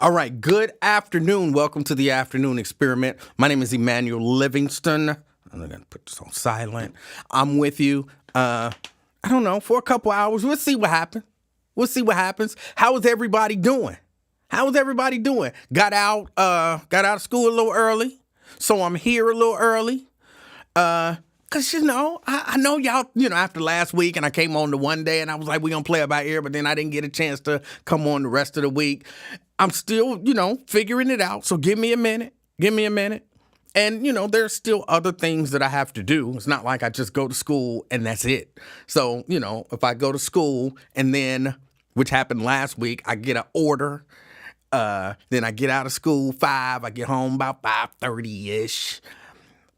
All right, good afternoon. Welcome to the afternoon experiment. My name is Emanuel Livingston. I'm going to put this on silent. I'm with you, I don't know, for a couple hours. We'll see what happens. How is everybody doing? Got out of school a little early, so I'm here a little early. Cause I know y'all, after last week and I came on the one day and I was like, we're gonna play it by ear, but then I didn't get a chance to come on the rest of the week. I'm still, figuring it out. So give me a minute. And, there's still other things that I have to do. It's not like I just go to school and that's it. So, if I go to school and then, which happened last week, I get an order. Then I get out of school 5, I get home about 5:30-ish.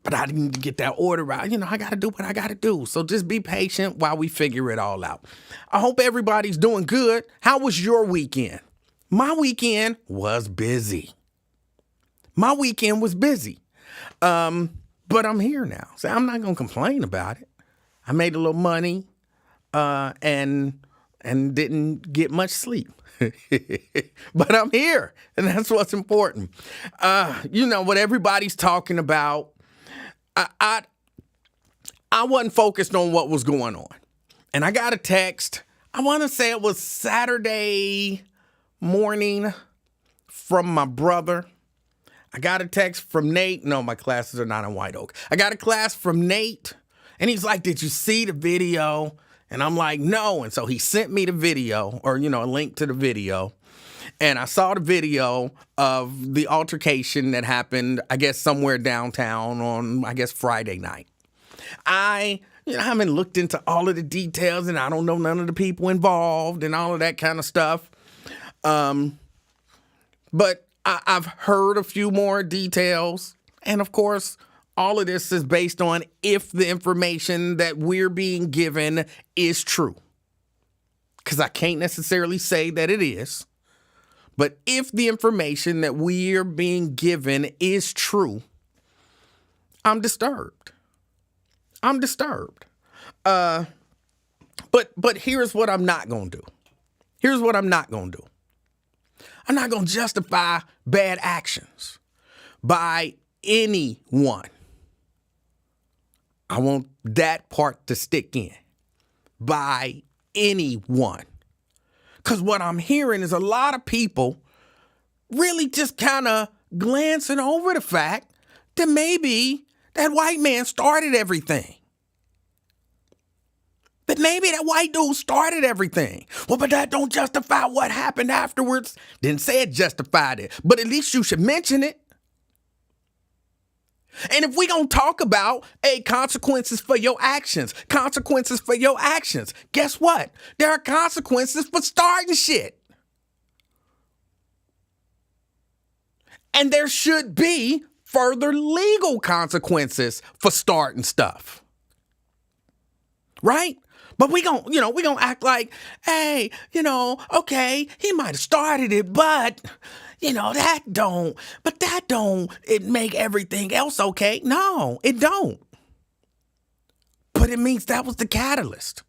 But I didn't get that order out. I got to do what I got to do. So just be patient while we figure it all out. I hope everybody's doing good. How was your weekend? My weekend was busy. But I'm here now. So I'm not going to complain about it. I made a little money and didn't get much sleep. But I'm here, and that's what's important. What everybody's talking about. I wasn't focused on what was going on. And I got a text, I want to say it was Saturday morning, from my brother. I got a text from Nate. No, my classes are not in White Oak. I got a class from Nate, and he's like, did you see the video? And I'm like, no. And so he sent me the video, or, a link to the video. And I saw the video of the altercation that happened, I guess, somewhere downtown on, Friday night. I haven't looked into all of the details, and I don't know none of the people involved and all of that kind of stuff. But I've heard a few more details. And, of course, all of this is based on if the information that we're being given is true. Because I can't necessarily say that it is. But if the information that we are being given is true, I'm disturbed. But here's what I'm not going to do. I'm not going to justify bad actions by anyone. I want that part to stick in. By anyone. Because what I'm hearing is a lot of people really just kind of glancing over the fact that maybe that white man started everything. That maybe that white dude started everything. Well, but that don't justify what happened afterwards. Didn't say it justified it, but at least you should mention it. And if we gonna talk about consequences for your actions, guess what? There are consequences for starting shit. And there should be further legal consequences for starting stuff. Right? But we gonna act like, hey, okay, he might have started it, but that don't it make everything else okay? No, it don't. But it means that was the catalyst.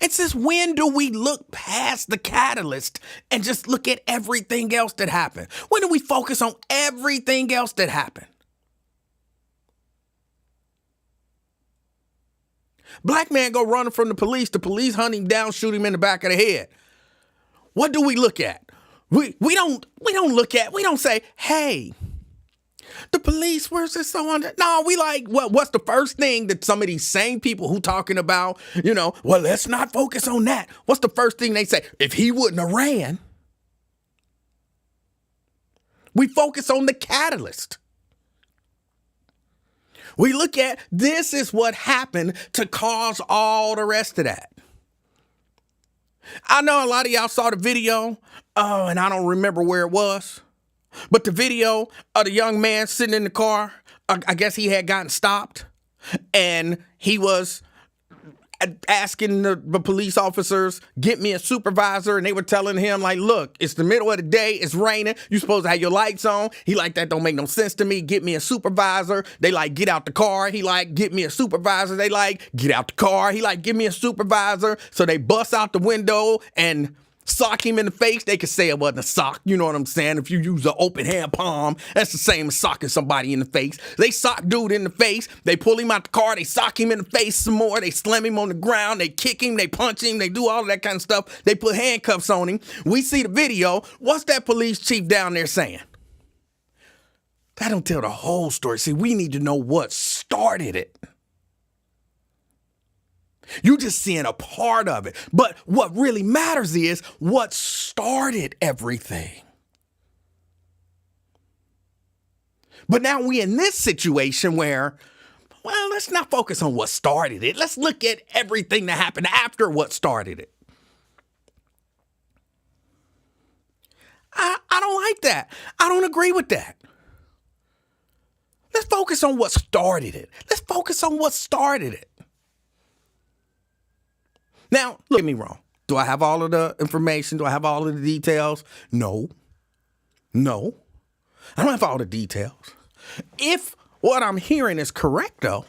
And since when do we look past the catalyst and just look at everything else that happened? When do we focus on everything else that happened? Black man go running from the police hunt him down, shoot him in the back of the head. What do we look at? We don't say, hey, the police, where's this so on? No, we like, what's the first thing that some of these same people who talking about, well, let's not focus on that. What's the first thing they say? If he wouldn't have ran, we focus on the catalyst. We look at this is what happened to cause all the rest of that. I know a lot of y'all saw the video, and I don't remember where it was, but the video of the young man sitting in the car, I guess he had gotten stopped, and he was asking the police officers, get me a supervisor, and they were telling him, like, look, it's the middle of the day, it's raining, you supposed to have your lights on. He like, that don't make no sense to me, get me a supervisor. They like, get out the car. He like, get me a supervisor. They like, get out the car. He like, give me a supervisor. So they bust out the window, and sock him in the face, they could say it wasn't a sock. You know what I'm saying? If you use an open hand palm, that's the same as socking somebody in the face. They sock dude in the face. They pull him out the car. They sock him in the face some more. They slam him on the ground. They kick him. They punch him. They do all of that kind of stuff. They put handcuffs on him. We see the video. What's that police chief down there saying? That don't tell the whole story. See, we need to know what started it. You just seeing a part of it. But what really matters is what started everything. But now we in this situation where, well, let's not focus on what started it. Let's look at everything that happened after what started it. I don't like that. I don't agree with that. Let's focus on what started it. Let's focus on what started it. Now, look at me wrong. Do I have all of the information? Do I have all of the details? No. I don't have all the details. If what I'm hearing is correct, though,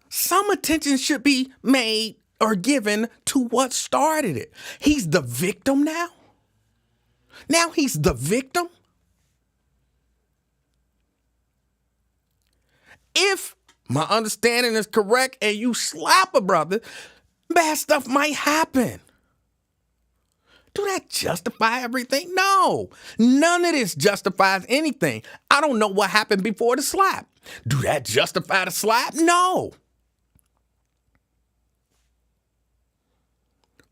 some attention should be made or given to what started it. He's the victim now? Now he's the victim? If my understanding is correct and you slap a brother, bad stuff might happen. Do that justify everything? No, none of this justifies anything. I don't know what happened before the slap. Do that justify the slap? No.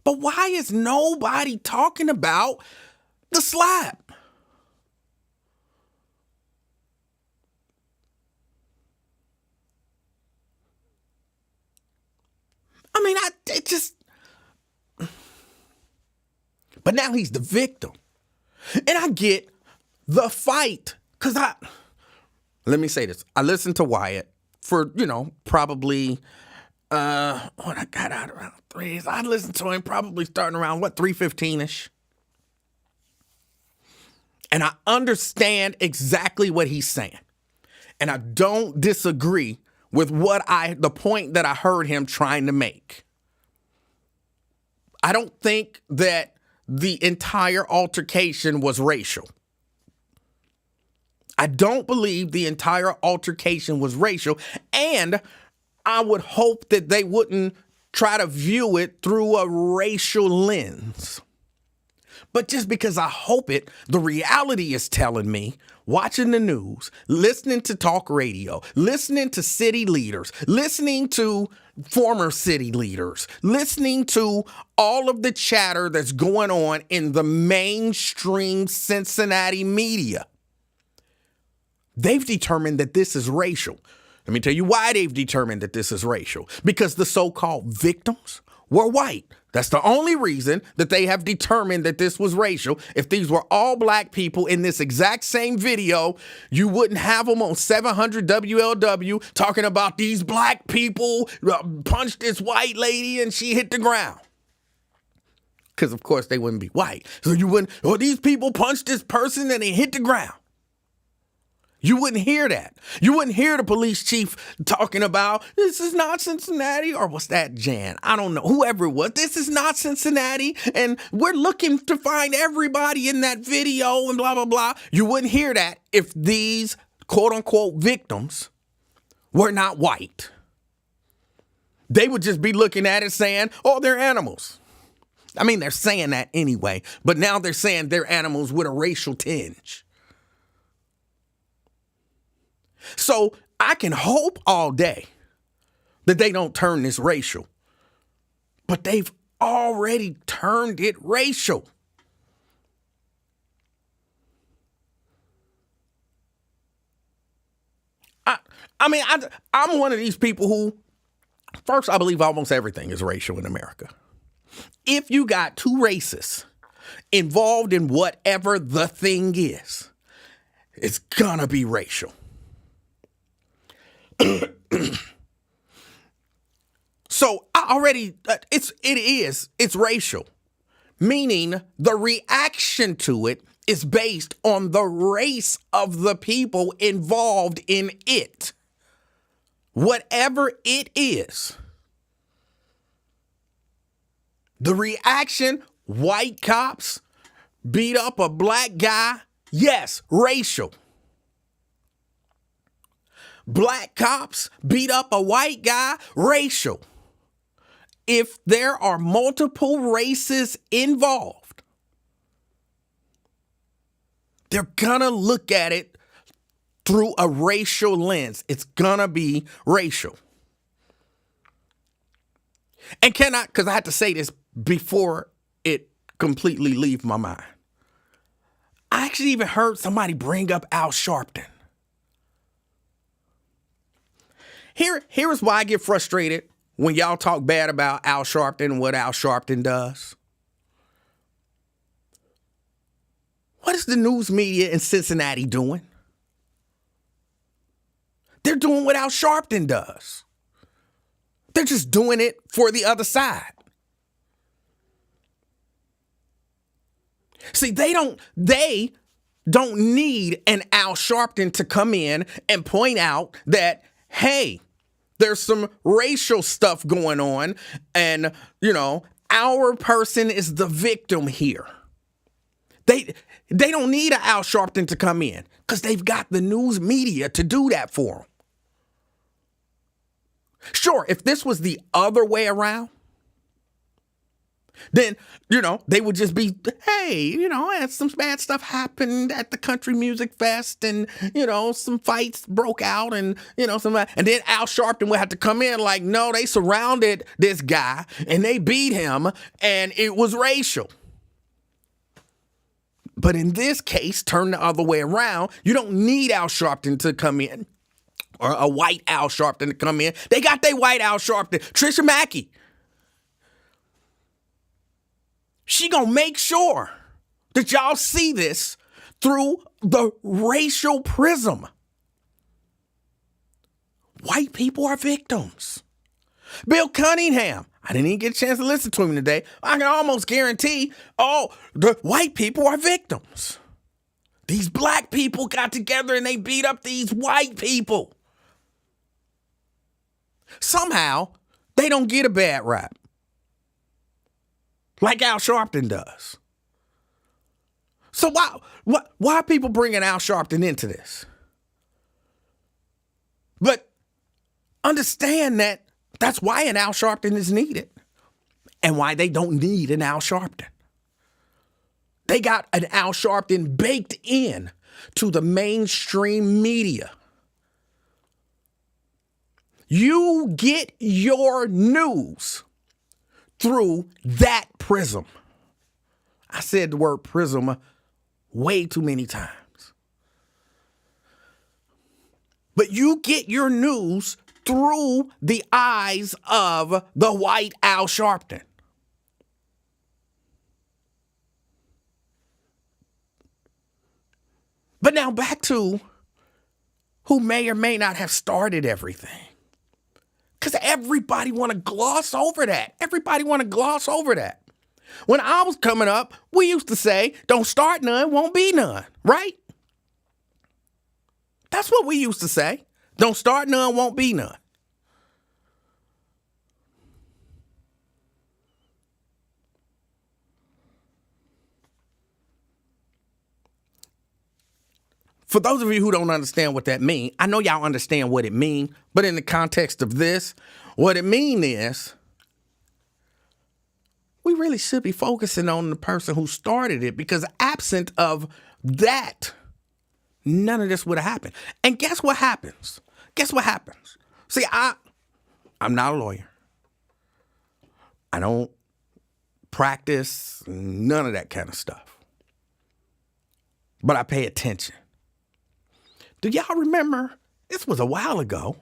But why is nobody talking about the slap? I mean, but now he's the victim. And I get the fight. Because let me say this. I listened to Wyatt for, probably, I got out around 3. I listened to him probably starting around, 3:15-ish. And I understand exactly what he's saying. And I don't disagree with the point that I heard him trying to make. I don't think that the entire altercation was racial. I don't believe the entire altercation was racial, and I would hope that they wouldn't try to view it through a racial lens. But just because I hope it, the reality is telling me, watching the news, listening to talk radio, listening to city leaders, listening to former city leaders, listening to all of the chatter that's going on in the mainstream Cincinnati media, they've determined that this is racial. Let me tell you why they've determined that this is racial. Because the so-called victims were white. That's the only reason that they have determined that this was racial. If these were all black people in this exact same video, you wouldn't have them on 700 WLW talking about these black people punched this white lady and she hit the ground. Because, of course, they wouldn't be white. So you wouldn't, these people punched this person and they hit the ground. You wouldn't hear that. You wouldn't hear the police chief talking about, this is not Cincinnati, or what's that, Jan? I don't know, whoever it was. This is not Cincinnati, and we're looking to find everybody in that video and blah, blah, blah. You wouldn't hear that if these quote-unquote victims were not white. They would just be looking at it saying, oh, they're animals. I mean, they're saying that anyway, but now they're saying they're animals with a racial tinge. So I can hope all day that they don't turn this racial, but they've already turned it racial. I'm one of these people who, first, I believe almost everything is racial in America. If you got two races involved in whatever the thing is, it's gonna be racial. So I already, it's racial, meaning the reaction to it is based on the race of the people involved in it. Whatever it is, The reaction, white cops beat up a black guy, yes, racial. Black cops beat up a white guy, racial. If there are multiple races involved, they're gonna look at it through a racial lens. It's gonna be racial. And because I had to say this before it completely leave my mind. I actually even heard somebody bring up Al Sharpton. Here's why I get frustrated when y'all talk bad about Al Sharpton and what Al Sharpton does. What is the news media in Cincinnati doing? They're doing what Al Sharpton does. They're just doing it for the other side. See, they don't need an Al Sharpton to come in and point out that, hey, there's some racial stuff going on and, our person is the victim here. They don't need an Al Sharpton to come in because they've got the news media to do that for them. Sure, if this was the other way around, then, they would just be, hey, some bad stuff happened at the country music fest and, some fights broke out and, and then Al Sharpton would have to come in like, no, they surrounded this guy and they beat him and it was racial. But in this case, turn the other way around. You don't need Al Sharpton to come in or a white Al Sharpton to come in. They got their white Al Sharpton, Trisha Mackey. She gonna make sure that y'all see this through the racial prism. White people are victims. Bill Cunningham, I didn't even get a chance to listen to him today. I can almost guarantee, the white people are victims. These black people got together and they beat up these white people. Somehow, they don't get a bad rap. Like Al Sharpton does. So why are people bringing Al Sharpton into this? But understand that that's why an Al Sharpton is needed and why they don't need an Al Sharpton. They got an Al Sharpton baked in to the mainstream media. You get your news through that prism. I said the word prism way too many times. But you get your news through the eyes of the white Al Sharpton. But now back to who may or may not have started everything. Because everybody want to gloss over that. When I was coming up, we used to say, don't start none, won't be none, right? That's what we used to say. Don't start none, won't be none. For those of you who don't understand what that means, I know y'all understand what it means, but in the context of this, what it means is we really should be focusing on the person who started it, because absent of that, none of this would have happened. And guess what happens? See, I'm not a lawyer. I don't practice none of that kind of stuff. But I pay attention. Do y'all remember? This was a while ago.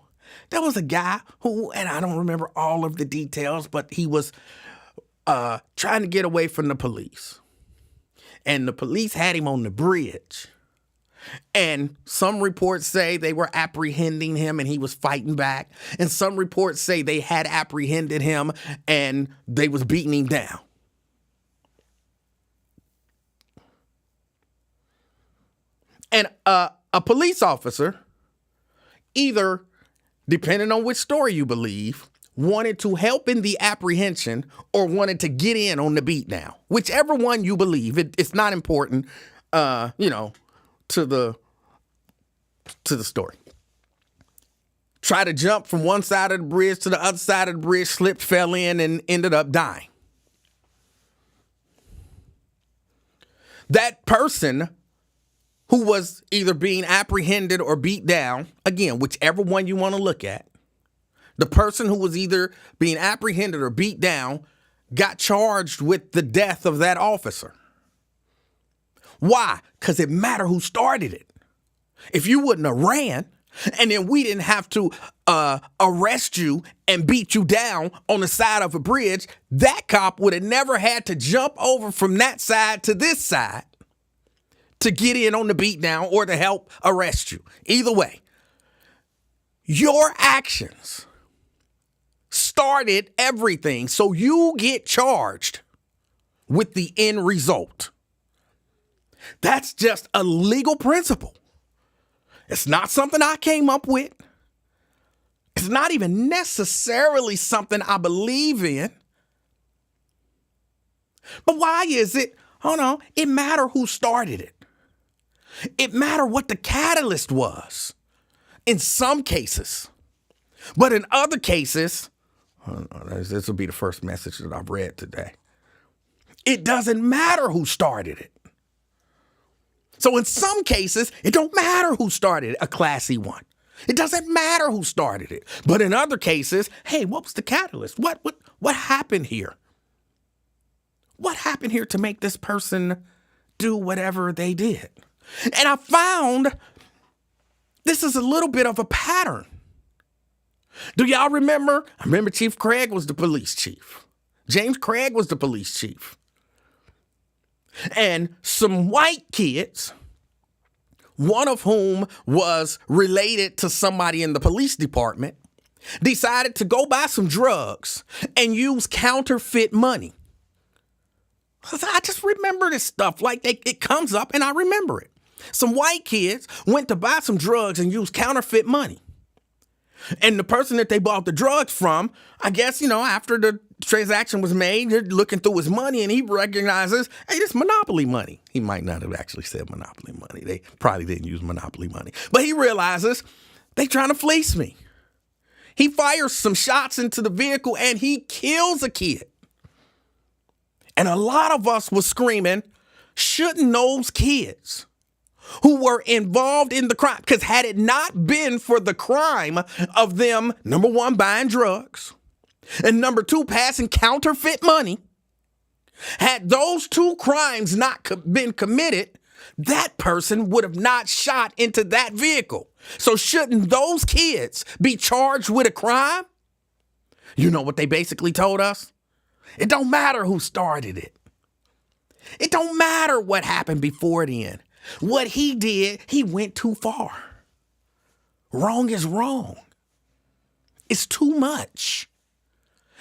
There was a guy who, and I don't remember all of the details, but he was trying to get away from the police. And the police had him on the bridge. And some reports say they were apprehending him and he was fighting back. And some reports say they had apprehended him and they was beating him down. And a police officer, either, depending on which story you believe, wanted to help in the apprehension or wanted to get in on the beatdown. Whichever one you believe, it's not important, to the story. Tried to jump from one side of the bridge to the other side of the bridge, slipped, fell in, and ended up dying. That person who was either being apprehended or beat down, again, whichever one you want to look at, the person who was either being apprehended or beat down got charged with the death of that officer. Why? Because it mattered who started it. If you wouldn't have ran, and then we didn't have to arrest you and beat you down on the side of a bridge, that cop would have never had to jump over from that side to this side to get in on the beatdown or to help arrest you. Either way, your actions started everything, so you get charged with the end result. That's just a legal principle. It's not something I came up with. It's not even necessarily something I believe in. But why is it? Hold on. It matter who started it. It matter what the catalyst was in some cases. But in other cases, this will be the first message that I've read today. It doesn't matter who started it. So in some cases, it don't matter who started it, a classy one. It doesn't matter who started it. But in other cases, hey, what was the catalyst? What happened here? What happened here to make this person do whatever they did? And I found this is a little bit of a pattern. Do y'all remember? I remember Chief Craig was the police chief. James Craig was the police chief. And some white kids, one of whom was related to somebody in the police department, decided to go buy some drugs and use counterfeit money. I just remember this stuff like it comes up and I remember it. Some white kids went to buy some drugs and used counterfeit money. And the person that they bought the drugs from, I guess, after the transaction was made, they're looking through his money and he recognizes, hey, this Monopoly money. He might not have actually said Monopoly money. They probably didn't use Monopoly money. But he realizes they trying to fleece me. He fires some shots into the vehicle and he kills a kid. And a lot of us was screaming, shouldn't those kids who were involved in the crime, because had it not been for the crime of them, number one, buying drugs, and number two, passing counterfeit money, had those two crimes not been committed, that person would have not shot into that vehicle. So shouldn't those kids be charged with a crime? You know what they basically told us? It don't matter who started it. It don't matter what happened before then. What he did, he went too far. Wrong is wrong. It's too much.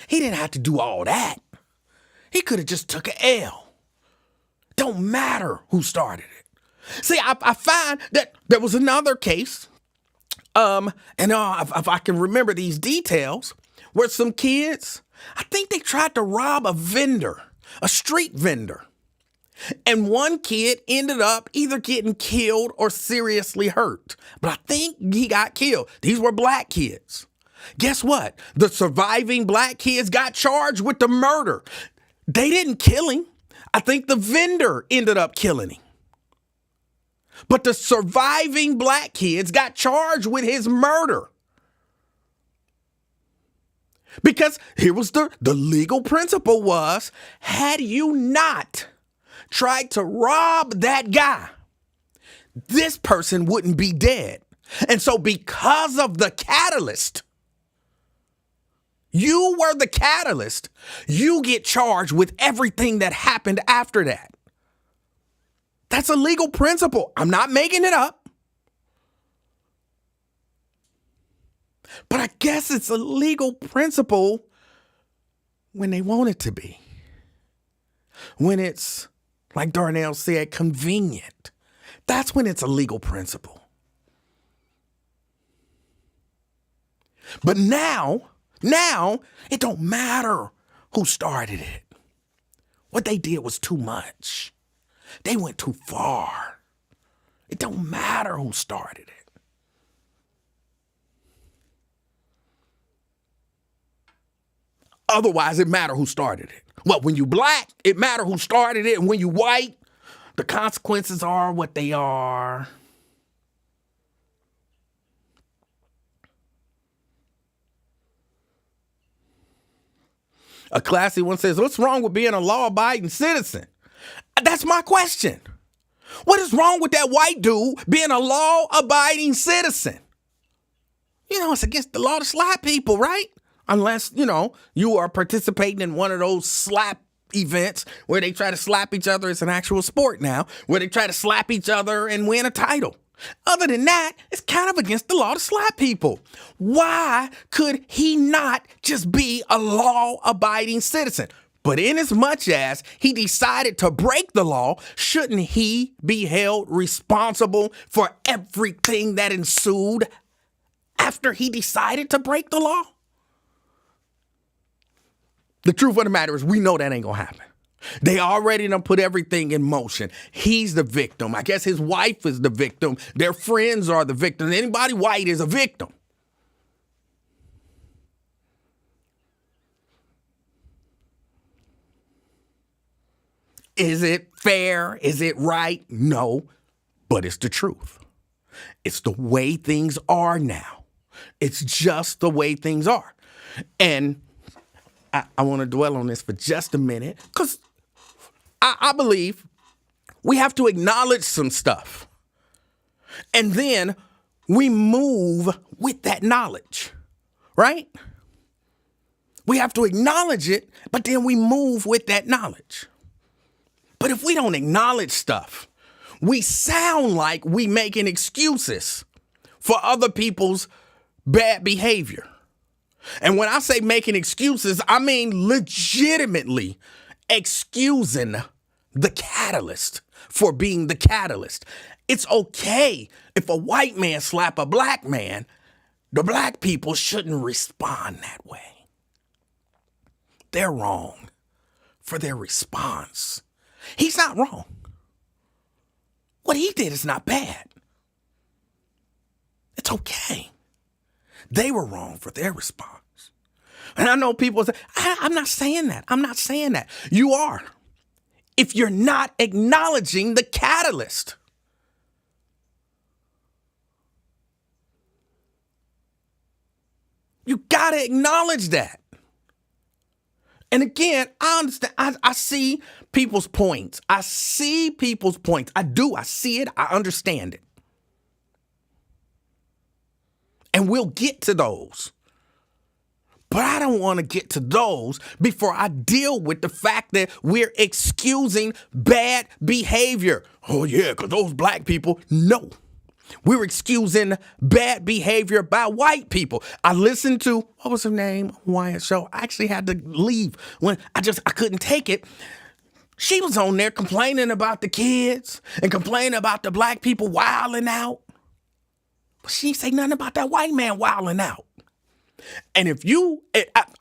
He didn't have to do all that. He could have just took an L. Don't matter who started it. See, I find that there was another case, if I can remember these details, where some kids, I think they tried to rob a vendor, a street vendor. And one kid ended up either getting killed or seriously hurt. But I think he got killed. These were black kids. Guess what? The surviving black kids got charged with the murder. They didn't kill him. I think the vendor ended up killing him. But the surviving black kids got charged with his murder. Because here was the legal principle was, had you not tried to rob that guy, this person wouldn't be dead. And so because of the catalyst, you were the catalyst, you get charged with everything that happened after that. That's a legal principle. I'm not making it up. But I guess it's a legal principle when they want it to be. When it's, like Darnell said, convenient. That's when it's a legal principle. But now Now, it don't matter who started it. What they did was too much. They went too far. It don't matter who started it. Otherwise, it matter who started it. Well, when you black, it matter who started it. And when you white, the consequences are what they are. A classy one says, what's wrong with being a law-abiding citizen? That's my question. What is wrong with that white dude being a law-abiding citizen? It's against the law to slap people, right? Unless, you are participating in one of those slap events where they try to slap each other. It's an actual sport now, where they try to slap each other and win a title. Other than that, it's kind of against the law to slap people. Why could he not just be a law-abiding citizen? But in as much as he decided to break the law, shouldn't he be held responsible for everything that ensued after he decided to break the law? The truth of the matter is we know that ain't gonna happen. They already done put everything in motion. He's the victim. I guess his wife is the victim. Their friends are the victim. Anybody white is a victim. Is it fair? Is it right? No, but it's the truth. It's the way things are now. It's just the way things are. And I want to dwell on this for just a minute because I believe we have to acknowledge some stuff. And then we move with that knowledge, right? We have to acknowledge it, but then we move with that knowledge. But if we don't acknowledge stuff, we sound like we making excuses for other people's bad behavior. And when I say making excuses, I mean legitimately excusing the catalyst for being the catalyst. It's okay if a white man slap a black man. The black people shouldn't respond that way. They're wrong for their response. He's not wrong. What he did is not bad. It's okay. They were wrong for their response. And I know people say, I'm not saying that. I'm not saying that. You are. If you're not acknowledging the catalyst. You got to acknowledge that. And again, I understand. I see people's points. I see people's points. I do. I see it. I understand it. And we'll get to those. But I don't want to get to those before I deal with the fact that we're excusing bad behavior. Oh, yeah, because those black people. No. We're excusing bad behavior by white people. I listened to, what was her name? Hawaiian show. I actually had to leave when I couldn't take it. She was on there complaining about the kids and complaining about the black people wilding out. But she didn't say nothing about that white man wilding out. And if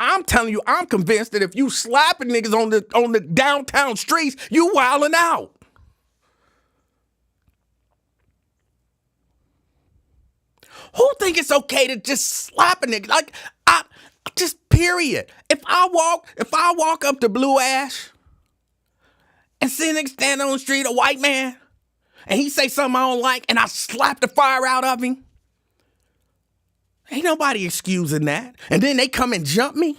I'm telling you, I'm convinced that if you slapping niggas on the downtown streets, you wilding out. Who think it's okay to just slap a nigga? Like, just period. If I walk up to Blue Ash and see a nigga standing on the street, a white man, and he say something I don't like, and I slap the fire out of him, ain't nobody excusing that. And then they come and jump me.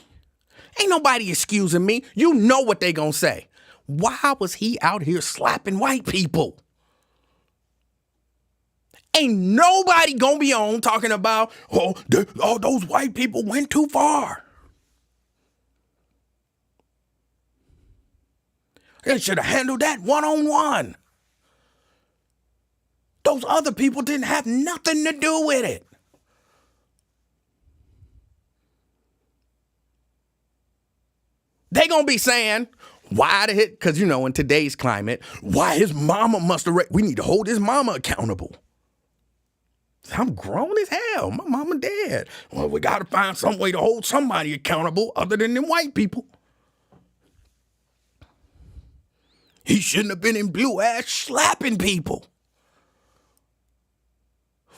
Ain't nobody excusing me. You know what they gonna say. Why was he out here slapping white people? Ain't nobody gonna be on talking about, those white people went too far. They should have handled that one-on-one. Those other people didn't have nothing to do with it. They gonna be saying, why the heck? Because, in today's climate, why his mama must have, we need to hold his mama accountable. I'm grown as hell. My mom and dad. Well, we got to find some way to hold somebody accountable other than them white people. He shouldn't have been in Blue Ash slapping people.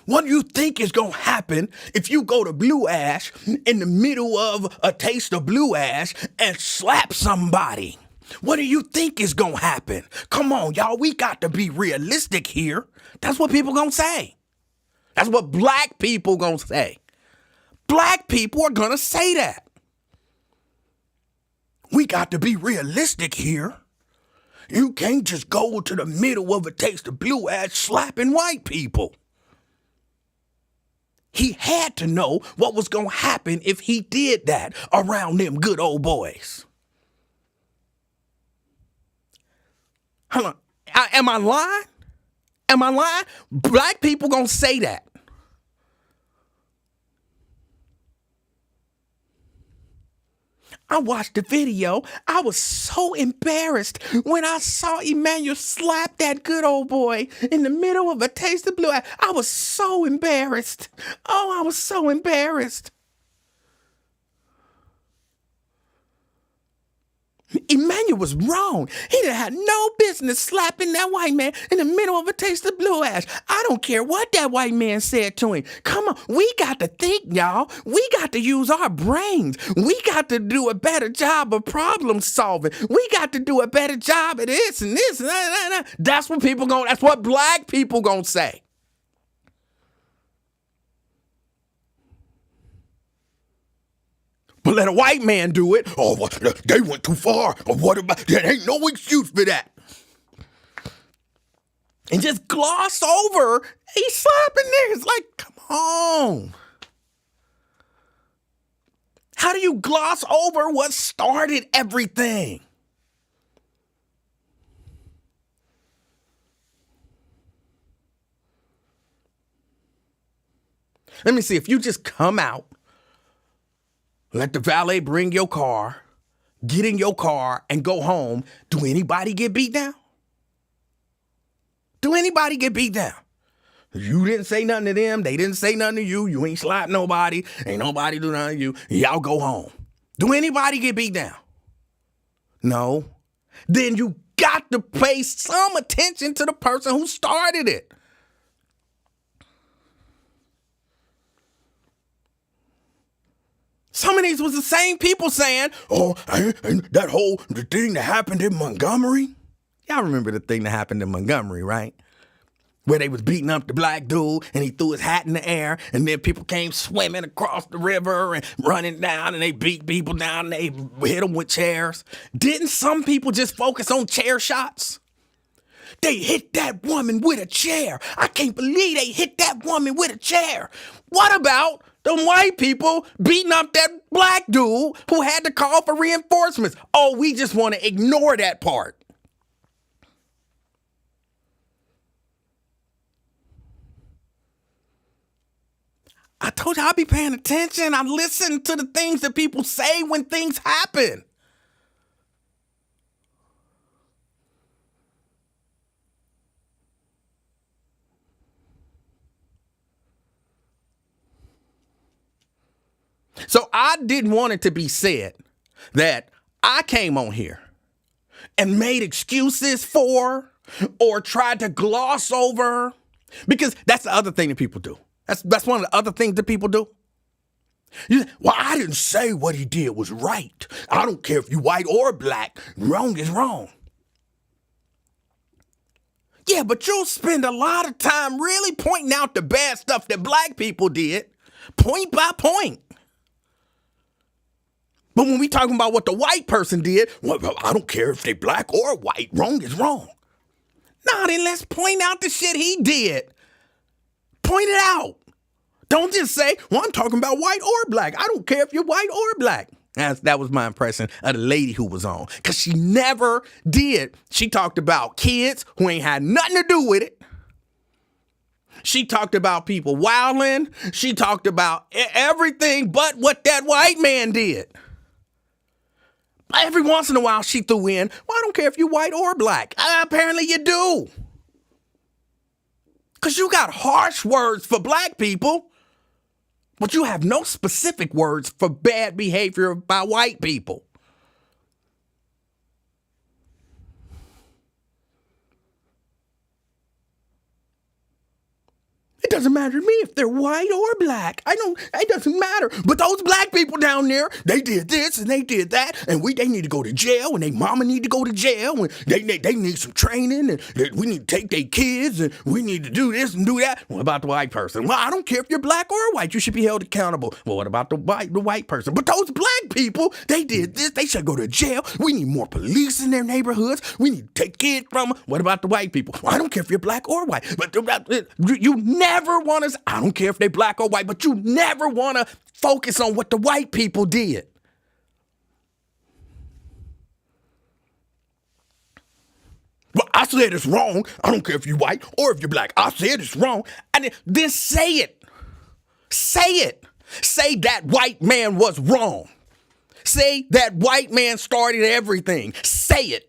What do you think is going to happen if you go to Blue Ash in the middle of a taste of Blue Ash and slap somebody? What do you think is going to happen? Come on, y'all. We got to be realistic here. That's what people going to say. That's what black people going to say. Black people are going to say that. We got to be realistic here. You can't just go to the middle of a taste of Blue Ash slapping white people. He had to know what was going to happen if he did that around them good old boys. Hold on. Am I lying? Am I lying? Black people going to say that. I watched the video. I was so embarrassed when I saw Emanuel slap that good old boy in the middle of a taste of Blue Ash. I was so embarrassed. Oh, I was so embarrassed. Emanuel was wrong. He didn't have no business slapping that white man in the middle of a taste of Blue Ash. I don't care what that white man said to him. Come on, we got to think, y'all. We got to use our brains. We got to do a better job of problem solving. We got to do a better job of this and this and that. That's what that's what black people gonna say. But let a white man do it. Oh, they went too far. Or what about, there ain't no excuse for that. And just gloss over, he's slapping niggas. Like, come on. How do you gloss over what started everything? Let me see, if you just come out, let the valet bring your car, get in your car, and go home. Do anybody get beat down? Do anybody get beat down? You didn't say nothing to them. They didn't say nothing to you. You ain't slapped nobody. Ain't nobody do nothing to you. Y'all go home. Do anybody get beat down? No. Then you got to pay some attention to the person who started it. Some of these was the same people saying, oh, and that the thing that happened in Montgomery. Y'all remember the thing that happened in Montgomery, right? Where they was beating up the black dude and he threw his hat in the air and then people came swimming across the river and running down and they beat people down and they hit them with chairs. Didn't some people just focus on chair shots? They hit that woman with a chair. I can't believe they hit that woman with a chair. What about them white people beating up that black dude who had to call for reinforcements? Oh, we just want to ignore that part. I told you I'd be paying attention. I listen to the things that people say when things happen. So I didn't want it to be said that I came on here and made excuses for or tried to gloss over, because that's the other thing that people do. That's one of the other things that people do. Well, I didn't say what he did was right. I don't care if you white or black. Wrong is wrong. Yeah, but you'll spend a lot of time really pointing out the bad stuff that black people did, point by point. But when we talking about what the white person did, well, I don't care if they black or white. Wrong is wrong. Nah, then let's point out the shit he did. Point it out. Don't just say, well, I'm talking about white or black. I don't care if you're white or black. That was my impression of the lady who was on. Because she never did. She talked about kids who ain't had nothing to do with it. She talked about people wilding. She talked about everything but what that white man did. Every once in a while, she threw in, well, I don't care if you're white or black. Apparently you do. Because you got harsh words for black people, but you have no specific words for bad behavior by white people. It doesn't matter to me if they're white or black. It doesn't matter. But those black people down there, they did this and they did that, and they need to go to jail, and they mama need to go to jail, and they need some training, and we need to take their kids, and we need to do this and do that. What about the white person? Well, I don't care if you're black or white. You should be held accountable. Well, what about the white person? But those black people, they did this. They should go to jail. We need more police in their neighborhoods. We need to take kids from them. What about the white people? Well, I don't care if you're black or white. But you never want to, I don't care if they're black or white, but you never want to focus on what the white people did. Well, I said it's wrong. I don't care if you're white or if you're black. I said it's wrong. And then say it. Say it. Say that white man was wrong. Say that white man started everything. Say it.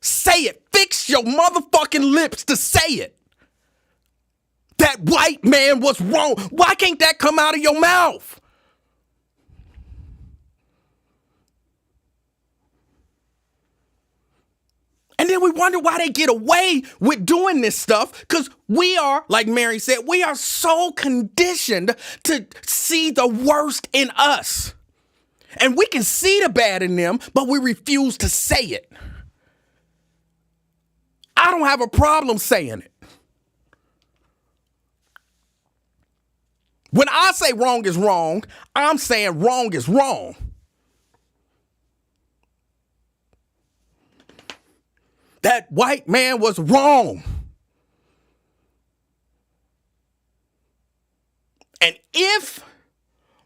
Say it. Fix your motherfucking lips to say it. That white man was wrong. Why can't that come out of your mouth? And then we wonder why they get away with doing this stuff, because we are, like Mary said, we are so conditioned to see the worst in us. And we can see the bad in them, but we refuse to say it. I don't have a problem saying it. When I say wrong is wrong, I'm saying wrong is wrong. That white man was wrong. And if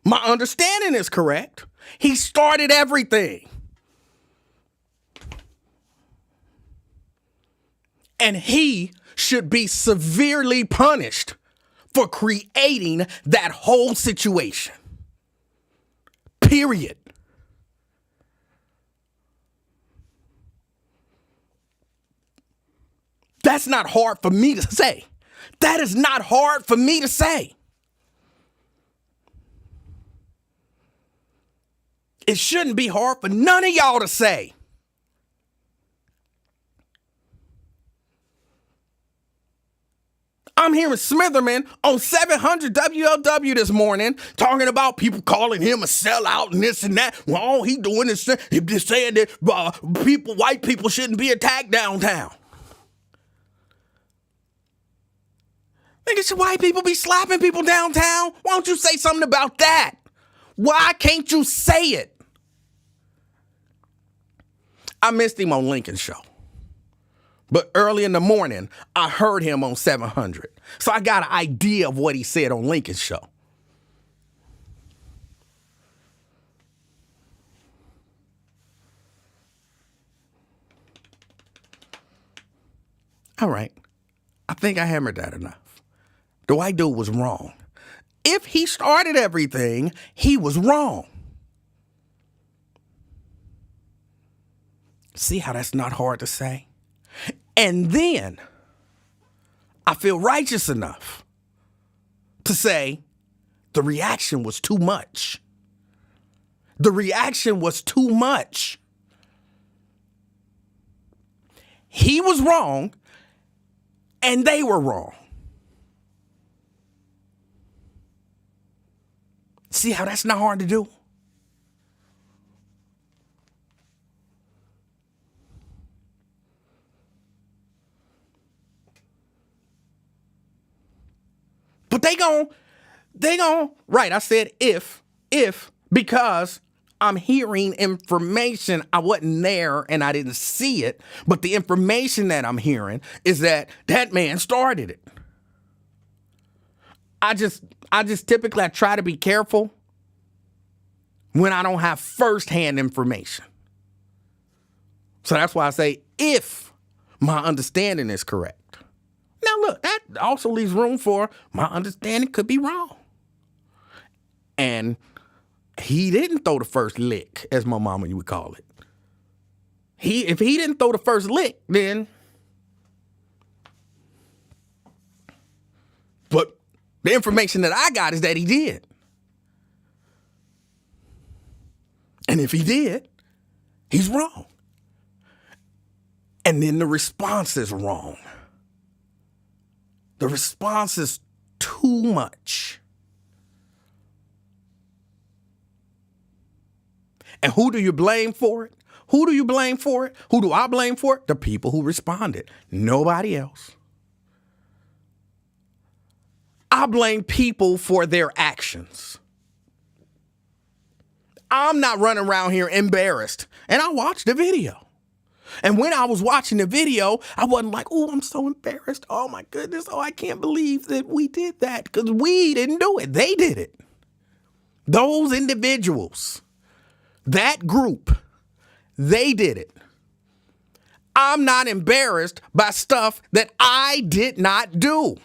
my understanding is correct, he started everything. And he should be severely punished for creating that whole situation. Period. That's not hard for me to say. That is not hard for me to say. It shouldn't be hard for none of y'all to say. I'm hearing Smitherman on 700 WLW this morning talking about people calling him a sellout and this and that. Well, all he doing is just saying that white people shouldn't be attacked downtown. Nigga, should white people be slapping people downtown? Why don't you say something about that? Why can't you say it? I missed him on Lincoln's show. But early in the morning, I heard him on 700. So I got an idea of what he said on Lincoln's show. All right. I think I hammered that enough. The white dude was wrong. If he started everything, he was wrong. See how that's not hard to say? And then I feel righteous enough to say the reaction was too much. The reaction was too much. He was wrong and they were wrong. See how that's not hard to do? But they gon', right, I said if, because I'm hearing information, I wasn't there and I didn't see it, but the information that I'm hearing is that man started it. I just typically I try to be careful when I don't have firsthand information. So that's why I say if my understanding is correct. Now, look, that also leaves room for my understanding could be wrong. And he didn't throw the first lick, as my mama would call it. If he didn't throw the first lick, then The information that I got is that he did. And if he did, he's wrong. And then the response is wrong. The response is too much. And who do you blame for it? Who do you blame for it? Who do I blame for it? The people who responded. Nobody else. I blame people for their actions. I'm not running around here embarrassed. And I watched the video. And when I was watching the video, I wasn't like, oh, I'm so embarrassed. Oh, my goodness. Oh, I can't believe that we did that. Because we didn't do it. They did it. Those individuals, that group, they did it. I'm not embarrassed by stuff that I did not do.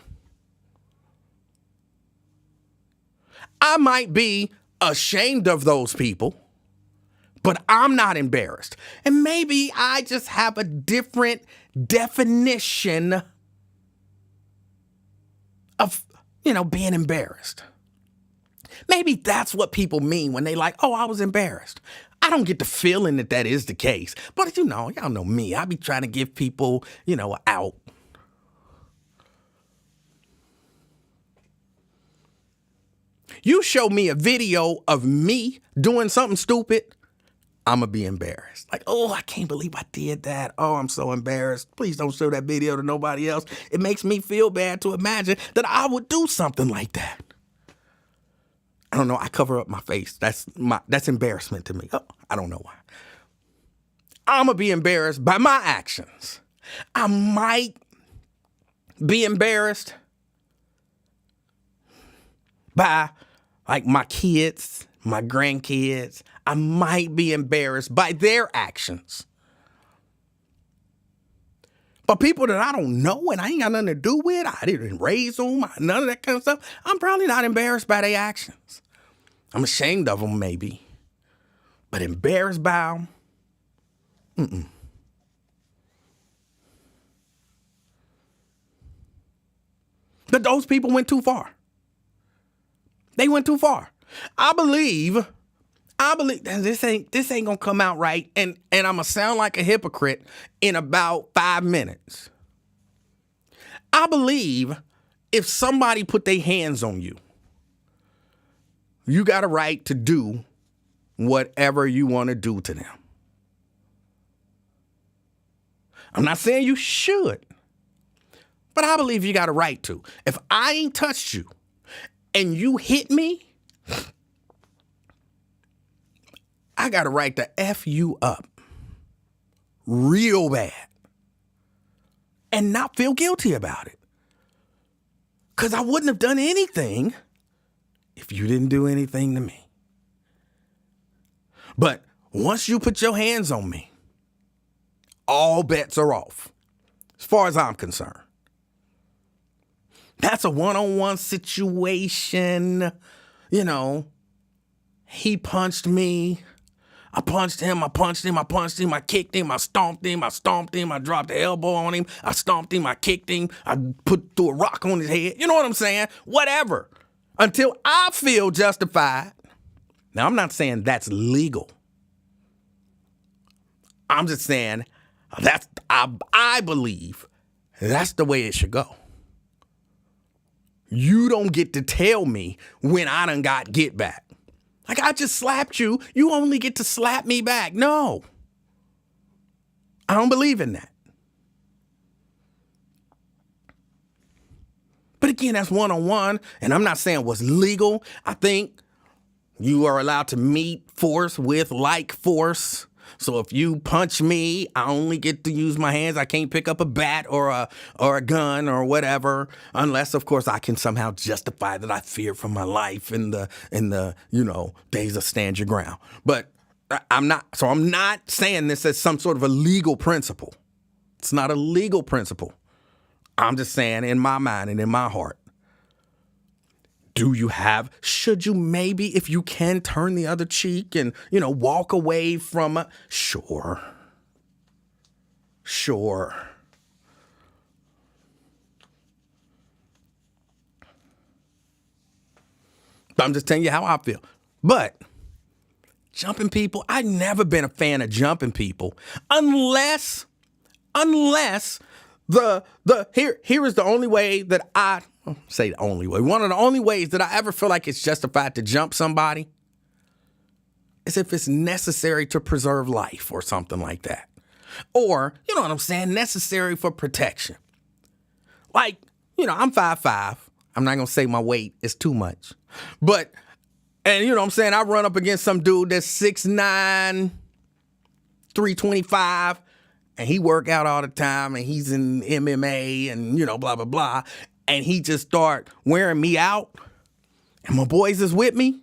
I might be ashamed of those people, but I'm not embarrassed. And maybe I just have a different definition of, being embarrassed. Maybe that's what people mean when they like, oh, I was embarrassed. I don't get the feeling that that is the case. But y'all know me. I be trying to give people, an out. You show me a video of me doing something stupid, I'm going to be embarrassed. Like, oh, I can't believe I did that. Oh, I'm so embarrassed. Please don't show that video to nobody else. It makes me feel bad to imagine that I would do something like that. I don't know. I cover up my face. That's embarrassment to me. Oh, I don't know why. I'm going to be embarrassed by my actions. I might be embarrassed by my kids, my grandkids. I might be embarrassed by their actions. But people that I don't know and I ain't got nothing to do with, I didn't raise them, none of that kind of stuff, I'm probably not embarrassed by their actions. I'm ashamed of them maybe, but embarrassed by them, But those people went too far. They went too far. I believe this ain't gonna come out right, and I'm gonna sound like a hypocrite in about 5 minutes. I believe if somebody put their hands on you, you got a right to do whatever you want to do to them. I'm not saying you should, but I believe you got a right to. If I ain't touched you and you hit me, I got a right to F you up real bad and not feel guilty about it. Because I wouldn't have done anything if you didn't do anything to me. But once you put your hands on me, all bets are off, as far as I'm concerned. That's a one-on-one situation. He punched me. I punched him, I kicked him, I stomped him, I dropped the elbow on him, I stomped him, I kicked him, I threw a rock on his head. You know what I'm saying? Whatever. Until I feel justified. Now, I'm not saying that's legal. I'm just saying I believe that's the way it should go. You don't get to tell me when I done got get back. Like, I just slapped you. You only get to slap me back. No. I don't believe in that. But again, that's one-on-one. And I'm not saying what's legal. I think you are allowed to meet force with like force. So if you punch me, I only get to use my hands. I can't pick up a bat or a gun or whatever, unless, of course, I can somehow justify that I fear for my life in the days of stand your ground. But I'm not saying this as some sort of a legal principle. It's not a legal principle. I'm just saying in my mind and in my heart. Should you maybe, if you can, turn the other cheek and, walk away from it? Sure. I'm just telling you how I feel. But jumping people, I've never been a fan of jumping people unless here is the only way that I say the only way. One of the only ways that I ever feel like it's justified to jump somebody is if it's necessary to preserve life or something like that. Or, you know what I'm saying, necessary for protection. Like, I'm 5'5". I'm not going to say my weight is too much. But, and you know what I'm saying, I run up against some dude that's 6'9", 325, and he work out all the time, and he's in MMA, and, blah, blah, blah. And he just start wearing me out, and my boys is with me.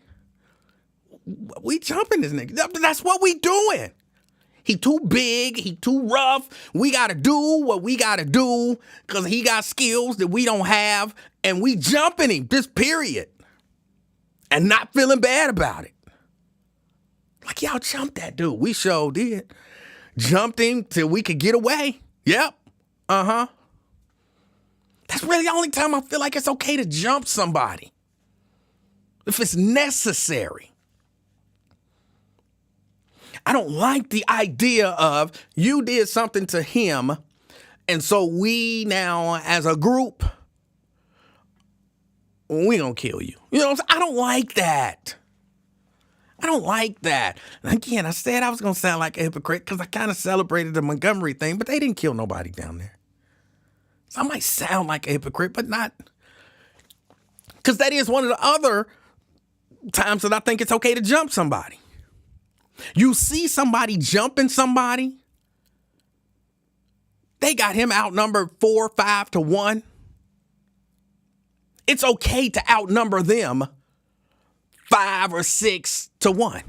We jumping this nigga. That's what we doing. He too big. He too rough. We got to do what we got to do because he got skills that we don't have. And we jumping him, just period. And not feeling bad about it. Like, y'all jumped that dude. We sure did. Jumped him till we could get away. Yep. Uh-huh. That's really the only time I feel like it's okay to jump somebody. If it's necessary. I don't like the idea of you did something to him, and so we now, as a group, we gonna kill you. You know what I'm saying? I don't like that. I don't like that. And again, I said I was gonna sound like a hypocrite because I kind of celebrated the Montgomery thing, but they didn't kill nobody down there. So I might sound like a hypocrite, but not. Because that is one of the other times that I think it's okay to jump somebody. You see somebody jumping somebody, they got him outnumbered 4, 5 to 1. It's okay to outnumber them 5 or 6 to 1.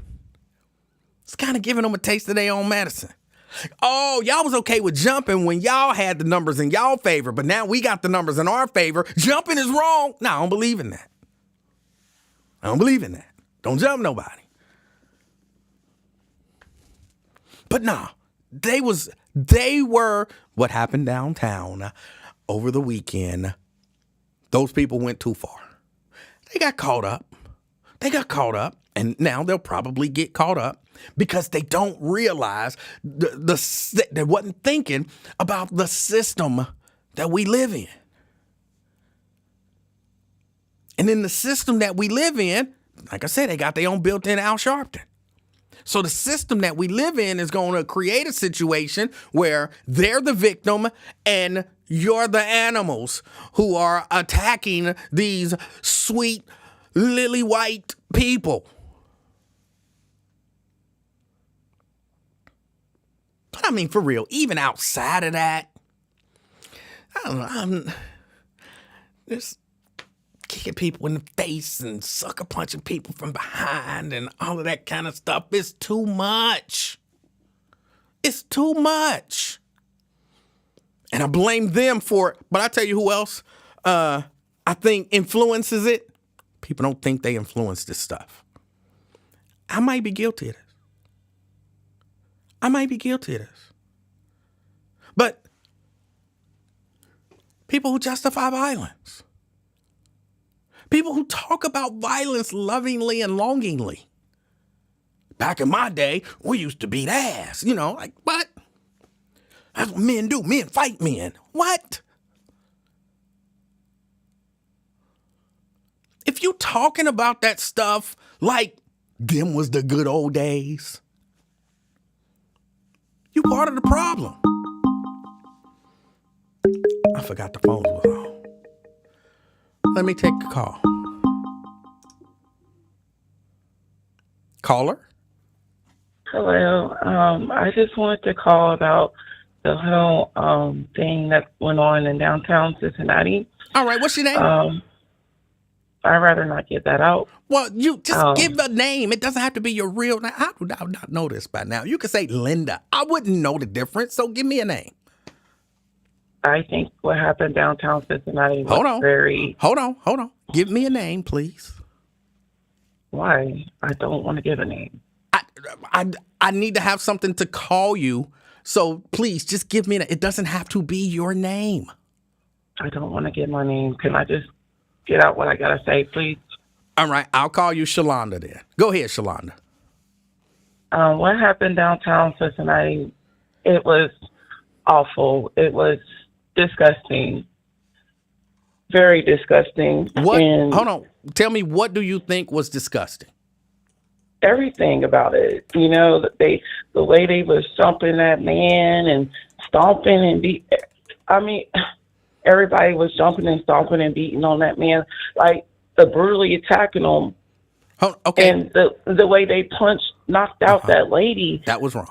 It's kind of giving them a taste of their own medicine. Oh, y'all was okay with jumping when y'all had the numbers in y'all favor, but now we got the numbers in our favor. Jumping is wrong. No, I don't believe in that. I don't believe in that. Don't jump nobody. But nah, they were what happened downtown over the weekend. Those people went too far. They got caught up. And now they'll probably get caught up because they don't realize they wasn't thinking about the system that we live in. And in the system that we live in, like I said, they got their own built-in Al Sharpton. So the system that we live in is going to create a situation where they're the victim and you're the animals who are attacking these sweet, lily white people. But I mean, for real, even outside of that, I don't know, I'm just kicking people in the face and sucker punching people from behind and all of that kind of stuff. It's too much. It's too much. And I blame them for it. But I tell you who else I think influences it. People don't think they influence this stuff. I might be guilty of this. But people who justify violence. People who talk about violence lovingly and longingly. Back in my day, we used to beat ass. Like, what? That's what men do. Men fight men. What? If you talking about that stuff like them was the good old days, you part of the problem. I forgot the phone was on. Let me take a call. Caller? Hello. I just wanted to call about the whole thing that went on in downtown Cincinnati. All right, what's your name? I'd rather not get that out. Well, you just give a name. It doesn't have to be your real name. How would I not know this by now? You could say Linda. I wouldn't know the difference, so give me a name. I think what happened downtown Cincinnati was very... Hold on. Give me a name, please. Why? I don't want to give a name. I need to have something to call you, so please just give me it doesn't have to be your name. I don't want to give my name. Can I just get out what I got to say, please? All right, I'll call you Shalonda then. Go ahead, Shalonda. What happened downtown Cincinnati? It was awful. It was disgusting. Very disgusting. What? And Hold on. Tell me, what do you think was disgusting? everything about it. You know, the way they was jumping that man and stomping and everybody was jumping and stomping and beating on that man, like the brutally attacking him. Oh, okay. And the way they knocked out that lady. That was wrong.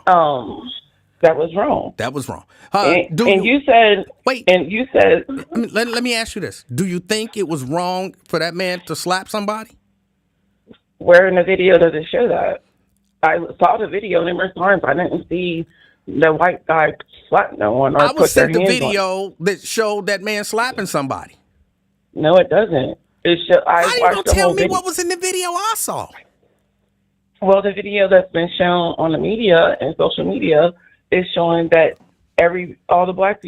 That was wrong. That was wrong. You said. Let me ask you this: do you think it was wrong for that man to slap somebody? Where in the video does it show that? I saw the video numerous times. I didn't see the white guy slap no one or I was sent the hands video that showed that man slapping somebody. No, it doesn't. How you gonna tell me what was in the video I saw? Well, the video that's been shown on the media and social media is showing that all the black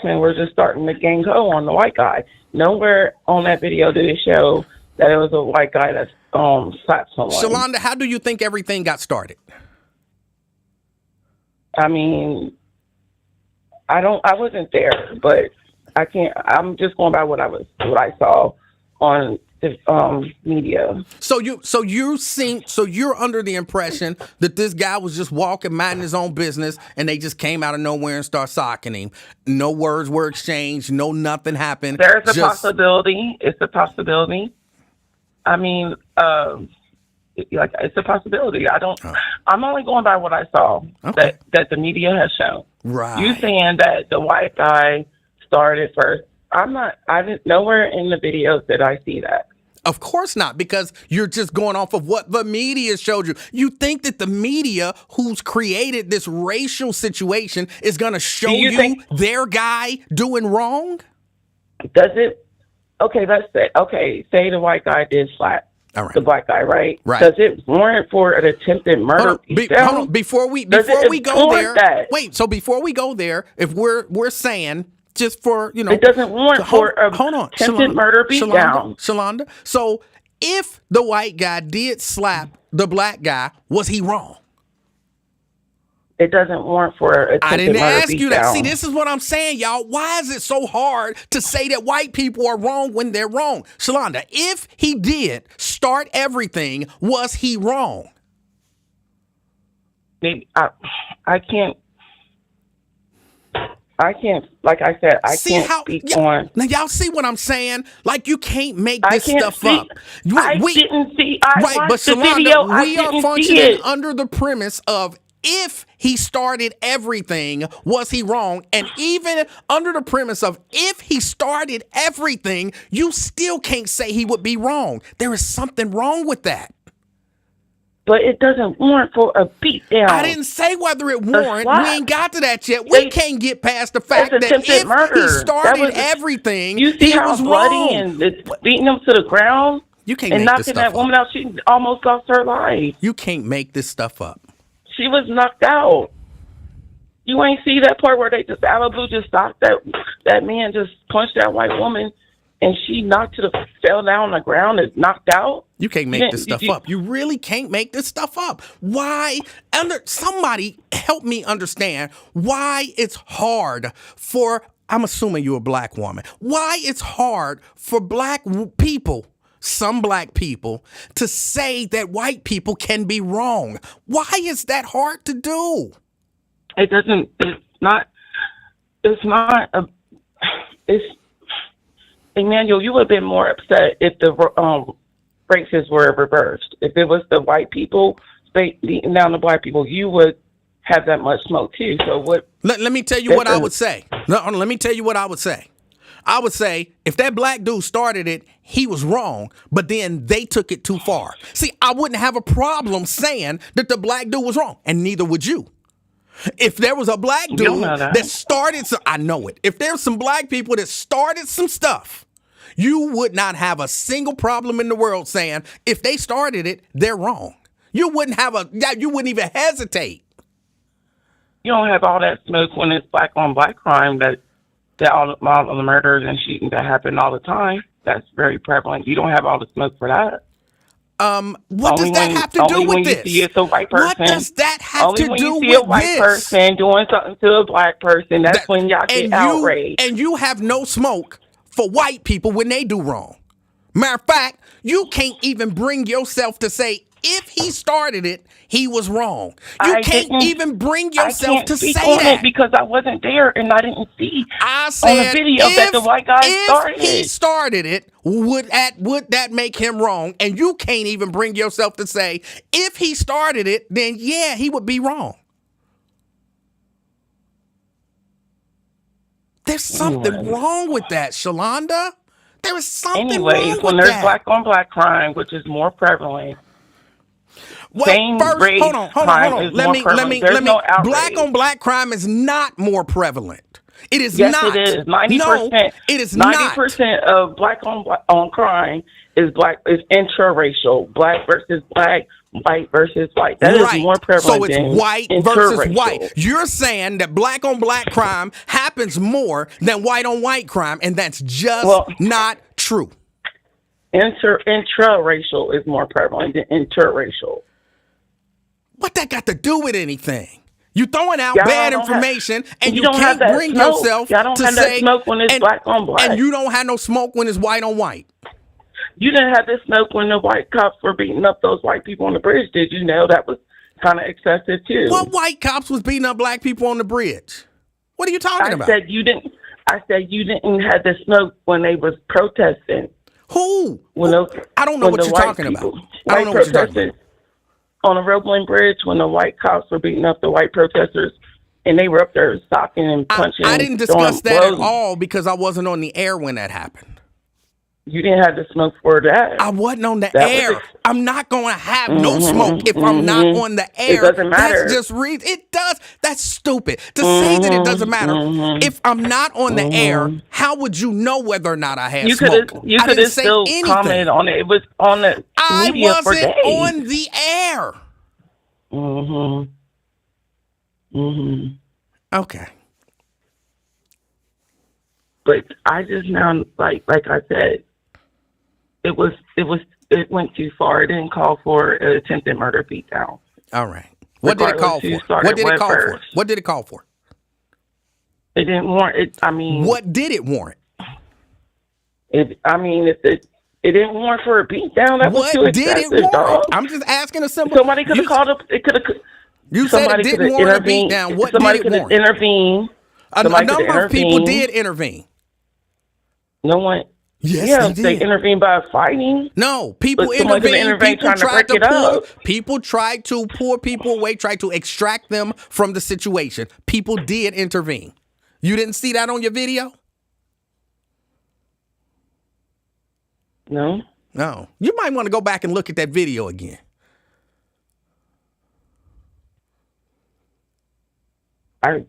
men were just starting to gang ho on the white guy. Nowhere on that video did it show that it was a white guy that slapped someone. Shalonda, how do you think everything got started? I mean, I wasn't there, but I can't. I'm just going by what I saw on the media. So you're under the impression that this guy was just walking, minding his own business, and they just came out of nowhere and started socking him. No words were exchanged. No nothing happened. There's a possibility. It's a possibility. I mean, it's a possibility. I'm only going by what I saw that the media has shown. Right. You saying that the white guy started first? I didn't. Nowhere in the videos did I see that. Of course not, because you're just going off of what the media showed you. You think that the media, who's created this racial situation, is going to show you their guy doing wrong? Does it? Okay, let's say. Okay, say the white guy did slap the black guy, right? Right. Does it warrant for an attempted murder? Hold on. Before we go there, wait. So before we go there, if we're saying, just for, it doesn't warrant for a attempted murder beatdown. Shalonda. So if the white guy did slap the black guy, was he wrong? It doesn't warrant for attempted murder. I didn't ask you that. See, this is what I'm saying, y'all. Why is it so hard to say that white people are wrong when they're wrong? Shalonda, if he did start everything, was he wrong? Maybe I can't. Like I said, I can't speak on. Now, y'all see what I'm saying? Like, you can't make this stuff up. I didn't see. I watched the Shalonda, video. we are functioning under the premise of, if he started everything, was he wrong? And even under the premise of, if he started everything, you still can't say he would be wrong. There is something wrong with that. But it doesn't warrant for a beatdown. I didn't say whether it warrant. We ain't got to that yet. We can't get past the fact that if he started everything, you see how bloody and beating him to the ground, you can't and make knocking that woman out. She almost lost her life. You can't make this stuff up. She was knocked out. You ain't see that part where they just out of blue just stopped that man, just punched that white woman, and she fell down on the ground and knocked out. You can't make this stuff up. You really can't make this stuff up. Why? Somebody help me understand why it's hard for, I'm assuming you're a black woman, why it's hard for black people, some black people, to say that white people can be wrong. Why is that hard to do? Emanuel, you would have been more upset if the races were reversed. If it was the white people beating down the black people, you would have that much smoke too. So what? Let me tell you what I would say. No, let me tell you what I would say. I would say, if that black dude started it, he was wrong, but then they took it too far. See, I wouldn't have a problem saying that the black dude was wrong, and neither would you. If there was a black dude that started I know it. If there's some black people that started some stuff, you would not have a single problem in the world saying, if they started it, they're wrong. You wouldn't even hesitate. You don't have all that smoke when it's black on black crime that all of the murders and shooting that happen all the time. That's very prevalent. You don't have all the smoke for that. What does that have to do with this? Only when you see it's a white person. What does that have to do with this? Only when you see a white person doing something to a black person, that's when y'all get outraged. And you have no smoke for white people when they do wrong. Matter of fact, you can't even bring yourself to say, if he started it, he was wrong. You can't even bring yourself to say that. Because I wasn't there and I didn't see I said, on the video that the white guy started it. If he started it, would that make him wrong? And you can't even bring yourself to say, if he started it, then yeah, he would be wrong. There's something wrong with that, Shalonda. There is something wrong with that. When there's black on black crime, which is more prevalent. Well, first, hold on. Let me. Black on black crime is not more prevalent. It is not. Yes, it is. 90%. No, it is 90% of black on crime is intraracial. Black versus black, white versus white. That is more prevalent. So it's white versus white. You're saying that black on black crime happens more than white on white crime, and that's just not true. Intraracial is more prevalent than interracial. What that got to do with anything? You throwing out bad information, and you can't bring yourself to say. That smoke when it's black on black, and you don't have no smoke when it's white on white. You didn't have this smoke when the white cops were beating up those white people on the bridge. Did you know that was kind of excessive too? What white cops was beating up black people on the bridge? What are you talking about? I said you didn't have the smoke when they was protesting. Who? I don't know what you're talking about. I don't know what you're talking about. On the Roebling Bridge, when the white cops were beating up the white protesters, and they were up there socking and punching. I didn't discuss that at all because I wasn't on the air when that happened. You didn't have the smoke for that. I wasn't on the air. I'm not going to have no smoke if I'm not on the air. It doesn't matter. That's just it does. That's stupid to say that it doesn't matter. If I'm not on the air, how would you know whether or not I had smoke? You could have still commented on it. It was on the media for days. I wasn't on the air. Okay. But I just now, like I said, it went too far. It didn't call for an attempted murder beatdown. All right. What did it call for? What did it call for? What did it call for? It didn't warrant it. I mean, what did it warrant? It didn't warrant for a beatdown. That was too excessive, dog. I'm just asking a simple. Somebody could have called up. It could have. You said it didn't warrant a beatdown. What somebody did it warrant? Intervene. A number of people did intervene. No one. Yes, they intervened by fighting. No, people intervened. People tried to pull people away, tried to extract them from the situation. People did intervene. You didn't see that on your video? No. No. You might want to go back and look at that video again. But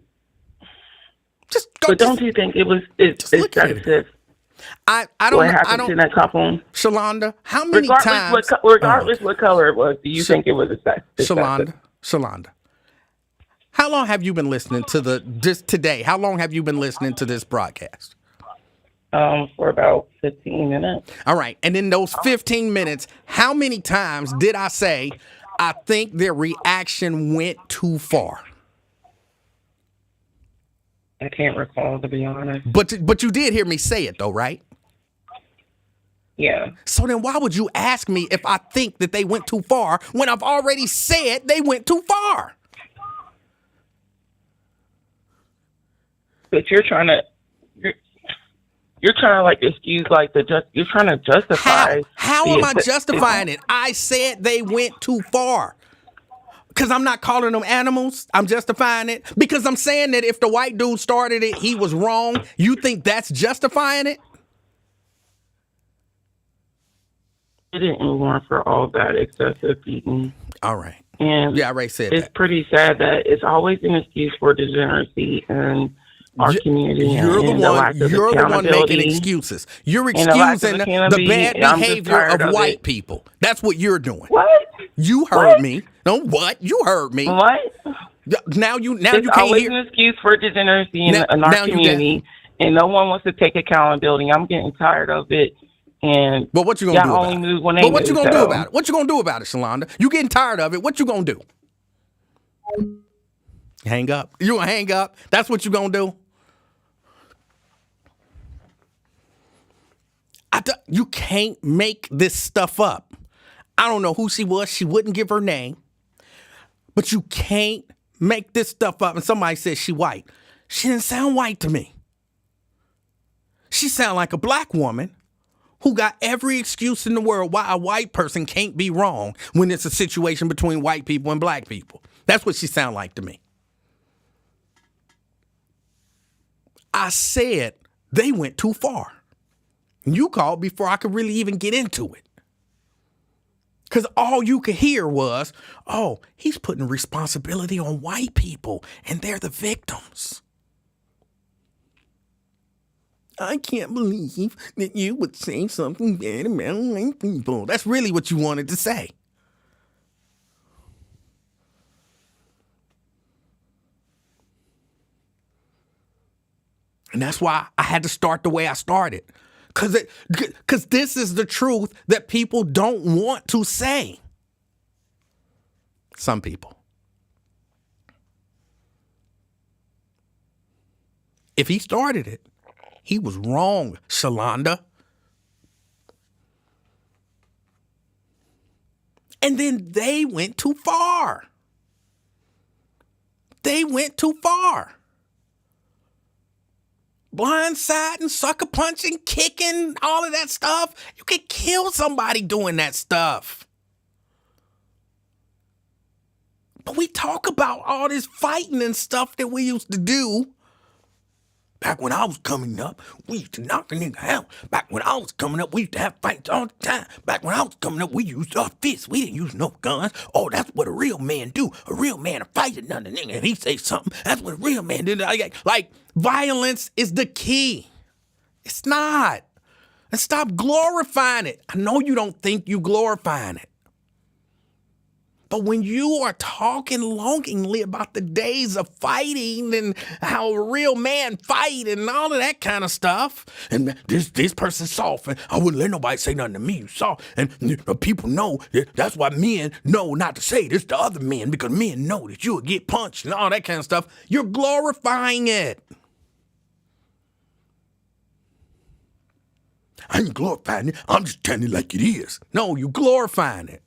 don't you think it's excessive? I don't. What happened to that couple? Shalonda, how many times? Regardless what color it was, do you think it was excessive? Shalonda, how long have you been listening to today? How long have you been listening to this broadcast? For about 15 minutes. All right, and in those 15 minutes, how many times did I say I think their reaction went too far? I can't recall, to be honest. But you did hear me say it, though, right? Yeah. So then why would you ask me if I think that they went too far when I've already said they went too far? But you're trying to like excuse like you're trying to justify. How am I justifying it? I said they went too far. Because I'm not calling them animals. I'm justifying it. Because I'm saying that if the white dude started it, he was wrong. You think that's justifying it? It didn't warrant for all that excessive beating. All right. And yeah, I already said it's pretty sad that it's always an excuse for degeneracy in our community. You're the one making excuses. You're excusing the bad behavior of white people. That's what you're doing. What? You heard me. No, what? You heard me. What? Now you can't hear. It's always an excuse for degeneracy in our community, and no one wants to take accountability. I'm getting tired of it. And Well, what you gonna do y'all about only it? move when they But what you move. gonna do So about it? What you gonna do about it, Shalonda? You getting tired of it? What you gonna do? Hang up. You gonna hang up? That's what you gonna do? You can't make this stuff up. I don't know who she was. She wouldn't give her name. But you can't make this stuff up. And somebody says she white. She didn't sound white to me. She sounded like a black woman who got every excuse in the world why a white person can't be wrong when it's a situation between white people and black people. That's what she sounded like to me. I said they went too far. You called before I could really even get into it. Because all you could hear was, oh, he's putting responsibility on white people and they're the victims. I can't believe that you would say something bad about white people. That's really what you wanted to say. And that's why I had to start the way I started. Because this is the truth that people don't want to say. Some people. If he started it, he was wrong, Shalonda. And then they went too far. They went too far. Blindsiding, sucker punching, kicking, all of that stuff. You could kill somebody doing that stuff. But we talk about all this fighting and stuff that we used to do. Back when I was coming up, we used to knock a nigga out. Back when I was coming up, we used to have fights all the time. Back when I was coming up, we used our fists. We didn't use no guns. Oh, that's what a real man do. A real man fight another nigga and he say something. That's what a real man do. Like, violence is the key. It's not. And stop glorifying it. I know you don't think you glorifying it. But when you are talking longingly about the days of fighting and how a real man fight and all of that kind of stuff, and this person's soft, and I wouldn't let nobody say nothing to me, you soft, and people know that's why men know not to say this to other men, because men know that you'll get punched and all that kind of stuff. You're glorifying it. I ain't glorifying it. I'm just telling it like it is. No, you glorifying it.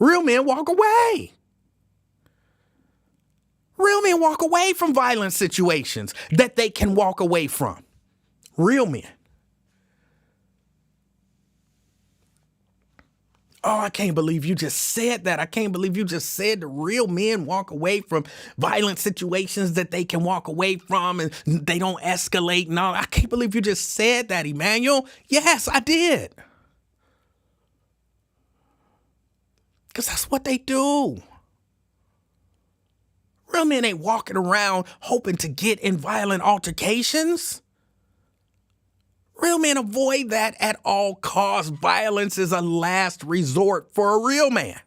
Real men walk away. Real men walk away from violent situations that they can walk away from. Real men. Oh, I can't believe you just said that. I can't believe you just said the real men walk away from violent situations that they can walk away from and they don't escalate and all. I can't believe you just said that, Emanuel. Yes, I did. Because that's what they do. Real men ain't walking around hoping to get in violent altercations. Real men avoid that at all costs. Violence is a last resort for a real man.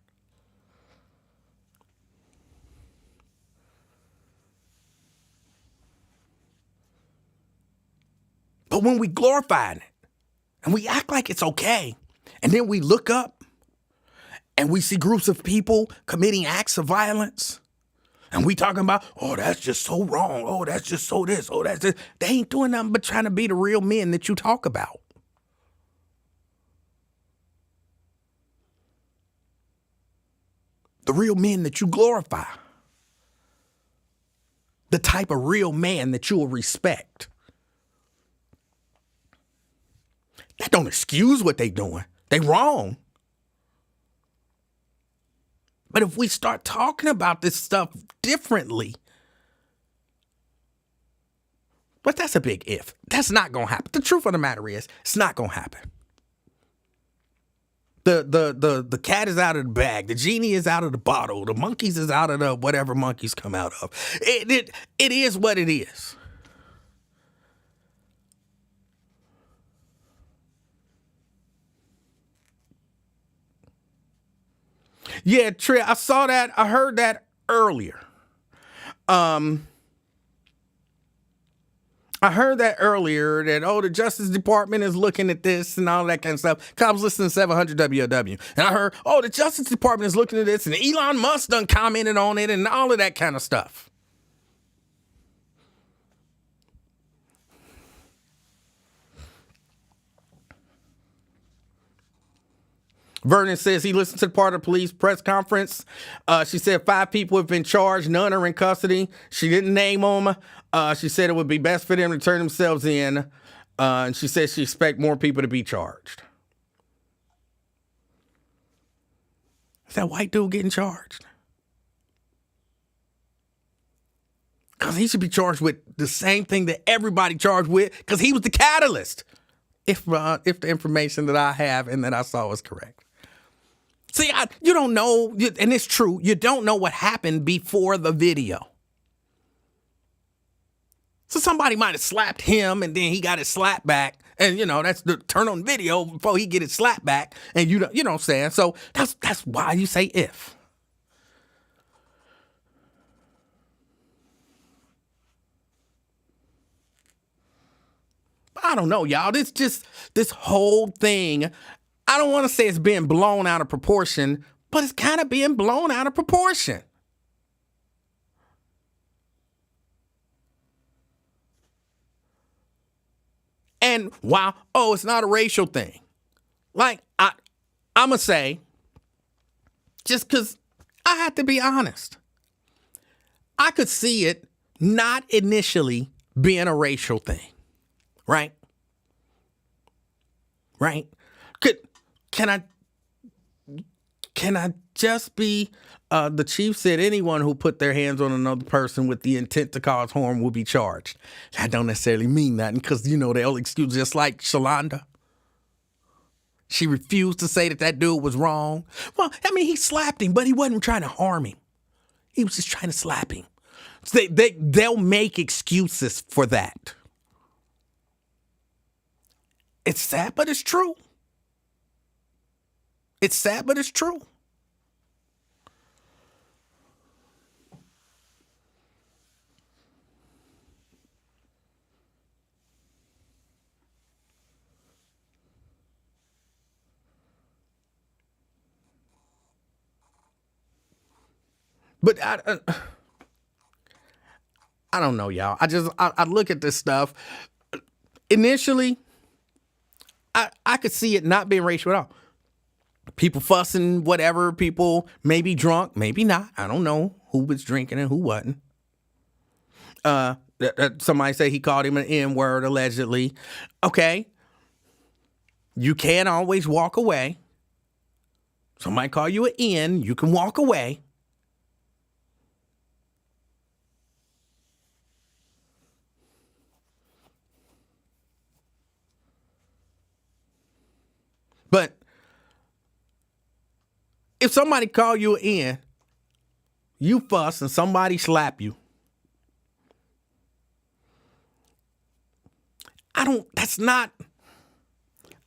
But when we glorify it and we act like it's okay, and then we look up and we see groups of people committing acts of violence, and we talking about, oh, that's just so wrong. Oh, that's just so this. Oh, that's this. They ain't doing nothing but trying to be the real men that you talk about. The real men that you glorify. The type of real man that you'll respect. That don't excuse what they doing. They wrong. But if we start talking about this stuff differently, but that's a big if. That's not going to happen. The truth of the matter is, it's not going to happen. The cat is out of the bag. The genie is out of the bottle. The monkeys is out of the whatever monkeys come out of. It is what it is. Yeah, Trey, I saw that. I heard that earlier. I heard that earlier that, the Justice Department is looking at this and all that kind of stuff. 'Cause I was listening to 700 WOW. And I heard, the Justice Department is looking at this and Elon Musk done commented on it and all of that kind of stuff. Vernon says he listened to the part of the police press conference. She said 5 people have been charged. None are in custody. She didn't name them. She said it would be best for them to turn themselves in. And she said she expects more people to be charged. Is that white dude getting charged? Because he should be charged with the same thing that everybody charged with, because he was the catalyst. If the information that I have and that I saw is correct. See, you don't know, and it's true, you don't know what happened before the video. So somebody might have slapped him and then he got his slap back. And, that's the turn on video before he get his slap back. And you know what I'm saying? So that's why you say if. I don't know, y'all. This whole thing, I don't want to say it's being blown out of proportion, but it's kind of being blown out of proportion. And while, it's not a racial thing. Like, I'm going to say, just because I have to be honest, I could see it not initially being a racial thing. Right? Right? Can I just be, the chief said anyone who put their hands on another person with the intent to cause harm will be charged. That don't necessarily mean nothing because, they'll excuse, just like Shalonda. She refused to say that dude was wrong. Well, he slapped him, but he wasn't trying to harm him. He was just trying to slap him. So they'll make excuses for that. It's sad, but it's true. It's sad, but it's true. But I don't know, y'all. I look at this stuff. Initially, I could see it not being racial at all. People fussing, whatever. People maybe drunk, maybe not. I don't know who was drinking and who wasn't. Somebody say he called him an N-word, allegedly. Okay. You can't always walk away. Somebody call you an N, you can walk away. But if somebody call you an N, you fuss and somebody slap you. I don't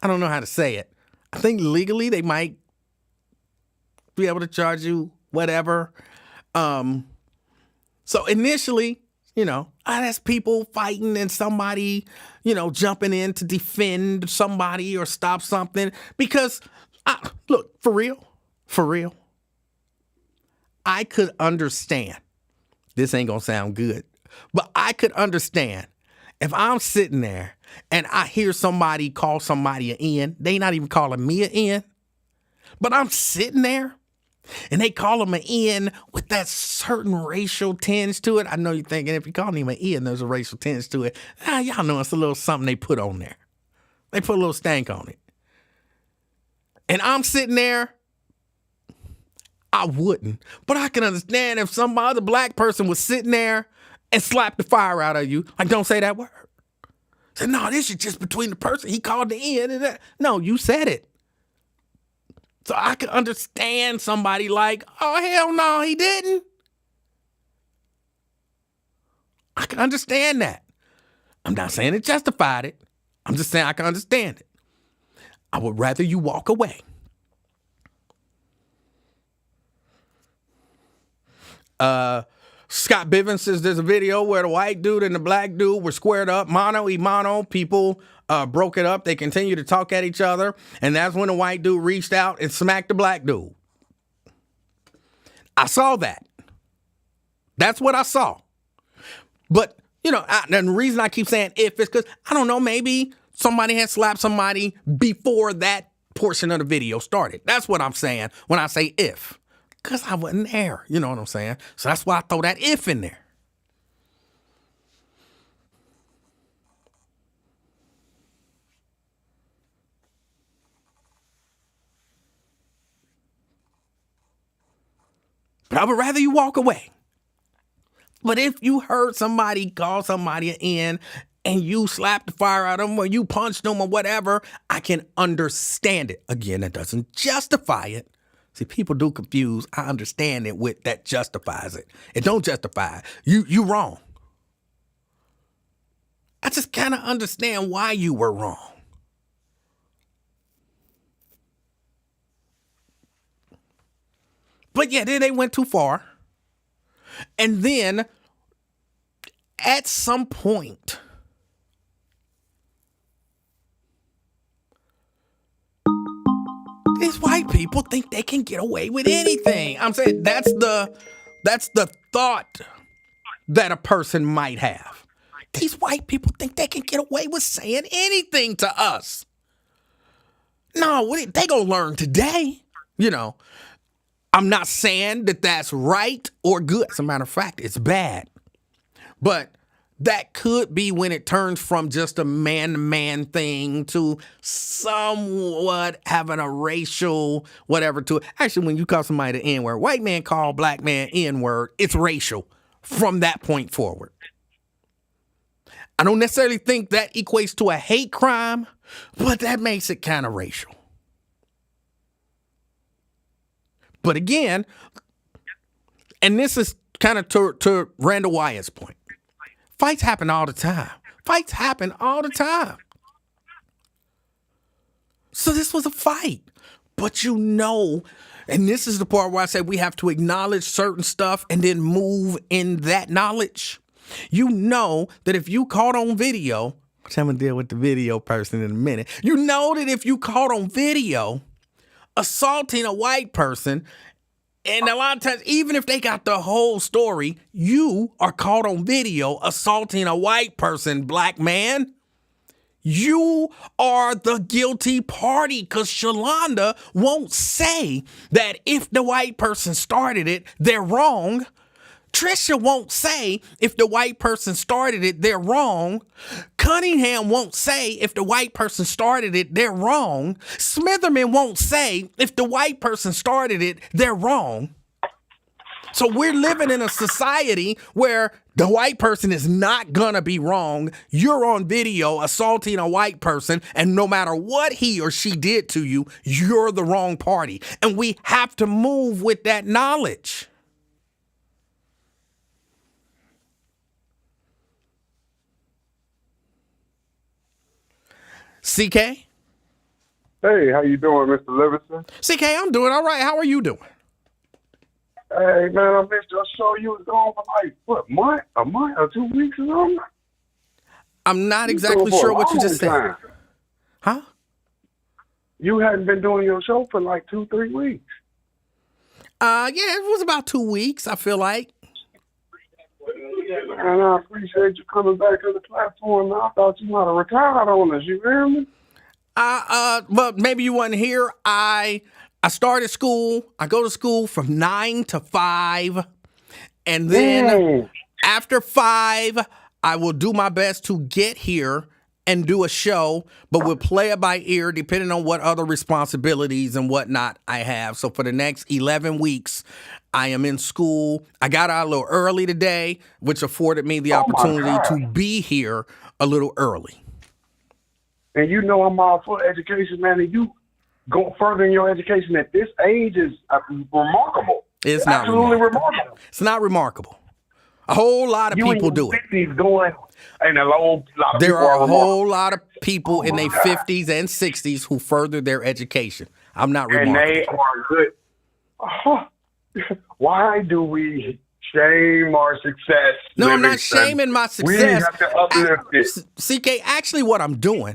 know how to say it. I think legally they might be able to charge you whatever. So initially, that's people fighting and somebody, jumping in to defend somebody or stop something. Because, look, for real, I could understand. This ain't gonna sound good, but I could understand if I'm sitting there and I hear somebody call somebody an N. They not even calling me an N, but I'm sitting there and they call him an N with that certain racial tinge to it. I know you're thinking if you call him an N, there's a racial tinge to it. Y'all know it's a little something they put on there. They put a little stank on it. And I'm sitting there, I wouldn't. But I can understand if some other black person was sitting there and slapped the fire out of you. Like, don't say that word. Say, no, this is just between the person. He called the N and that. No, you said it. So I can understand somebody like, oh, hell no, he didn't. I can understand that. I'm not saying it justified it. I'm just saying I can understand it. I would rather you walk away. Scott Bivens says there's a video where the white dude and the black dude were squared up, mano y mano. People broke it up. They continued to talk at each other. And that's when the white dude reached out and smacked the black dude. I saw that. That's what I saw. But, you know, and the reason I keep saying if is because, I don't know, maybe somebody had slapped somebody before that portion of the video started. That's what I'm saying when I say if. Because I wasn't there. You know what I'm saying? So that's why I throw that if in there. But I would rather you walk away. But if you heard somebody call somebody in and you slapped the fire out of them or you punched them or whatever, I can understand it. Again, that doesn't justify it. See, people do confuse. I understand it with that justifies it. It don't justify it. You wrong. I just kind of understand why you were wrong. But yeah, then they went too far. And then at some point, these white people think they can get away with anything. I'm saying that's the thought that a person might have. These white people think they can get away with saying anything to us. No, they gonna learn today. You know, I'm not saying that that's right or good. As a matter of fact, it's bad. But that could be when it turns from just a man-to-man thing to somewhat having a racial whatever to it. Actually, when you call somebody the N-word, white man call black man N-word, it's racial from that point forward. I don't necessarily think that equates to a hate crime, but that makes it kind of racial. But again, and this is kind of to Randall Wyatt's point. Fights happen all the time. Fights happen all the time. So this was a fight. But you know, and this is the part where I say we have to acknowledge certain stuff and then move in that knowledge. You know that if you caught on video, which I'm going to deal with the video person in a minute. You know that if you caught on video assaulting a white person, and a lot of times, even if they got the whole story, you are caught on video assaulting a white person, black man. You are the guilty party because Shalonda won't say that if the white person started it, they're wrong. Trisha won't say if the white person started it, they're wrong. Cunningham won't say if the white person started it, they're wrong. Smitherman won't say if the white person started it, they're wrong. So we're living in a society where the white person is not gonna be wrong. You're on video assaulting a white person, and no matter what he or she did to you, you're the wrong party. And we have to move with that knowledge. CK? Hey, how you doing, Mr. Livingston? CK, I'm doing all right. How are you doing? Hey, man, I missed your show. You was gone for like, what, a month or 2 weeks or something? I'm not exactly sure what you just said. Huh? You hadn't been doing your show for like 2-3 weeks. Yeah, it was about 2 weeks, I feel like. And I appreciate you coming back to the platform. I thought you might have retired on us. You hear me? But maybe you wasn't here. I started school. I go to school from 9 to 5. And then after 5, I will do my best to get here and do a show, but we'll play it by ear depending on what other responsibilities and whatnot I have. So for the next 11 weeks, I am in school. I got out a little early today, which afforded me the opportunity to be here a little early. And you know I'm all for education, man, and you go further in your education at this age is remarkable. It's not absolutely remarkable. It's not remarkable. A whole lot of people do it. Going, and a lot of there people are a whole lot of people in their 50s and 60s who further their education. I'm not remarkable. And they are good. Why do we shame our success. No, I'm not Livingston. shaming my We success. have to uplift it. CK, actually what I'm doing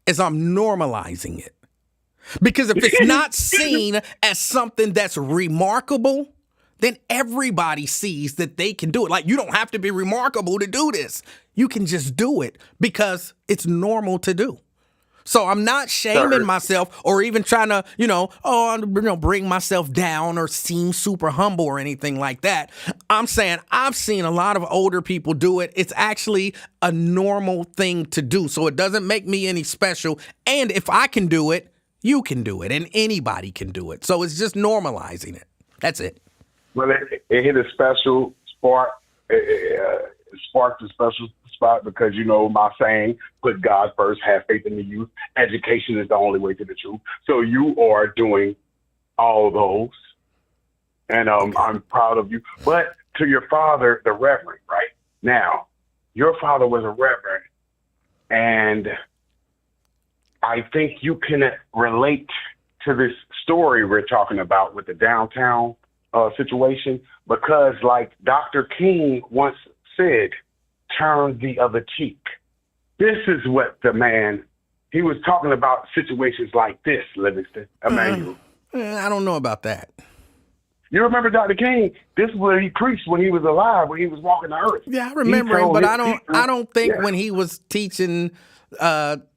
is I'm normalizing it. Because if it's not seen as something that's remarkable, then everybody sees that they can do it. Like, you don't have to be remarkable to do this. You can just do it because it's normal to do. So I'm not shaming myself or even trying to, bring myself down or seem super humble or anything like that. I'm saying I've seen a lot of older people do it. It's actually a normal thing to do. So it doesn't make me any special. And if I can do it, you can do it, and anybody can do it. So it's just normalizing it. That's it. Well, it hit a special spark. It sparked a special spot because, my saying, put God first, have faith in the youth. Education is the only way to the truth. So you are doing all those. And I'm proud of you. But to your father, the Reverend, right? Now, your father was a Reverend, and I think you can relate to this story we're talking about with the downtown situation, because like Dr. King once said, turn the other cheek. This is what he was talking about, situations like this, Livingston, Emanuel. I don't know about that. You remember Dr. King? This is what he preached when he was alive, when he was walking the earth. Yeah, I remember him, but I don't think when he was teaching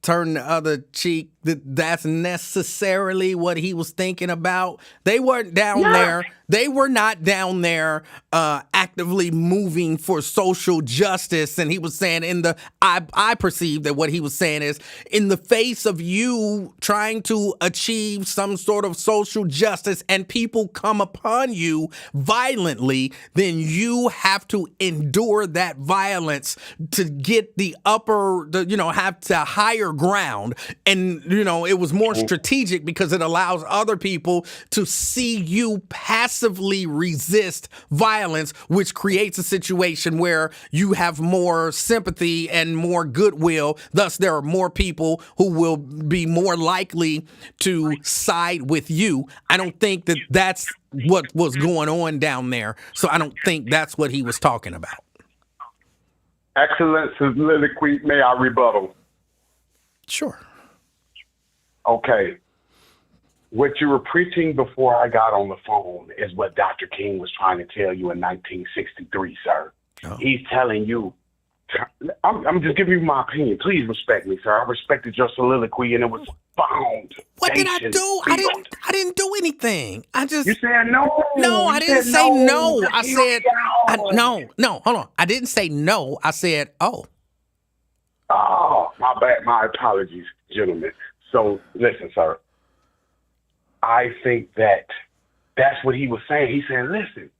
turn the other cheek that's necessarily what he was thinking about. They weren't down there. They were not down there actively moving for social justice. And he was saying I perceive that what he was saying is, in the face of you trying to achieve some sort of social justice and people come upon you violently, then you have to endure that violence to get have to higher ground. And, it was more strategic because it allows other people to see you passively resist violence, which creates a situation where you have more sympathy and more goodwill. Thus, there are more people who will be more likely to side with you. I don't think that that's what was going on down there. So I don't think that's what he was talking about. Excellent soliloquy. May I rebuttal? Sure. Okay. What you were preaching before I got on the phone is what Dr. King was trying to tell you in 1963, sir. Oh. He's telling you, I'm just giving you my opinion. Please respect me, sir. I respected your soliloquy, and it was found. What did I do? I didn't do anything. You said no. No, I didn't say no. I said no. Hold on. I didn't say no. I said oh. Oh, my bad. My apologies, gentlemen. So listen, sir. I think that's what he was saying. He said, listen,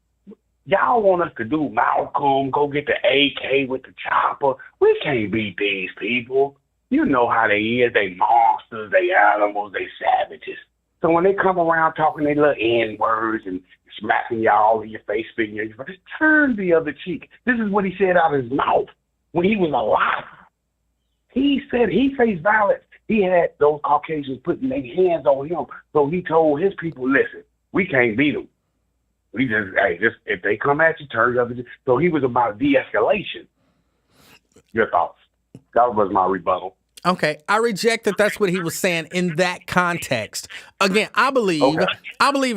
y'all want us to do Malcolm, go get the AK with the chopper. We can't beat these people. You know how they is. They monsters, they animals, they savages. So when they come around talking their little N-words and smacking y'all in your face, spitting in your face, turn the other cheek. This is what he said out of his mouth when he was alive. He said he faced violence. He had those Caucasians putting their hands on him. So he told his people, listen, we can't beat them. We just if they come at you, turn the other cheek. So he was about de-escalation. Your thoughts? That was my rebuttal. Okay, I reject that that's what he was saying in that context. Again, I believe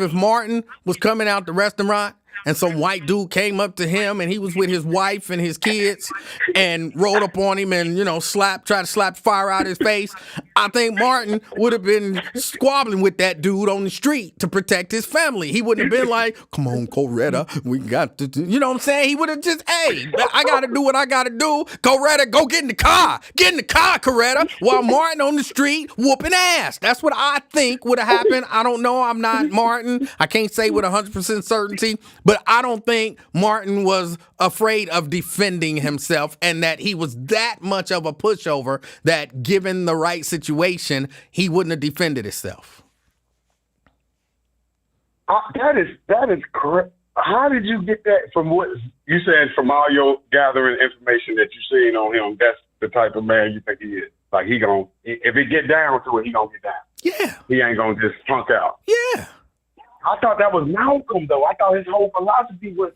if Martin was coming out the restaurant and some white dude came up to him and he was with his wife and his kids and rolled up on him and, tried to slap fire out his face, I think Martin would have been squabbling with that dude on the street to protect his family. He wouldn't have been like, come on, Coretta, we got to do, you know what I'm saying? He would have just, hey, I got to do what I got to do. Coretta, go get in the car. Get in the car, Coretta, while Martin on the street whooping ass. That's what I think would have happened. I don't know. I'm not Martin. I can't say with 100% certainty, but I don't think Martin was afraid of defending himself and that he was that much of a pushover that given the right situation, he wouldn't have defended himself. That is correct. How did you get that from what you said, from all your gathering information that you've seen on him? That's the type of man you think he is. Like if it get down to it, he gonna get down. Yeah. He ain't gonna just punk out. Yeah. I thought that was Malcolm, though. I thought his whole philosophy was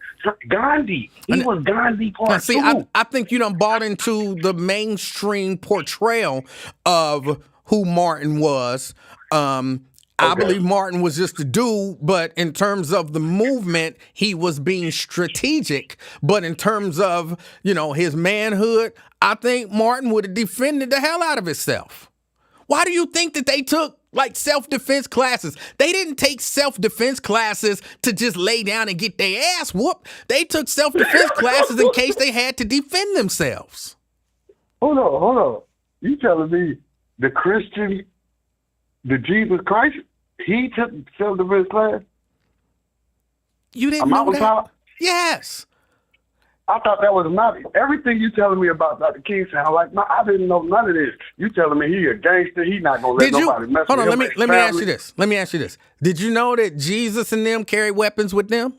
Gandhi. He was Gandhi Now, part see, two. I think you done bought into the mainstream portrayal of who Martin was. I believe Martin was just a dude, but in terms of the movement, he was being strategic. But in terms of, his manhood, I think Martin would have defended the hell out of himself. Why do you think that they took self-defense classes? They didn't take self-defense classes to just lay down and get their ass whooped. They took self-defense classes in case they had to defend themselves. Hold on. You telling me the Christian, the Jesus Christ, he took self-defense class? You didn't know that? Top? Yes. I thought that was not everything you telling me about Dr. King sound like I didn't know none of this. You telling me he a gangster? He not gonna let nobody mess with him. Hold on, let me ask you this. Let me ask you this. Did you know that Jesus and them carried weapons with them?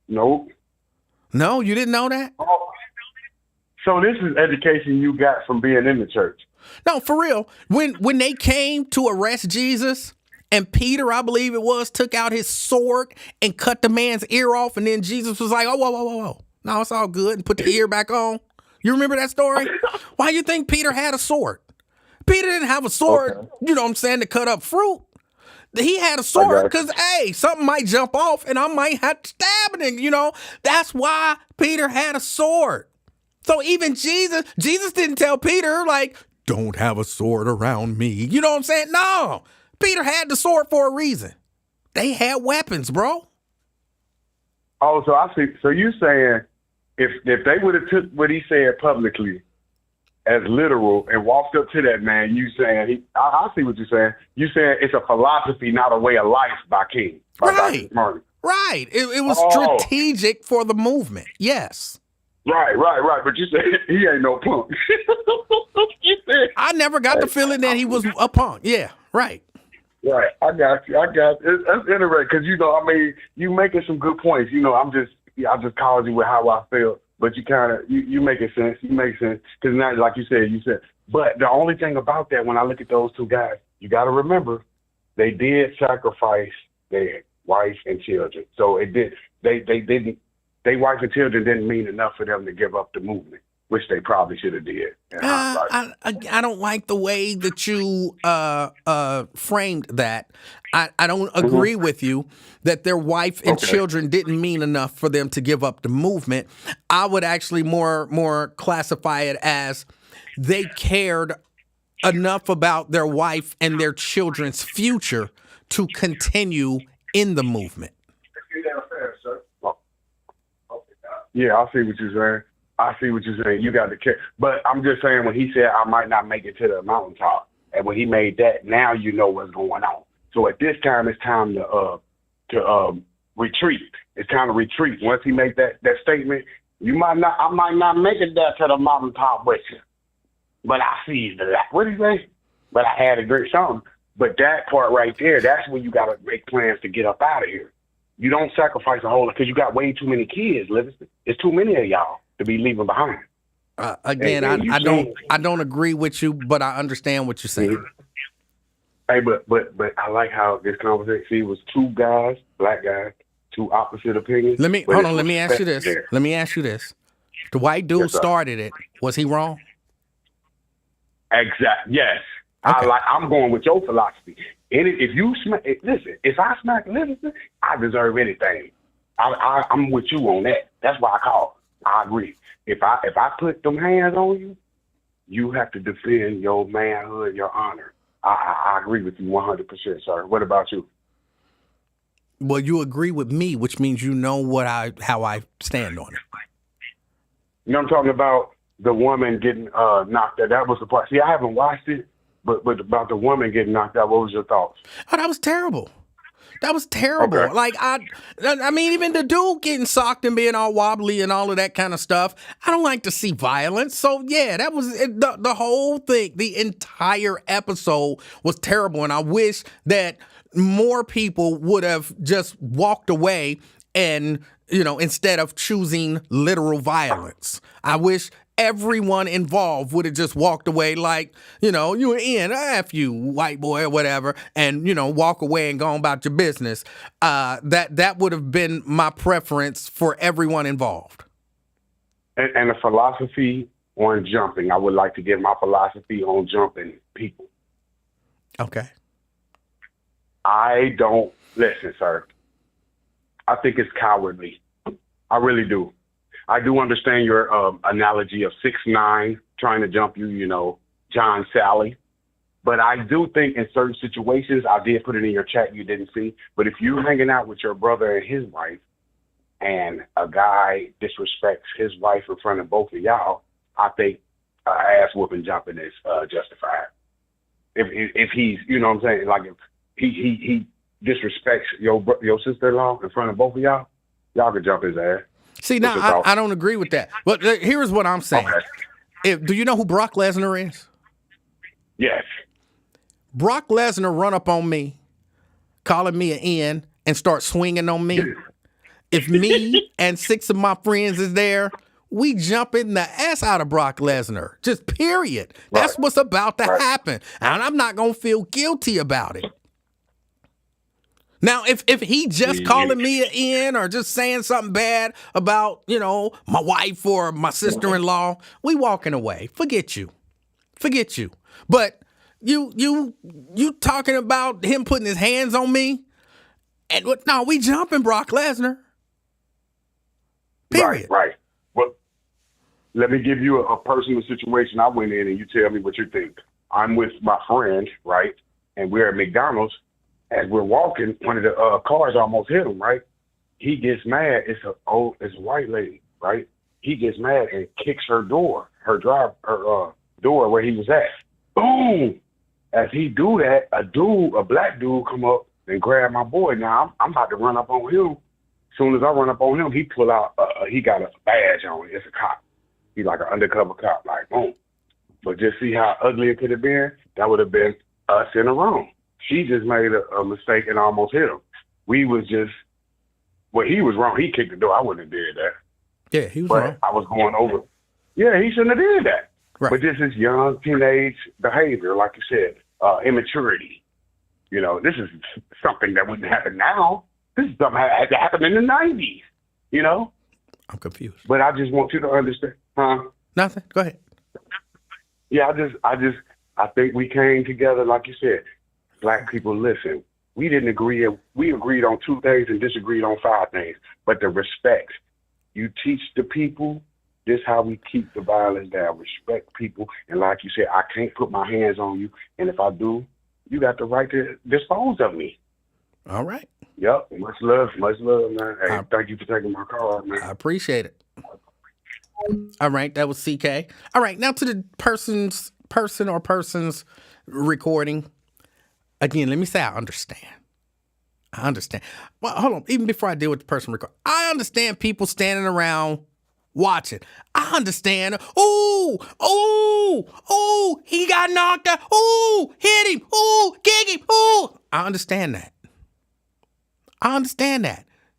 Nope. No, you didn't know that? Oh. So this is education you got from being in the church. No, for real. When they came to arrest Jesus, and Peter, I believe it was, took out his sword and cut the man's ear off. And then Jesus was like, oh, whoa. No, it's all good. And put the ear back on. You remember that story? Why do you think Peter had a sword? Peter didn't have a sword, to cut up fruit. He had a sword because, something might jump off and I might have to stab it. That's why Peter had a sword. So even Jesus didn't tell Peter, don't have a sword around me. You know what I'm saying? No. Peter had the sword for a reason. They had weapons, bro. Oh, so I see. So you saying if they would have took what he said publicly as literal and walked up to that man, you saying I see what you're saying. You saying it's a philosophy, not a way of life by King. Right. Right. It was strategic for the movement. Yes. Right. But you said he ain't no punk. I never got the feeling that he was a punk. Yeah. Right. Right, I got you. That's interesting because you making some good points. I just called you with how I feel, but you making sense. You make sense because now, like you said. But the only thing about that, when I look at those two guys, you got to remember they did sacrifice their wife and children. So it did. They didn't. Their wife and children didn't mean enough for them to give up the movement, which they probably should have did. I don't like the way that you framed that. I don't agree with you that their wife and children didn't mean enough for them to give up the movement. I would actually more classify it as they cared enough about their wife and their children's future to continue in the movement. Yeah, I see what you're saying. You got to care. But I'm just saying when he said, I might not make it to the mountaintop, and when he made that, now you know what's going on. So at this time, it's time to retreat. It's time to retreat. Once he made that statement, I might not make it there to the mountaintop with you, but I see the light. What did he say? But I had a great song. But that part right there, that's when you got to make plans to get up out of here. You don't sacrifice a whole lot because you got way too many kids, Livingston. It's too many of y'all to be leaving behind. Again, I don't agree with you, but I understand what you're saying. Hey, but I like how this conversation. See, it was two guys, black guys, two opposite opinions. Let me ask you this. Let me ask you this. The white dude started it. Was he wrong? Exactly. Yes. Okay. I'm going with your philosophy. If I smack Livingston, I deserve anything. I'm with you on that. That's why I call. I agree. If I put them hands on you, you have to defend your manhood, your honor. I agree with you 100%, sir. What about you? Well, you agree with me, which means you know how I stand on it. You know what I'm talking about? The woman getting knocked out. That was the part. See, I haven't watched it, but about the woman getting knocked out, what was your thoughts? Oh, that was terrible. That was terrible. Okay. Like, I mean, even the dude getting socked and being all wobbly and all of that kind of stuff. I don't like to see violence. So, yeah, that was the whole thing. The entire episode was terrible. And I wish that more people would have just walked away and, instead of choosing literal violence. I wish everyone involved would have just walked away like, you were in, F you, white boy, or whatever, and, walk away and go about your business, that would have been my preference for everyone involved. And the philosophy on jumping, I would like to give my philosophy on jumping people. Okay. I don't, listen, sir, I think it's cowardly. I really do. I do understand your analogy of 6'9", trying to jump you, John Sally. But I do think in certain situations, I did put it in your chat you didn't see, but if you're hanging out with your brother and his wife, and a guy disrespects his wife in front of both of y'all, I think ass whooping jumping is justified. If he's, you know what I'm saying, like if he disrespects your sister-in-law in front of both of y'all can jump his ass. See, now I don't agree with that. But here's what I'm saying. Okay. Do you know who Brock Lesnar is? Yes. Brock Lesnar run up on me, calling me an N, and start swinging on me. If me and 6 of my friends is there, we jumping the ass out of Brock Lesnar. Just period. Right. That's what's about to happen. And I'm not going to feel guilty about it. Now, if he just calling me an N or just saying something bad about, my wife or my sister-in-law, we walking away. Forget you. But you talking about him putting his hands on me? And no, we jumping Brock Lesnar. Period. Right. Well, let me give you a personal situation I went in and you tell me what you think. I'm with my friend, right? And we're at McDonald's. As we're walking, one of the cars almost hit him, right? He gets mad. It's a white lady, right? He gets mad and kicks her door where he was at. Boom! As he do that, a black dude come up and grab my boy. Now I'm about to run up on him. As soon as I run up on him, he pull out, he got a badge on. It's a cop. He's like an undercover cop, like, boom. But just see how ugly it could have been? That would have been us in the room. She just made a mistake and almost hit him. He was wrong. He kicked the door. I wouldn't have did that. Yeah, he was wrong. I was going over. Yeah, he shouldn't have did that. Right. But this is young teenage behavior, like you said, immaturity. This is something that wouldn't happen now. This is something that had to happen in the 90s, I'm confused. But I just want you to understand. Huh? Nothing. Go ahead. Yeah, I think we came together, like you said. Black people, listen, we didn't agree. We agreed on 2 things and disagreed on 5 things. But the respect, you teach the people, this is how we keep the violence down. Respect people. And like you said, I can't put my hands on you. And if I do, you got the right to dispose of me. All right. Yep. Much love, man. Hey, thank you for taking my call, man. I appreciate it. All right. That was CK. All right. Now to the person or persons recording. Again, let me say I understand. Well, hold on. Even before I deal with the person recording, I understand people standing around watching. I understand. Ooh, he got knocked out. Ooh, hit him. Ooh, kick him. Ooh. I understand that.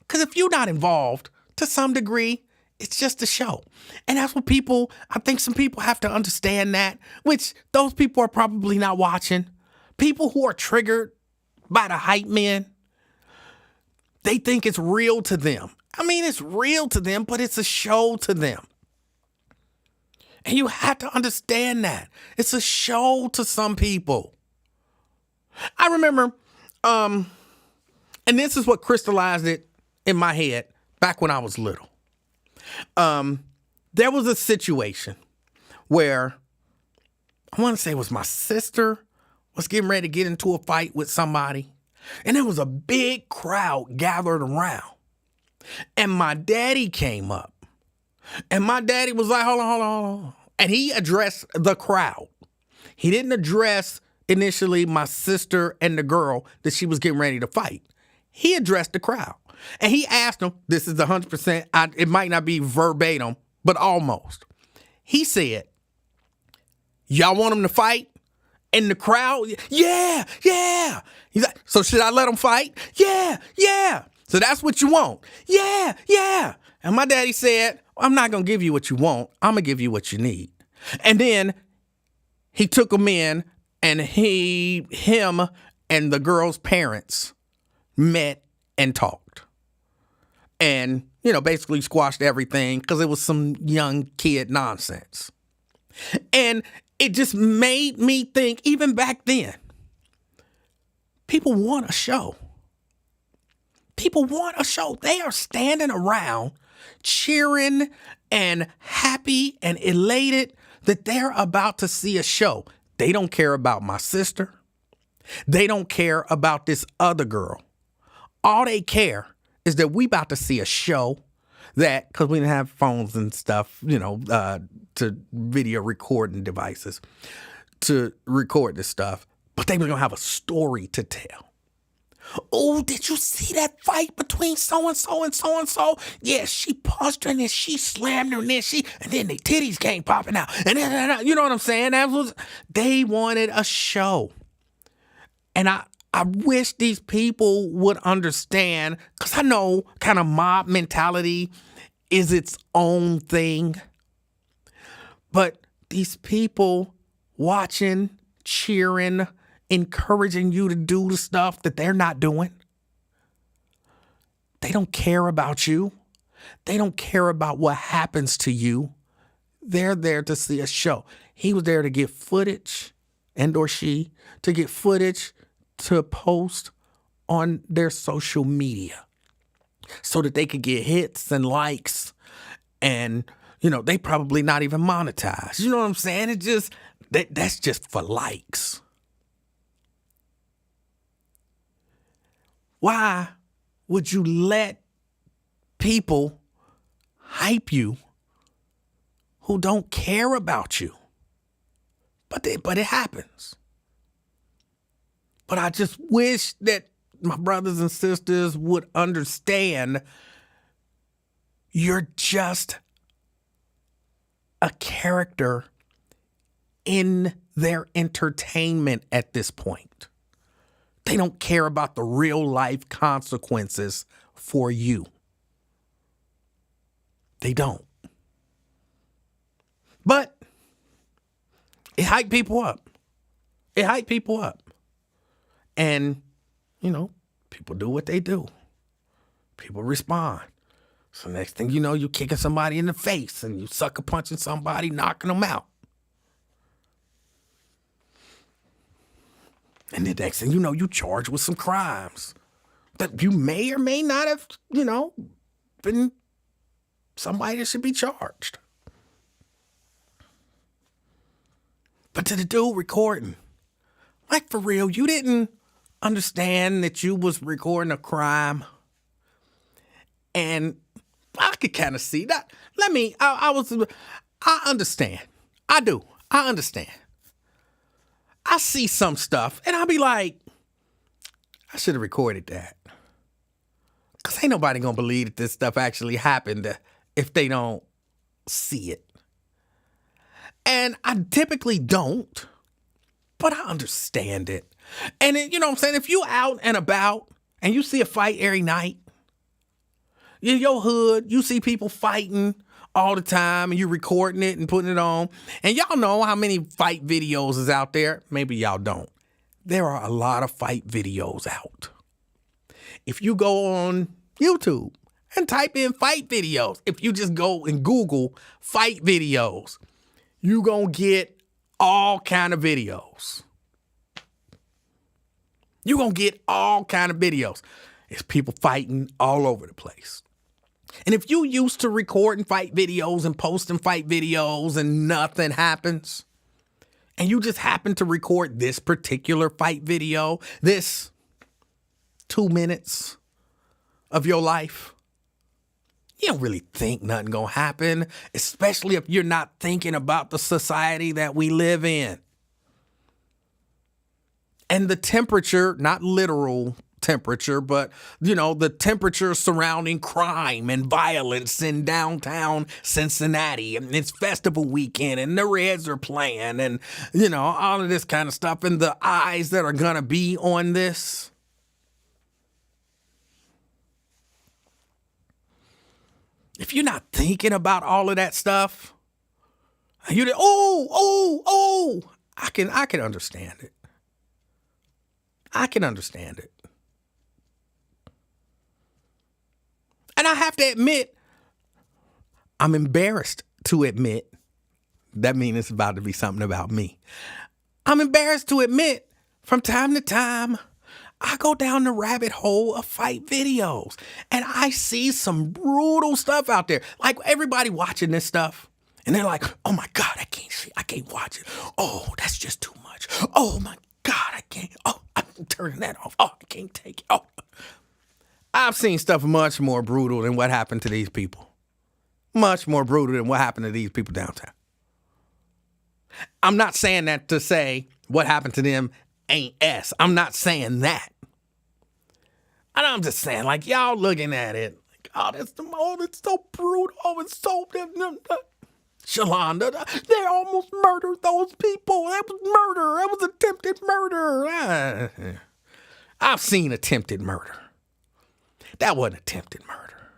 Because if you're not involved to some degree, it's just a show. And that's what I think some people have to understand that, which those people are probably not watching. People who are triggered by the hype men, they think it's real to them. I mean, it's real to them, but it's a show to them. And you have to understand that. It's a show to some people. I remember, and this is what crystallized it in my head back when I was little. There was a situation where I want to say it was my sister was getting ready to get into a fight with somebody. And there was a big crowd gathered around. And my daddy came up. And my daddy was like, hold on. And he addressed the crowd. He didn't address initially my sister and the girl that she was getting ready to fight. He addressed the crowd. And he asked them, this is 100%, it might not be verbatim, but almost. He said, y'all want them to fight? And the crowd, yeah. He's like, so should I let them fight? Yeah. So that's what you want? Yeah. And my daddy said, I'm not going to give you what you want. I'm going to give you what you need. And then he took them in, and him and the girl's parents met and talked. And, basically squashed everything because it was some young kid nonsense. And it just made me think, even back then, people want a show. People want a show. They are standing around cheering and happy and elated that they're about to see a show. They don't care about my sister. They don't care about this other girl. All they care is that we about to see a show that, because we didn't have phones and stuff, to video recording devices to record this stuff, but they were going to have a story to tell. Oh, did you see that fight between so-and-so and so-and-so? Yeah, she punched her and then she slammed her and then the titties came popping out. And then, you know what I'm saying? They wanted a show. And I wish these people would understand, because I know kind of mob mentality is its own thing. But these people watching, cheering, encouraging you to do the stuff that they're not doing. They don't care about you. They don't care about what happens to you. They're there to see a show. He was there to get footage, and or she, to get footage to post on their social media so that they could get hits and likes, and, they probably not even monetize. You know what I'm saying? It just, that's just for likes. Why would you let people hype you who don't care about you? But it happens. But I just wish that my brothers and sisters would understand you're just a character in their entertainment at this point. They don't care about the real life consequences for you. They don't. But it hyped people up. It hyped people up. And, people do what they do. People respond. So next thing you know, you kicking somebody in the face and you sucker punching somebody, knocking them out. And the next thing you know, you charged with some crimes that you may or may not have, been somebody that should be charged. But to the dude recording, like for real, you didn't understand that you was recording a crime. And I could kind of see that. I understand. I do. I understand. I see some stuff and I'll be like, I should have recorded that. Because ain't nobody going to believe that this stuff actually happened if they don't see it. And I typically don't, but I understand it. And you know what I'm saying? If you out and about and you see a fight every night, in your hood, you see people fighting all the time and you recording it and putting it on. And y'all know how many fight videos is out there. Maybe y'all don't. There are a lot of fight videos out. If you go on YouTube and type in fight videos, if you just go and Google fight videos, you gonna get all kind of videos. You gonna get all kind of videos. It's people fighting all over the place. And if you used to recording fight videos and posting fight videos and nothing happens, and you just happen to record this particular fight video, this 2 minutes of your life, you don't really think nothing gonna happen, especially if you're not thinking about the society that we live in. And the temperature, not literal temperature, but, the temperature surrounding crime and violence in downtown Cincinnati. And it's festival weekend and the Reds are playing and, all of this kind of stuff. And the eyes that are going to be on this. if you're not thinking about all of that stuff, you I can understand it. I can understand it. And I have to admit, I'm embarrassed to admit, that means it's about to be something about me. I'm embarrassed to admit, from time to time, I go down the rabbit hole of fight videos and I see some brutal stuff out there. Like everybody watching this stuff and they're like, oh my God, I can't watch it. Oh, that's just too much. Oh my God, I can't. Oh, I'm turning that off. Oh, I can't take it. Oh, I've seen stuff much more brutal than what happened to these people. Much more brutal than what happened to these people downtown. I'm not saying that to say what happened to them ain't S. I'm not saying that. And I'm just saying, like, y'all looking at it, like, it's so brutal. Oh, it's so, Shalonda, they almost murdered those people. That was murder. That was attempted murder. I've seen attempted murder. That wasn't attempted murder.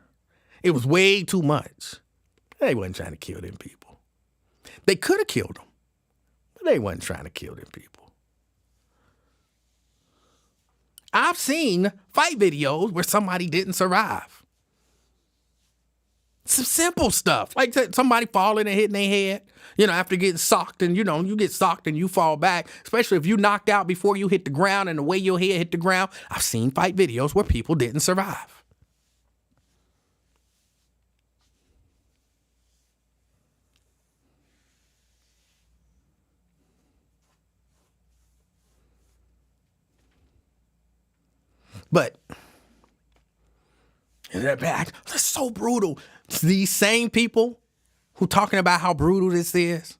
It was way too much. They wasn't trying to kill them people. They could have killed them, but they wasn't trying to kill them people. I've seen fight videos where somebody didn't survive. Some simple stuff, like somebody falling and hitting their head, after getting socked, and, you get socked and you fall back, especially if you knocked out before you hit the ground and the way your head hit the ground. I've seen fight videos where people didn't survive. But that's so brutal. These same people who talking about how brutal this is,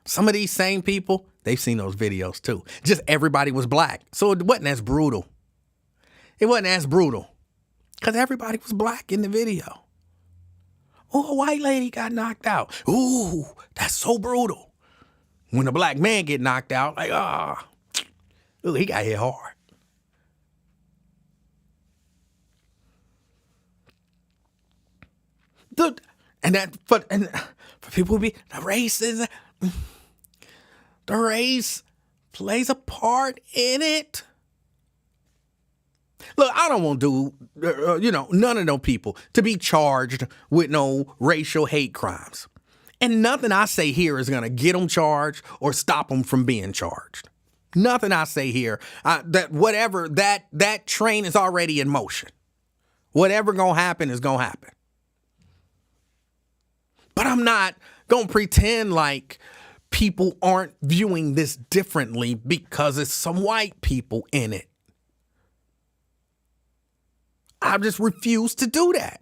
some of these same people, they've seen those videos too. Just everybody was black. So it wasn't as brutal. It wasn't as brutal because everybody was black in the video. Oh, a white lady got knocked out. Ooh, that's so brutal. When a black man get knocked out, like, ooh, he got hit hard. For people to be, the race plays a part in it. Look, I don't want to do, none of those people to be charged with no racial hate crimes. And nothing I say here is going to get them charged or stop them from being charged. Nothing I say here, that train is already in motion. Whatever going to happen is going to happen. But I'm not going to pretend like people aren't viewing this differently because it's some white people in it. I just refuse to do that.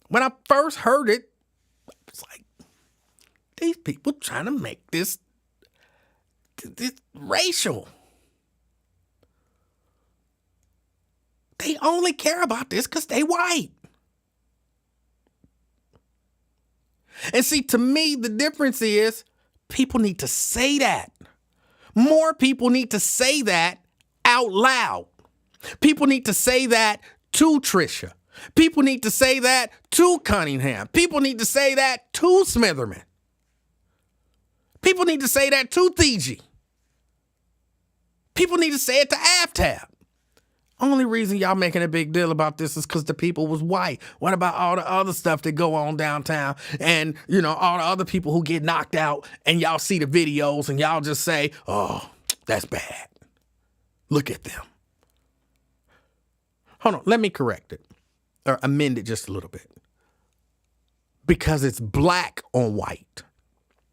When I first heard it, I was like, these people trying to make this racial. They only care about this because they white. And see, to me, the difference is people need to say that. More people need to say that out loud. People need to say that to Trisha. People need to say that to Cunningham. People need to say that to Smitherman. People need to say that to Thiegy. People need to say it to Aftab. Only reason y'all making a big deal about this is because the people was white. What about all the other stuff that go on downtown and, all the other people who get knocked out and y'all see the videos and y'all just say, oh, that's bad. Look at them. Hold on, let me correct it or amend it just a little bit. Because it's black on white.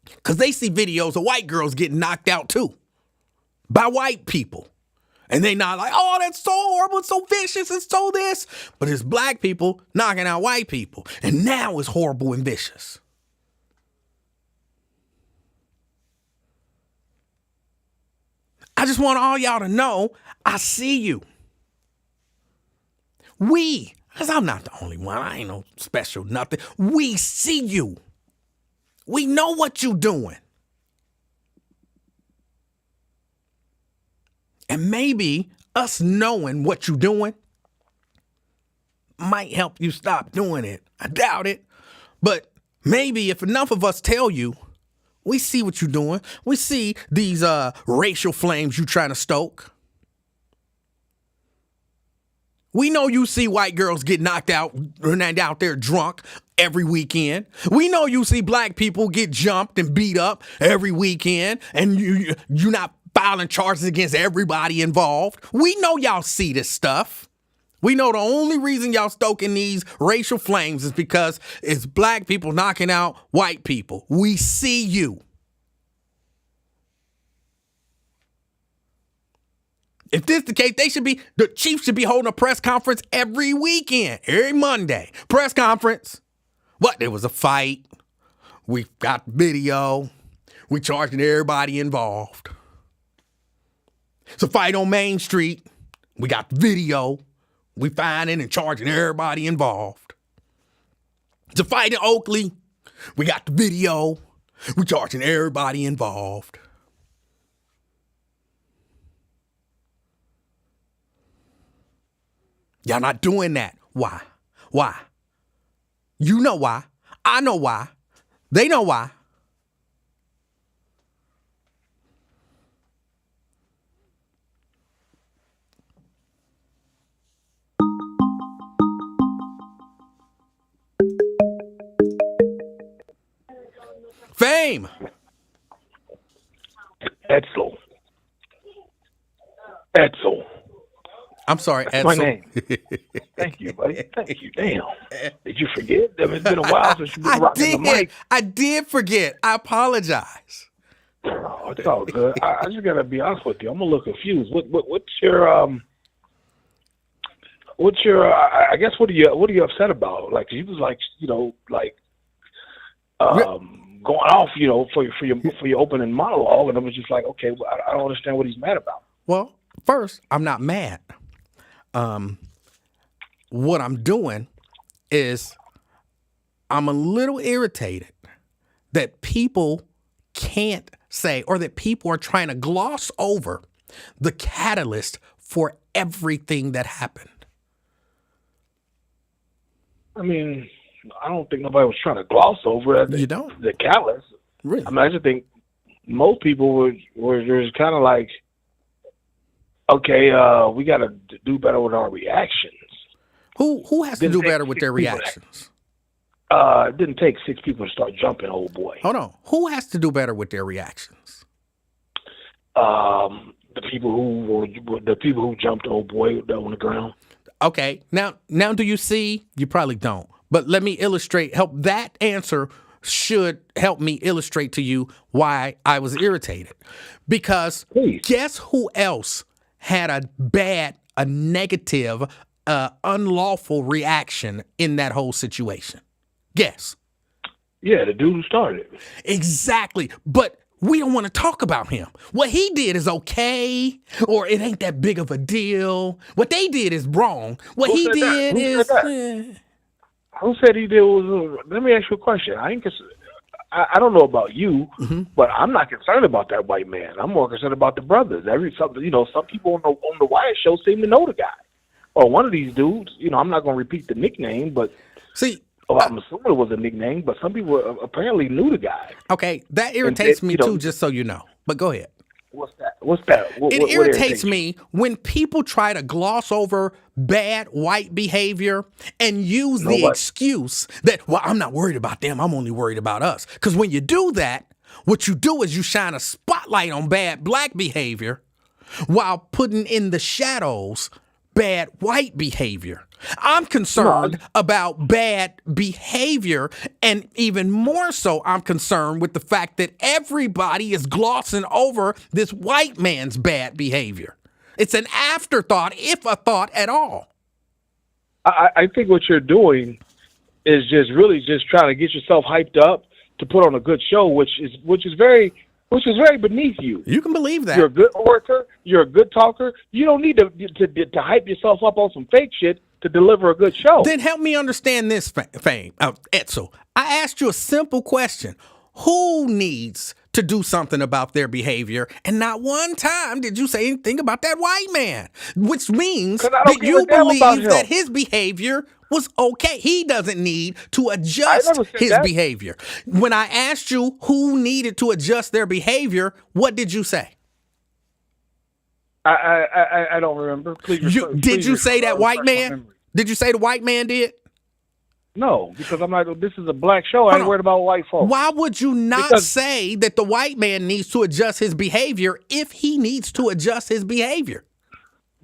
Because they see videos of white girls getting knocked out too by white people. And they not like, oh, that's so horrible, it's so vicious, it's so this. But it's black people knocking out white people. And now it's horrible and vicious. I just want all y'all to know, I see you. Because I'm not the only one. I ain't no special nothing. We see you. We know what you doing. And maybe us knowing what you're doing might help you stop doing it. I doubt it. But maybe if enough of us tell you, we see what you're doing. We see these racial flames you trying to stoke. We know you see white girls get knocked out and out there drunk every weekend. We know you see black people get jumped and beat up every weekend, and you're not filing charges against everybody involved. We know y'all see this stuff. We know the only reason y'all stoking these racial flames is because it's black people knocking out white people. We see you. If this is the case, the chief should be holding a press conference every weekend, every Monday. Press conference. What? There was a fight. We got video. We charging everybody involved. It's a fight on Main Street. We got video. We finding and charging everybody involved. It's a fight in Oakley. We got the video. We charging everybody involved. Y'all not doing that. Why? Why? You know why. I know why. They know why. Fame. Edsel. I'm sorry, That's my Edsel. name. Thank you, buddy. Thank you. Damn. Did you forget? It's been a while since you've been rocking the mic. I did forget. I apologize. Oh, it's all good. I just gotta be honest with you. I'm a little confused. What's your I guess what are you upset about? Like he was like, going off, for your opening monologue, and I was just like, okay, well, I don't understand what he's mad about. Well, first, I'm not mad. What I'm doing is I'm a little irritated that people can't say, or that people are trying to gloss over the catalyst for everything that happened. I mean, I don't think nobody was trying to gloss over it. You don't? The catalyst. Really? I mean, I just think most people were just kind of like, okay, we got to do better with our reactions. Who has to do better with their reactions? It didn't take 6 people to start jumping, old boy. Hold on. Who has to do better with their reactions? The people who jumped old boy on the ground. Okay. Now do you see? You probably don't. But let me illustrate. That answer should help me illustrate to you why I was irritated. Because Please. Guess who else had a negative, unlawful reaction in that whole situation? Guess. Yeah, the dude who started it. Exactly. But we don't want to talk about him. What he did is okay, or it ain't that big of a deal. What they did is wrong. What he did is... Who said he did was... let me ask you a question. I don't know about you, but I'm not concerned about that white man. I'm more concerned about the brothers. Some people on the Wire show seem to know the guy. Or one of these dudes, I'm not going to repeat the nickname, but... See... I'm assuming it was a nickname, but some people apparently knew the guy. Okay, that irritates me too, just so you know. But go ahead. What's that? It irritates me when people try to gloss over bad white behavior and use the excuse that, well, I'm not worried about them. I'm only worried about us. Because when you do that, what you do is you shine a spotlight on bad black behavior while putting in the shadows bad white behavior. I'm concerned about bad behavior, and even more so, I'm concerned with the fact that everybody is glossing over this white man's bad behavior. It's an afterthought, if a thought at all. I think what you're doing is just really just trying to get yourself hyped up to put on a good show, which is very beneath you. You can believe that. You're a good orator. You're a good talker. You don't need to hype yourself up on some fake shit to deliver a good show. Then help me understand this, Fame. Edsel, I asked you a simple question. Who needs to do something about their behavior, and not one time did you say anything about that white man, which means 'Cause I that don't give you a damn about believe him. that his behavior was okay. He doesn't need to adjust never said his that. behavior. When I asked you who needed to adjust their behavior, what did you say? I don't remember. Please. Did you say that white refresh my man? memory. Did you say the white man did? No, because I'm like, this is a black show. I Hold ain't on. worried about white folks. Why would you not Because- say that the white man needs to adjust his behavior if he needs to adjust his behavior?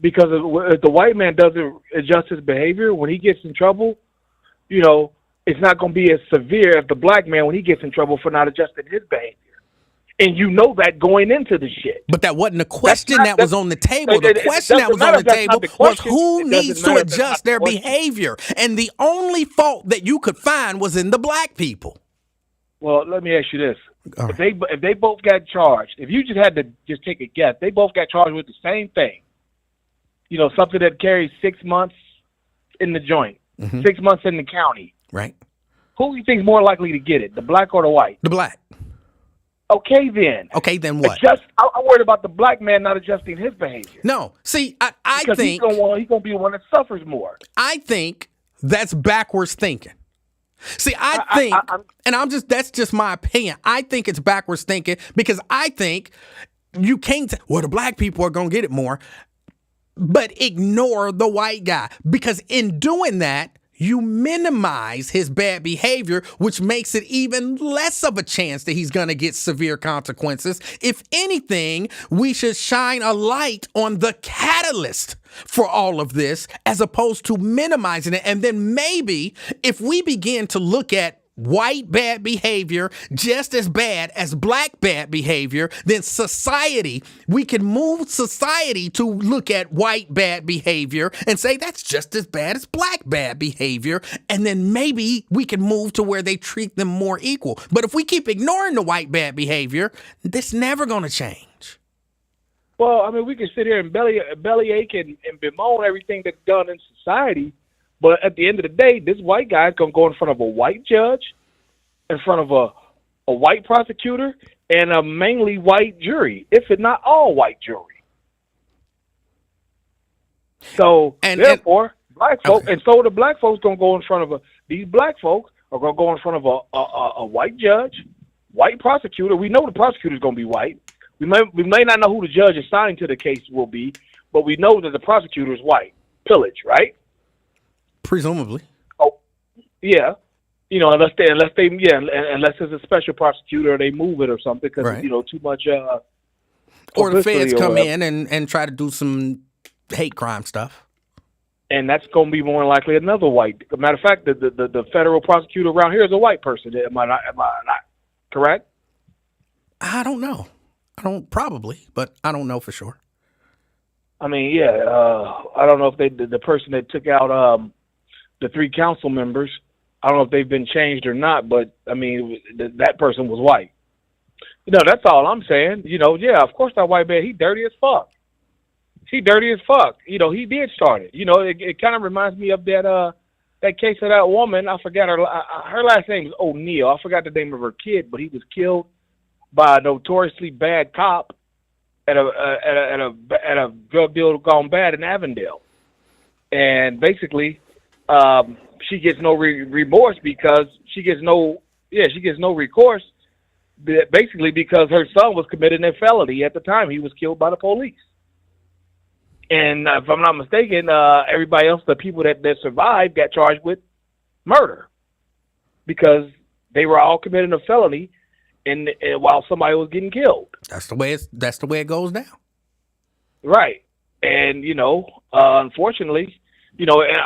Because if the white man doesn't adjust his behavior, when he gets in trouble, you know, it's not going to be as severe as the black man when he gets in trouble for not adjusting his behavior. And you know that going into the shit. But that wasn't the question not- that was on the table. The it question that doesn't was on matter the if that's table not the was question. who It doesn't needs to matter if that's not adjust the their question. behavior. And the only fault that you could find was in the black people. Well, let me ask you this: All if they both got charged, if you just had to just take a guess, they both got charged with the same thing. You know, something that carries 6 months in the joint, 6 months in the county. Right? Who do you think is more likely to get it, the black or the white? The black. Okay, then. Okay, then what? I'm worried about the black man not adjusting his behavior. No. See, I Because think he's gonna be the one that suffers more. I think that's backwards thinking. See, I think, that's just my opinion. I think it's backwards thinking because I think you can't say, well, the black people are going to get it more, but ignore the white guy. Because in doing that, you minimize his bad behavior, which makes it even less of a chance that he's going to get severe consequences. If anything, we should shine a light on the catalyst for all of this as opposed to minimizing it. And then maybe if we begin to look at white bad behavior just as bad as black bad behavior, then we can move society to look at white bad behavior and say that's just as bad as black bad behavior. And then maybe we can move to where they treat them more equal. But if we keep ignoring the white bad behavior, that's never going to change. Well, I mean, we can sit here and bellyache and bemoan everything that's done in society, but at the end of the day, this white guy is going to go in front of a white judge, in front of a white prosecutor, and a mainly white jury, if it's not all white jury. So, therefore, black folks, okay. and so the black folks going to go in front of these black folks are going to go in front of a white judge, white prosecutor. We know the prosecutor is going to be white. We may not know who the judge assigned to the case will be, but we know that the prosecutor is white. Pillage, right? Presumably. Oh, yeah. You know, unless it's a special prosecutor or they move it or something because Right. you know too much. Or the feds publicity or come whatever. in and try to do some hate crime stuff. And that's going to be more likely another white. As a matter of fact, the federal prosecutor around here is a white person. Am I not correct? I don't know. Probably, but I don't know for sure. I mean, yeah. I don't know if the person that took out the 3 council members, I don't know if they've been changed or not, but I mean, that person was white. You know, that's all I'm saying. You know, yeah, of course that white man, he dirty as fuck. You know, he did start it. You know, it kind of reminds me of that case of that woman. I forgot her last name is O'Neal. I forgot the name of her kid, but he was killed by a notoriously bad cop at a drug deal gone bad in Avondale. And basically, she gets no remorse because she gets no recourse. Basically, because her son was committing a felony at the time he was killed by the police. And if I'm not mistaken, everybody else, the people that survived, got charged with murder because they were all committing a felony, and while somebody was getting killed. That's the way it goes down. Right. And you know, unfortunately, you know, and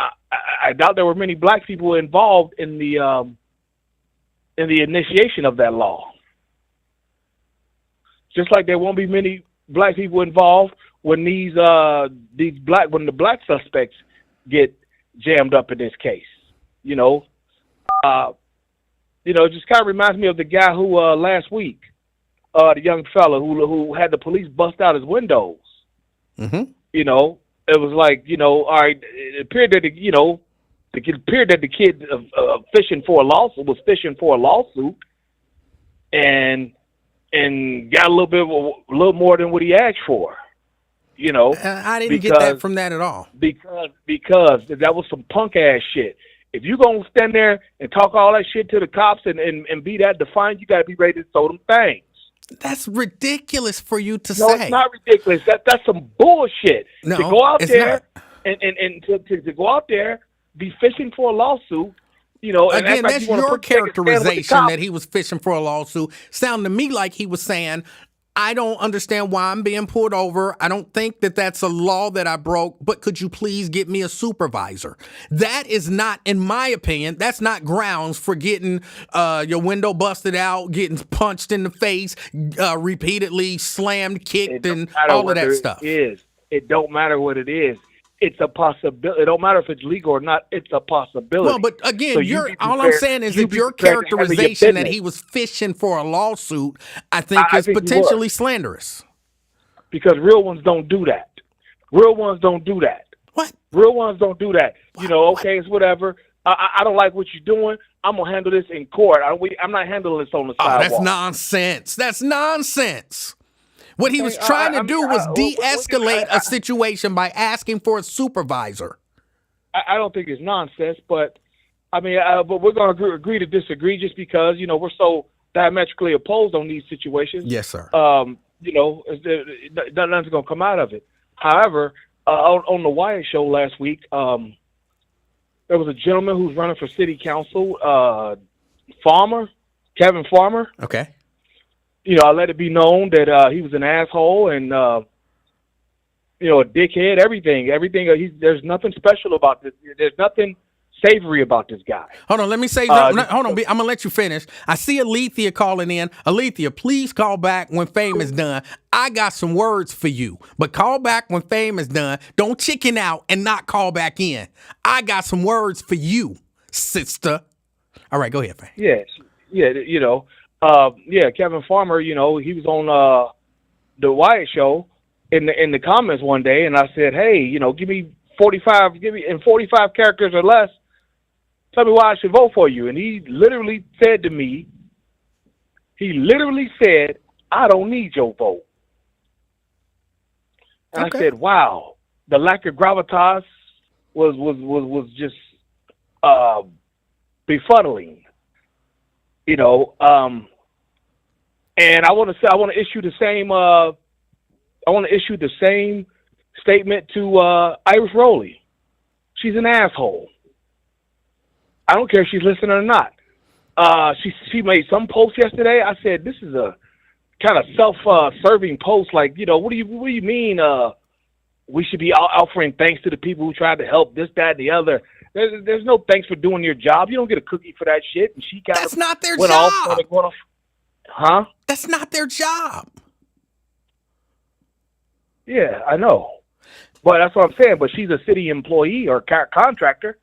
I doubt there were many black people involved in the initiation of that law. Just like there won't be many black people involved when when the black suspects get jammed up in this case. You know, it just kind of reminds me of the guy who last week, the young fella who had the police bust out his windows. Mm-hmm. You know, it was like, you know, all right, it appeared that the kid was fishing for a lawsuit, and and got a little more than what he asked for. You know, I didn't get that from that at all. Because that was some punk ass shit. If you gonna stand there and talk all that shit to the cops and be that defiant, you gotta be ready to throw them things. That's ridiculous for you to say. No, it's not ridiculous. That's some bullshit. No, to go out it's there not. and to go out there, be fishing for a lawsuit, you know. And Again, act like that's you wanna your put your stand with the characterization cops. that he was fishing for a lawsuit. Sounded to me like he was saying, I don't understand why I'm being pulled over. I don't think that that's a law that I broke, but could you please get me a supervisor? That is not, in my opinion, that's not grounds for getting your window busted out, getting punched in the face, repeatedly slammed, kicked, and all of that stuff. It don't matter what it is. It's a possibility. It don't matter if it's legal or not. It's a possibility. Well, but again, So all I'm saying is that your characterization that he was fishing for a lawsuit, I think is potentially slanderous. Because real ones don't do that. Real ones don't do that. What? Real ones don't do that. You know, okay, it's whatever. I don't like what you're doing. I'm gonna handle this in court. I'm not handling this on the sidewalk. That's nonsense. That's nonsense. What he was trying to do was de-escalate a situation by asking for a supervisor. I don't think it's nonsense, but I mean, but we're going to agree to disagree just because, you know, we're so diametrically opposed on these situations. Yes, sir. You know, nothing's going to come out of it. However, on the Wyatt show last week, there was a gentleman who's running for city council, Kevin Farmer. Okay. You know, I let it be known that he was an asshole and, you know, a dickhead, everything. There's nothing special about this. There's nothing savory about this guy. Hold on, let me say, hold on, I'm going to let you finish. I see Alethea calling in. Alethea, please call back when Fame is done. I got some words for you, but call back when Fame is done. Don't chicken out and not call back in. I got some words for you, sister. All right, go ahead, Fame. Yeah, you know. Kevin Farmer, you know, he was on the Wyatt show in the comments one day, and I said, hey, you know, give me 45 characters or less. Tell me why I should vote for you. And he literally said to me, I don't need your vote. And I said, wow, the lack of gravitas was just befuddling. You know, and I want to issue the same statement to Iris Rowley. She's an asshole. I don't care if she's listening or not. She made some post yesterday. I said, this is a kind of self-serving post. Like, you know, what do you mean? We should be offering thanks to the people who tried to help this, that, and the other. There's no thanks for doing your job. You don't get a cookie for that shit. And she That's not their job. Huh? That's not their job. Yeah, I know. But that's what I'm saying. But she's a city employee or contractor.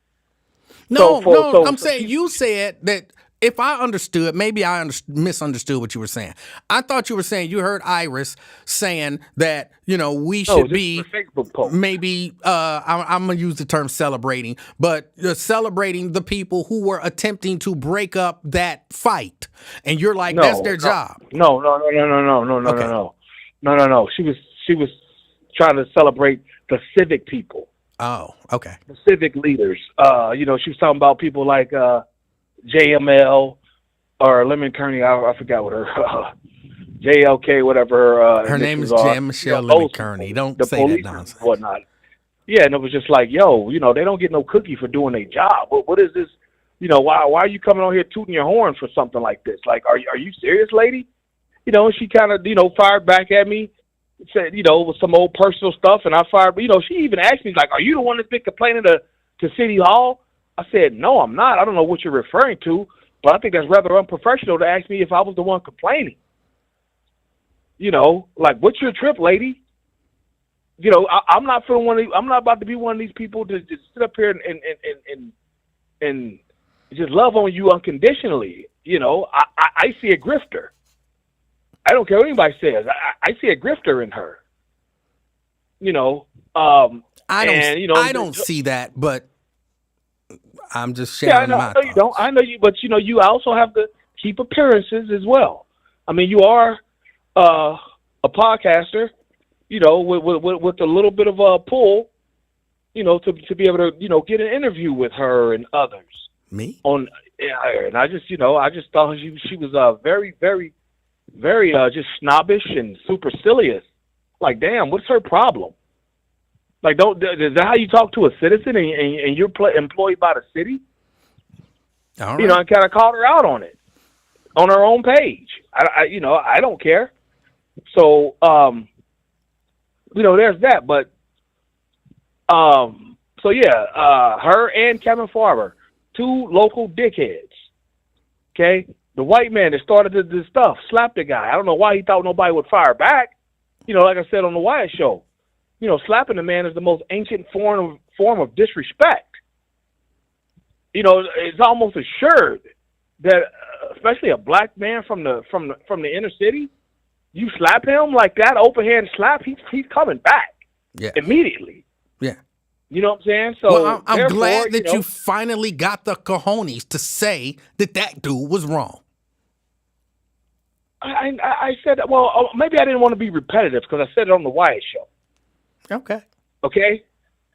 I'm saying you said that. If I understood, maybe I misunderstood what you were saying. I thought you were saying you heard Iris saying that, you know, we should be maybe, I'm going to use the term celebrating, but celebrating the people who were attempting to break up that fight. And you're like, that's their job. No. She was trying to celebrate the civic people. Oh, okay. The civic leaders. You know, she was talking about people like JML or Lemon Kearney. I forgot what her JLK, whatever. Her name is Jan Michelle Lemon Kearney. Don't say that nonsense. Whatnot. Yeah, and it was just like, yo, you know, they don't get no cookie for doing their job. What is this? You know, why are you coming on here tooting your horn for something like this? Like, are you serious, lady? You know, she kind of, you know, fired back at me. Said, you know, with some old personal stuff, and I fired. You know, she even asked me, like, are you the one that's been complaining to City Hall? I said, no, I'm not. I don't know what you're referring to, but I think that's rather unprofessional to ask me if I was the one complaining. You know, like, what's your trip, lady? You know, I'm not about to be one of these people to just sit up here and just love on you unconditionally. You know, I see a grifter. I don't care what anybody says. I see a grifter in her. You know, I don't see that, but I'm just sharing my thoughts. I know you, but you know, you also have to keep appearances as well. I mean, you are a podcaster, with a little bit of a pull, to be able to, get an interview with her and others. Me? And I just thought she was very, very, very just snobbish and supercilious. Like, damn, what's her problem? Like, is that how you talk to a citizen and you're employed by the city? All right. I kind of called her out on it on her own page. I don't care. So, there's that. But, so yeah, her and Kevin Farber, two local dickheads. Okay, the white man that started this stuff slapped the guy. I don't know why he thought nobody would fire back. Like I said on the Wyatt Show, slapping the man is the most ancient form of disrespect. It's almost assured that, especially a black man from the inner city, you slap him like that, open hand slap, he's coming back immediately. Yeah. You know what I'm saying? So well, I'm glad that you finally got the cojones to say that dude was wrong. I said, well, maybe I didn't want to be repetitive because I said it on the Wyatt Show. Okay. Okay?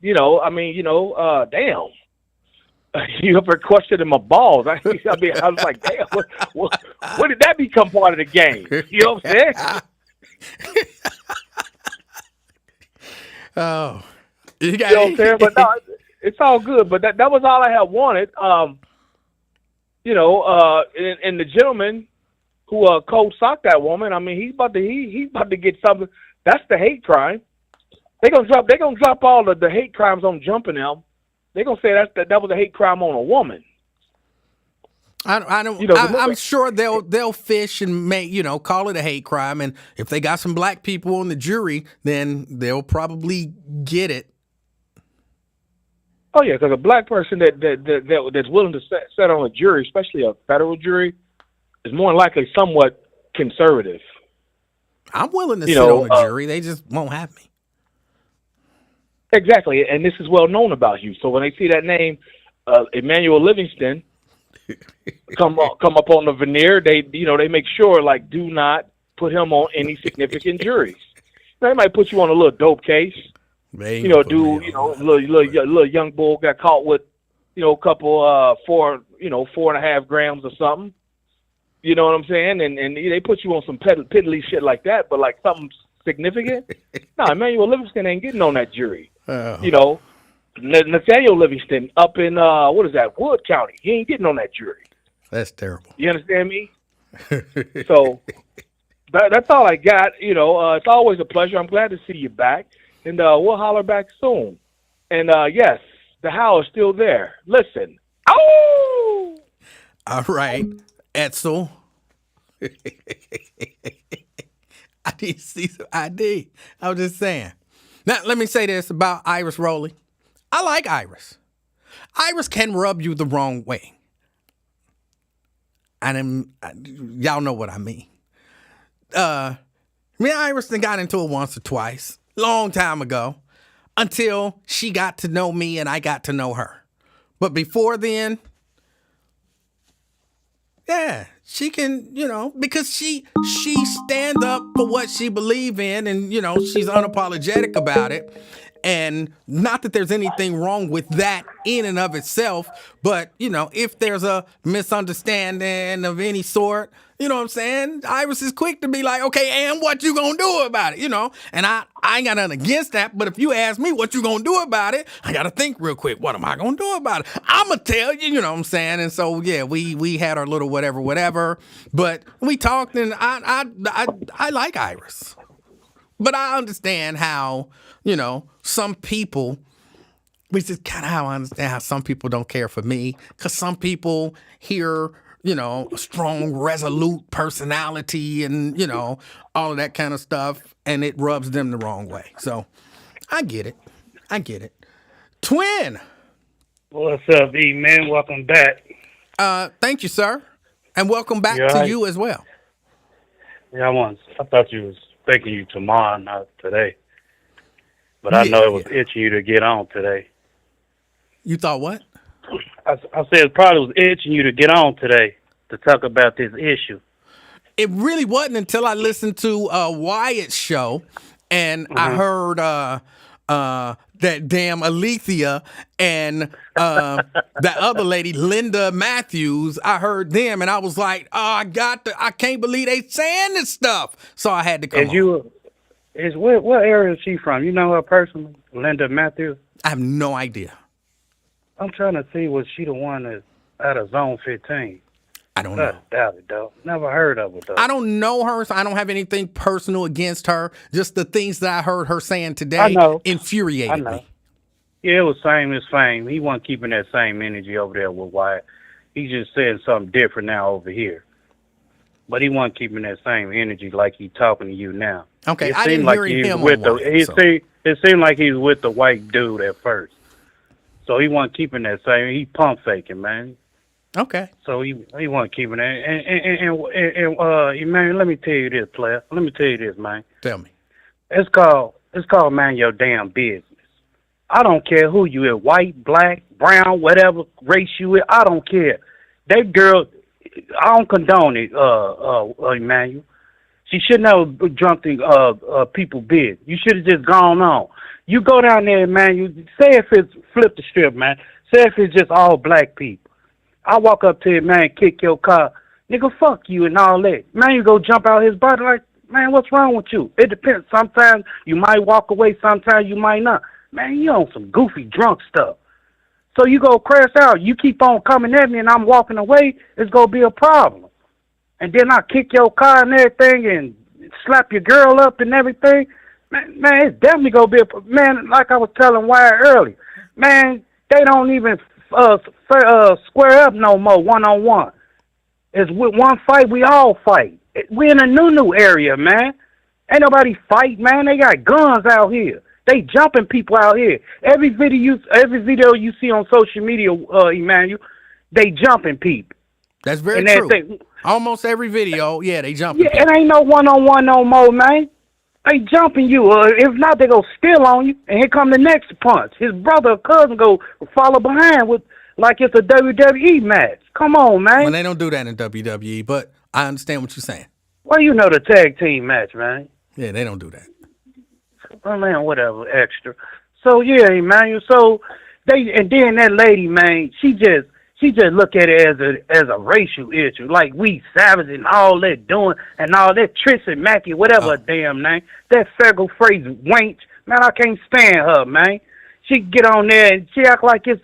Damn. You ever questioned my balls? I was like, damn, when did that become part of the game? You know what I'm saying? Oh. You know what I'm saying? But no, it's all good. But that was all I had wanted. And the gentleman who cold socked that woman, he's about to get something. That's the hate crime. They're gonna drop all of the hate crimes on jumping them. They're gonna say that was a hate crime on a woman. I'm sure they'll fish and call it a hate crime, and if they got some black people on the jury, then they'll probably get it. Oh yeah, because a black person that's willing to sit on a jury, especially a federal jury, is more than likely somewhat conservative. I'm willing to sit on a jury; they just won't have me. Exactly, and this is well known about you. So when they see that name, Emanuel Livingston, come up on the veneer, they make sure, like, do not put him on any significant juries. They might put you on a little dope case. Little young bull got caught with, a couple 4.5 grams or something. You know what I'm saying? And they put you on some piddly shit like that, but like something significant. No, Emanuel Livingston ain't getting on that jury. Oh. Nathaniel Livingston up in Wood County. He ain't getting on that jury. That's terrible. You understand me? So that's all I got. It's always a pleasure. I'm glad to see you back, and we'll holler back soon. And yes, the howl is still there. Listen. Oh. All right, Etzel. I need to see some ID. I was just saying. Now, let me say this about Iris Rowley. I like Iris. Iris can rub you the wrong way. Y'all know what I mean. Me and Iris got into it once or twice, long time ago, until she got to know me and I got to know her. But before then, yeah, she can, because she stand up for what she believe in, and she's unapologetic about it. And not that there's anything wrong with that in and of itself, but, if there's a misunderstanding of any sort, you know what I'm saying? Iris is quick to be like, okay, and what you gonna do about it, And I ain't got nothing against that, but if you ask me what you gonna do about it, I gotta think real quick, what am I gonna do about it? I'ma tell you, you know what I'm saying? And so, yeah, we had our little whatever, but we talked, and I like Iris. But I understand how, some people, which is kind of how I understand how some people don't care for me, because some people hear, a strong, resolute personality and, all of that kind of stuff, and it rubs them the wrong way. So I get it. Twin. What's up, E, man? Welcome back. Thank you, sir. And welcome back to you as well. Yeah, I thought you was thinking you tomorrow, not today. But I know it was itching you to get on today. You thought what? I said it probably was itching you to get on today to talk about this issue. It really wasn't until I listened to Wyatt's show and I heard that damn Alethea and that other lady, Linda Matthews. I heard them and I was like, oh, I can't believe they saying this stuff. So I had to come on. What area is she from? You know her personally? Linda Matthews? I have no idea. I'm trying to see, was she the one that's out of Zone 15? I don't know. Doubt it, though. Never heard of it, though. I don't know her, so I don't have anything personal against her. Just the things that I heard her saying today infuriated me. Yeah, it was same as Fame. He wasn't keeping that same energy over there with Wyatt. He's just saying something different now over here. But he wasn't keeping that same energy like he talking to you now. Okay, I didn't hear him with it seemed like he was with the white dude at first. So he wasn't keeping that same. He pump faking, man. Okay. So he wasn't keeping that. And Emanuel, let me tell you this, player. Let me tell you this, man. Tell me. It's called man your damn business. I don't care who you is, white, black, brown, whatever race you is. I don't care. That girl, I don't condone it, Emanuel. She shouldn't have jumped in people's business. You should have just gone on. You go down there, man. You say if it's flip the strip, man. Say if it's just all black people. I walk up to you, man, kick your car. Nigga, fuck you and all that. Man, you go jump out his body like, man, what's wrong with you? It depends. Sometimes you might walk away. Sometimes you might not. Man, you on some goofy drunk stuff. So you go crash out. You keep on coming at me and I'm walking away, it's going to be a problem. And then I kick your car and everything and slap your girl up and everything. Man, it's definitely going to be man, like I was telling Wyatt earlier. Man, they don't even square up no more one-on-one. It's with one fight, we all fight. We in a new area, man. Ain't nobody fight, man. They got guns out here. They jumping people out here. Every video you see on social media, Emanuel, they jumping people. That's very true. Almost every video, they jumping. Yeah, it ain't no one-on-one no more, man. They jumping you. If not, they go steal on you, and here come the next punch. His brother or cousin go follow behind with like it's a WWE match. Come on, man. Well, they don't do that in WWE, but I understand what you're saying. Well, you know the tag team match, man. Yeah, they don't do that. Well, man, whatever, extra. So yeah, Emanuel. So and then that lady, man, she just look at it as a racial issue, like we savage and all that doing and all that Tristan Mackey, whatever damn name, that federal phrase wench, man, I can't stand her, man. She get on there and she act like it's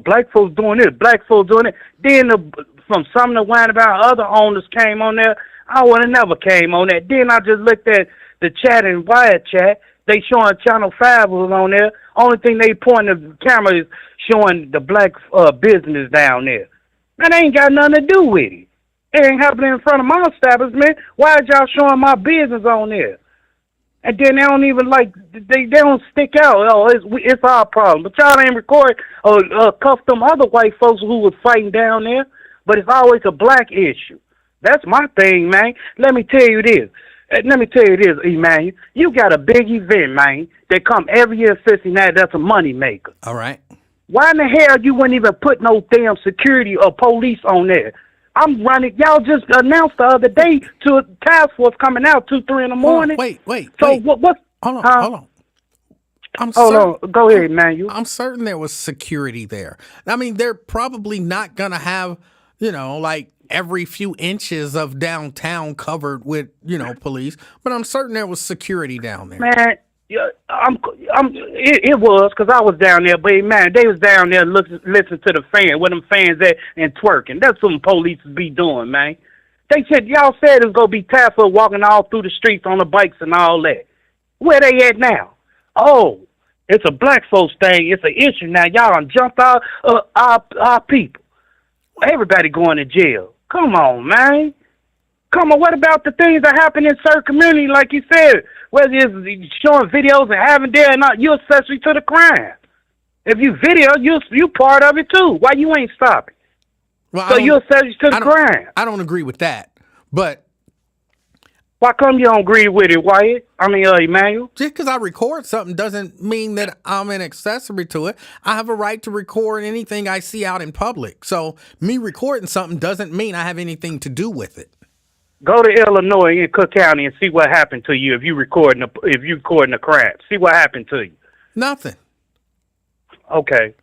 black folks doing this, black folks doing it. Then from some of the whine about other owners came on there, I would have never came on that. Then I just looked at the chat and Wyatt chat. They showing Channel 5 was on there. Only thing they point the camera is showing the black business down there. Man, they ain't got nothing to do with it. It ain't happening in front of my establishment. Why are y'all showing my business on there? And then they don't even they don't stick out. Oh, it's our problem. But y'all ain't record cuff them other white folks who was fighting down there. But it's always a black issue. That's my thing, man. Let me tell you this, Emanuel. You got a big event, man, that come every year in Cincinnati. That's a money maker. All right. Why in the hell you wouldn't even put no damn security or police on there? I'm running. Y'all just announced the other day to a task force coming out 2-3 in the morning. Wait. So what? Hold on. Hold on. Go ahead, Emanuel. I'm certain there was security there. I mean, they're probably not gonna have, like every few inches of downtown covered with, police. But I'm certain there was security down there. Man, yeah, it was because I was down there. But man, they was down there listening to the fans, where them fans at and twerking. That's what police be doing, man. They said y'all said it was gonna be task force walking all through the streets on the bikes and all that. Where they at now? Oh, it's a black folks thing. It's an issue now. Y'all done jumped out our people. Everybody going to jail. Come on, man. Come on, what about the things that happen in certain communities, like you said, whether it's showing videos and having there or not, you're accessory to the crime. If you video, you part of it too. Why you ain't stopping? Well, so you're accessory to the crime. I don't agree with that, but why come you don't agree with it, Wyatt? Emanuel? Just because I record something doesn't mean that I'm an accessory to it. I have a right to record anything I see out in public. So me recording something doesn't mean I have anything to do with it. Go to Illinois in Cook County and see what happened to you if you recording a crime. See what happened to you. Nothing. Okay.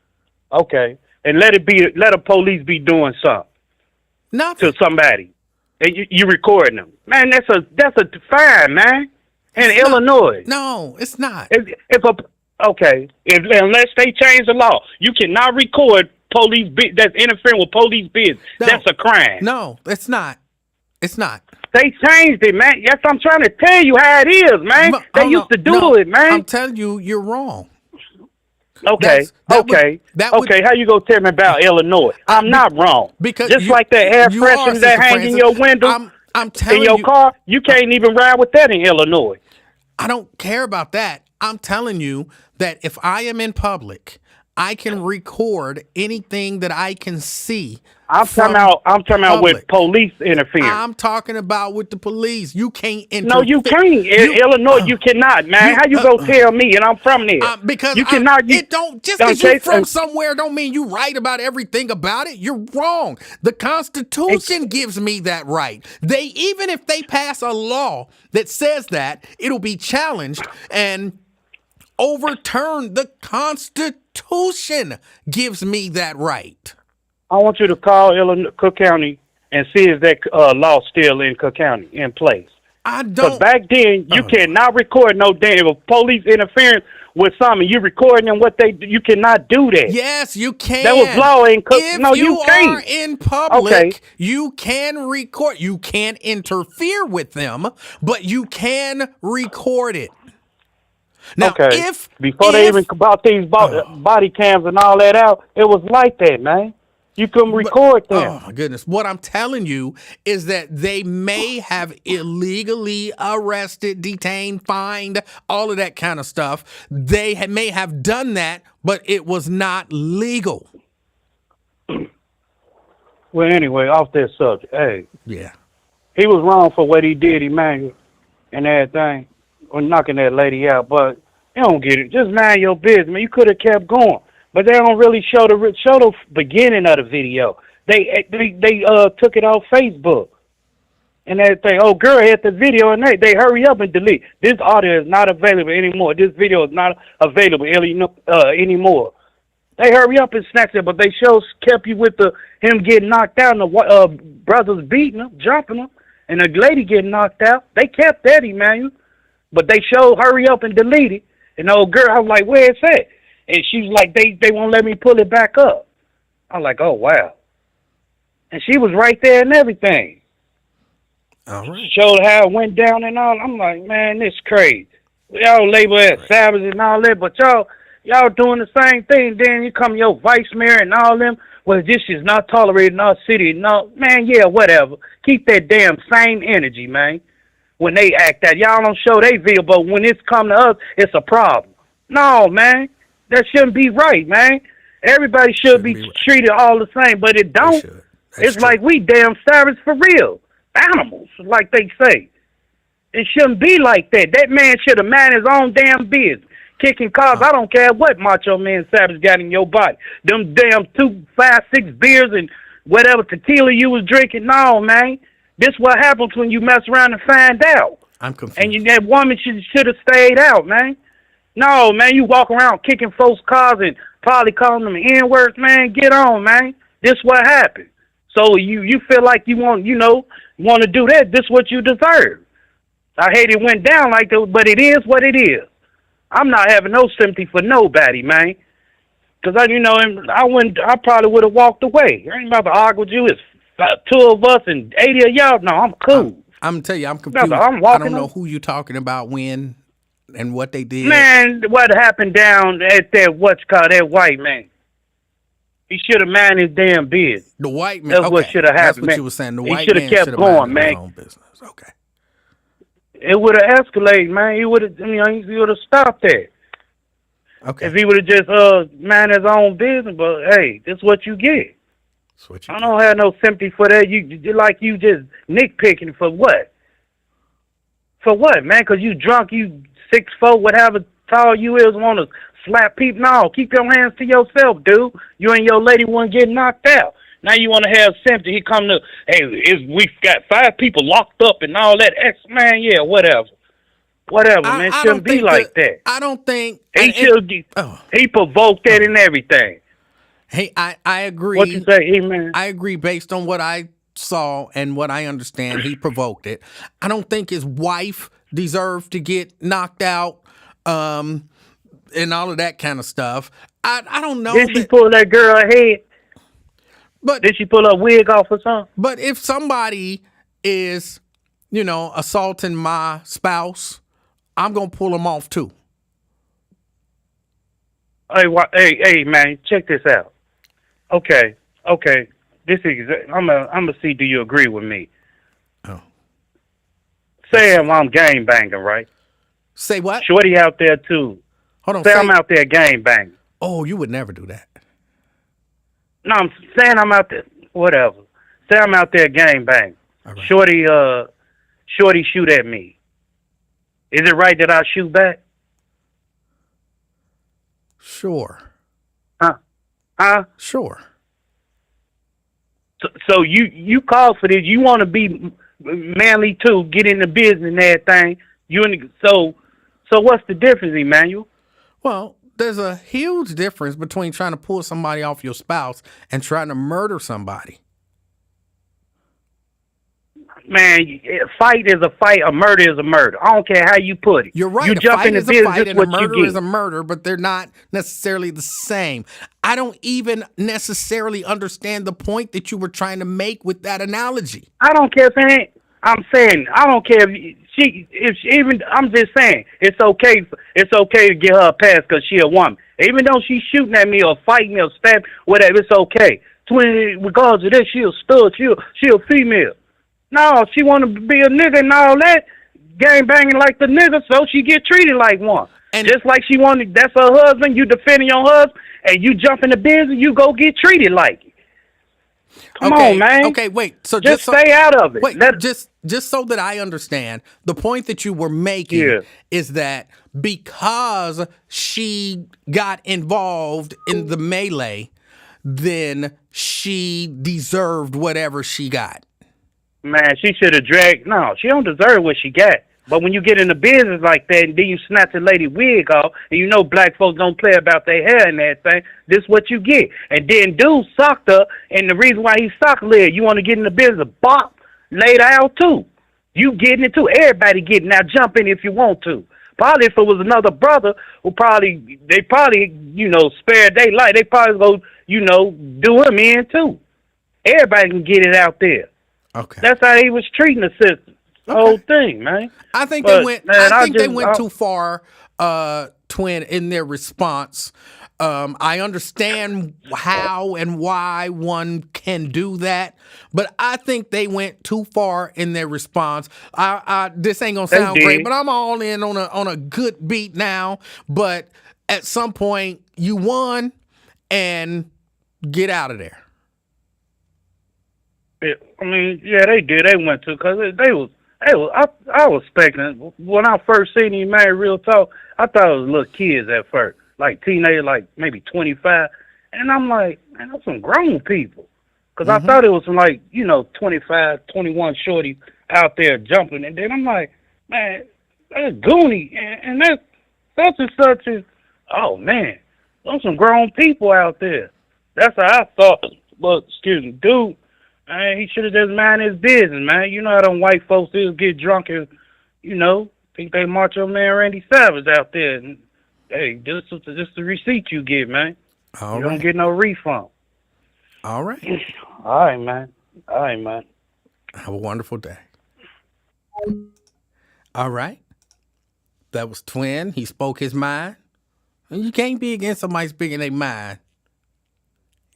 And let the police be doing something Nothing. to somebody. And you recording them. Man, that's a fine, man. In It's Illinois. No, it's not. Unless they change the law, you cannot record police that's interfering with police business. No. That's a crime. No, it's not. It's not. They changed it, man. Yes, I'm trying to tell you how it is, man. They used to do it, man. I'm telling you, you're wrong. Okay. How you gonna tell me about Illinois? I'm not wrong. Because just like that air freshener that hang in your window, I'm telling in your car, you can't even ride with that in Illinois. I don't care about that. I'm telling you that if I am in public, I can record anything that I can see. I'm talking about with police interference. I'm talking about with the police. You can't interfere. No, you can't. In Illinois, you cannot, man. How you gonna tell me? And I'm from there. Because you cannot. It don't just because you're from somewhere don't mean you right about everything about it. You're wrong. The Constitution gives me that right. Even if they pass a law that says that, it'll be challenged and overturned. The Constitution gives me that right. I want you to call Cook County and see if that law still in Cook County in place. I don't. Because back then, you cannot record no damn police interference with something. You recording them what they do. You cannot do that. Yes, you can. That was law in Cook. If no, you can't. Are in public, you can record. You can't interfere with them, but you can record it. Now, before they even brought these body cams and all that out, it was like that, man. You couldn't record them. Oh, my goodness. What I'm telling you is that they may have illegally arrested, detained, fined, all of that kind of stuff. They may have done that, but it was not legal. Well, anyway, off that subject, yeah, he was wrong for what he did, Emanuel, and everything, or knocking that lady out, but you don't get it. Just mind your business, man. You could have kept going. But they don't really show the beginning of the video. They took it off Facebook and everything. Oh, girl had the video and they hurry up and delete. This audio is not available anymore. This video is not available anymore. They hurry up and snatch it, but they kept you with him getting knocked out and the brothers beating him, jumping him, and the lady getting knocked out. They kept that, Emanuel, but they hurry up and delete it. And the old girl, I was like, where it's at? And she's like, they won't let me pull it back up. I'm like, oh, wow. And she was right there and everything. All right. Showed how it went down and all. I'm like, man, this crazy. Y'all label as savage and all that, but y'all doing the same thing. Then you come your vice mayor and all them. Well, this is not tolerated in our city. No, man, yeah, whatever. Keep that damn same energy, man. When they act that, y'all don't show they video, but when it's come to us, it's a problem. No, man. That shouldn't be right, man. Everybody should be treated all the same, but it don't. It's like we damn savage for real. Animals, like they say. It shouldn't be like that. That man should have minded his own damn business. Kicking cars, I don't care what Macho Man Savage got in your body. Them damn 2, 5, 6 beers and whatever tequila you was drinking. No, man. This what happens when you mess around and find out. I'm confused. And that woman should have stayed out, man. No, man, you walk around kicking folks' cars and probably calling them N-words, man. Get on, man. This what happened. So you feel like you want to do that. This what you deserve. I hate it went down like that, but it is what it is. I'm not having no sympathy for nobody, man. Because I probably would have walked away. I ain't about to argue with you. It's 2 of us and 80 of y'all. No, I'm cool. I'm telling you, I'm confused. I don't know who you're talking about when and what they did. Man, what happened down at that that white man? He should have minded his damn business. The white man. That's what should have happened. That's what you were saying. The white man should have kept going, man. His own business. Okay. It would have escalated, man. He would have stopped that. Okay. If he would have just minded his own business, but hey, this is what you get. I don't have no sympathy for that. You just nitpicking for what? For what, man? Because you drunk, you 6'4", whatever tall you is, want to slap people. No, keep your hands to yourself, dude. You and your lady won't get knocked out. Now you want to have sympathy. He come to, hey, we've got 5 people locked up and all that. Man, yeah, whatever. Whatever, man. I Shouldn't don't be think like that. I don't think He should be. He provoked that and everything. Hey, I agree. What you say, man? I agree based on what I saw and what I understand. He provoked it. I don't think his wife deserved to get knocked out and all of that kind of stuff. I don't know. Did she pull that girl head? But did she pull her wig off or something? But if somebody is, assaulting my spouse, I'm going to pull them off too. Hey, man, check this out. Okay. This is I'm gonna see. Do you agree with me? Oh. Say I'm gang banging, right? Say what? Shorty out there too. Hold on. Say I'm out there gang banging. Oh, you would never do that. No, I'm saying I'm out there. Whatever. Say I'm out there gang banging. Right. Shorty shoot at me. Is it right that I shoot back? Sure. Huh? Sure. So you call for this. You want to be manly too. Get in the business and everything. So what's the difference, Emanuel? Well, there's a huge difference between trying to pull somebody off your spouse and trying to murder somebody. Man, a fight is a fight. A murder is a murder. I don't care how you put it. You're right. You jump in the business, fight, and what a murder you is a murder, but they're not necessarily the same. I don't even necessarily understand the point that you were trying to make with that analogy. I don't care, man. I'm saying I don't care I'm just saying it's okay. It's okay to get her a pass because she a woman, even though she's shooting at me or fighting me or stabbing, whatever. It's okay. Regardless of this, she a stud. She a female. No, she want to be a nigga and all that, gang banging like the nigga, so she get treated like one. And just like she wanted, that's her husband, you defending your husband, and you jump in the business, you go get treated like it. Come on, man. Okay, wait. So just stay out of it. Wait, just so that I understand, the point that you were making is that because she got involved in the melee, then she deserved whatever she got. Man, she should have dragged. No, she don't deserve what she got. But when you get in the business like that, and then you snatch a lady wig off, and you know black folks don't play about their hair and everything, this is what you get. And then dude socked her, and the reason why he socked her, you want to get in the business, bop, laid out too. You getting it too. Everybody getting now. Jump in if you want to. Probably if it was another brother who they probably spared their life. They probably go do him in too. Everybody can get it out there. Okay. That's how he was treating the system. The whole thing, man. I think they went too far, Twin, in their response. I understand how and why one can do that, but I think they went too far in their response. This ain't gonna sound great, but I'm all in on a good beat now. But at some point, you won, and get out of there. I mean, yeah, they did. They went to because I was expecting when I first seen him, man. Real talk, I thought it was little kids at first, like teenagers, like maybe 25, and I'm like, man, that's some grown people. Because I thought it was some 25, 21 shorty out there jumping, and then I'm like, man, that's Goonie, and that's such and such as, oh man, there's some grown people out there. That's how I thought. But excuse me, dude. Man, he should have just mind his business, man. You know how them white folks is get drunk and, think they march your man Randy Savage out there. And, hey, this is the receipt you get, man. You don't get no refund. All right. All right, man. Have a wonderful day. All right. That was Twin. He spoke his mind. And you can't be against somebody speaking their mind.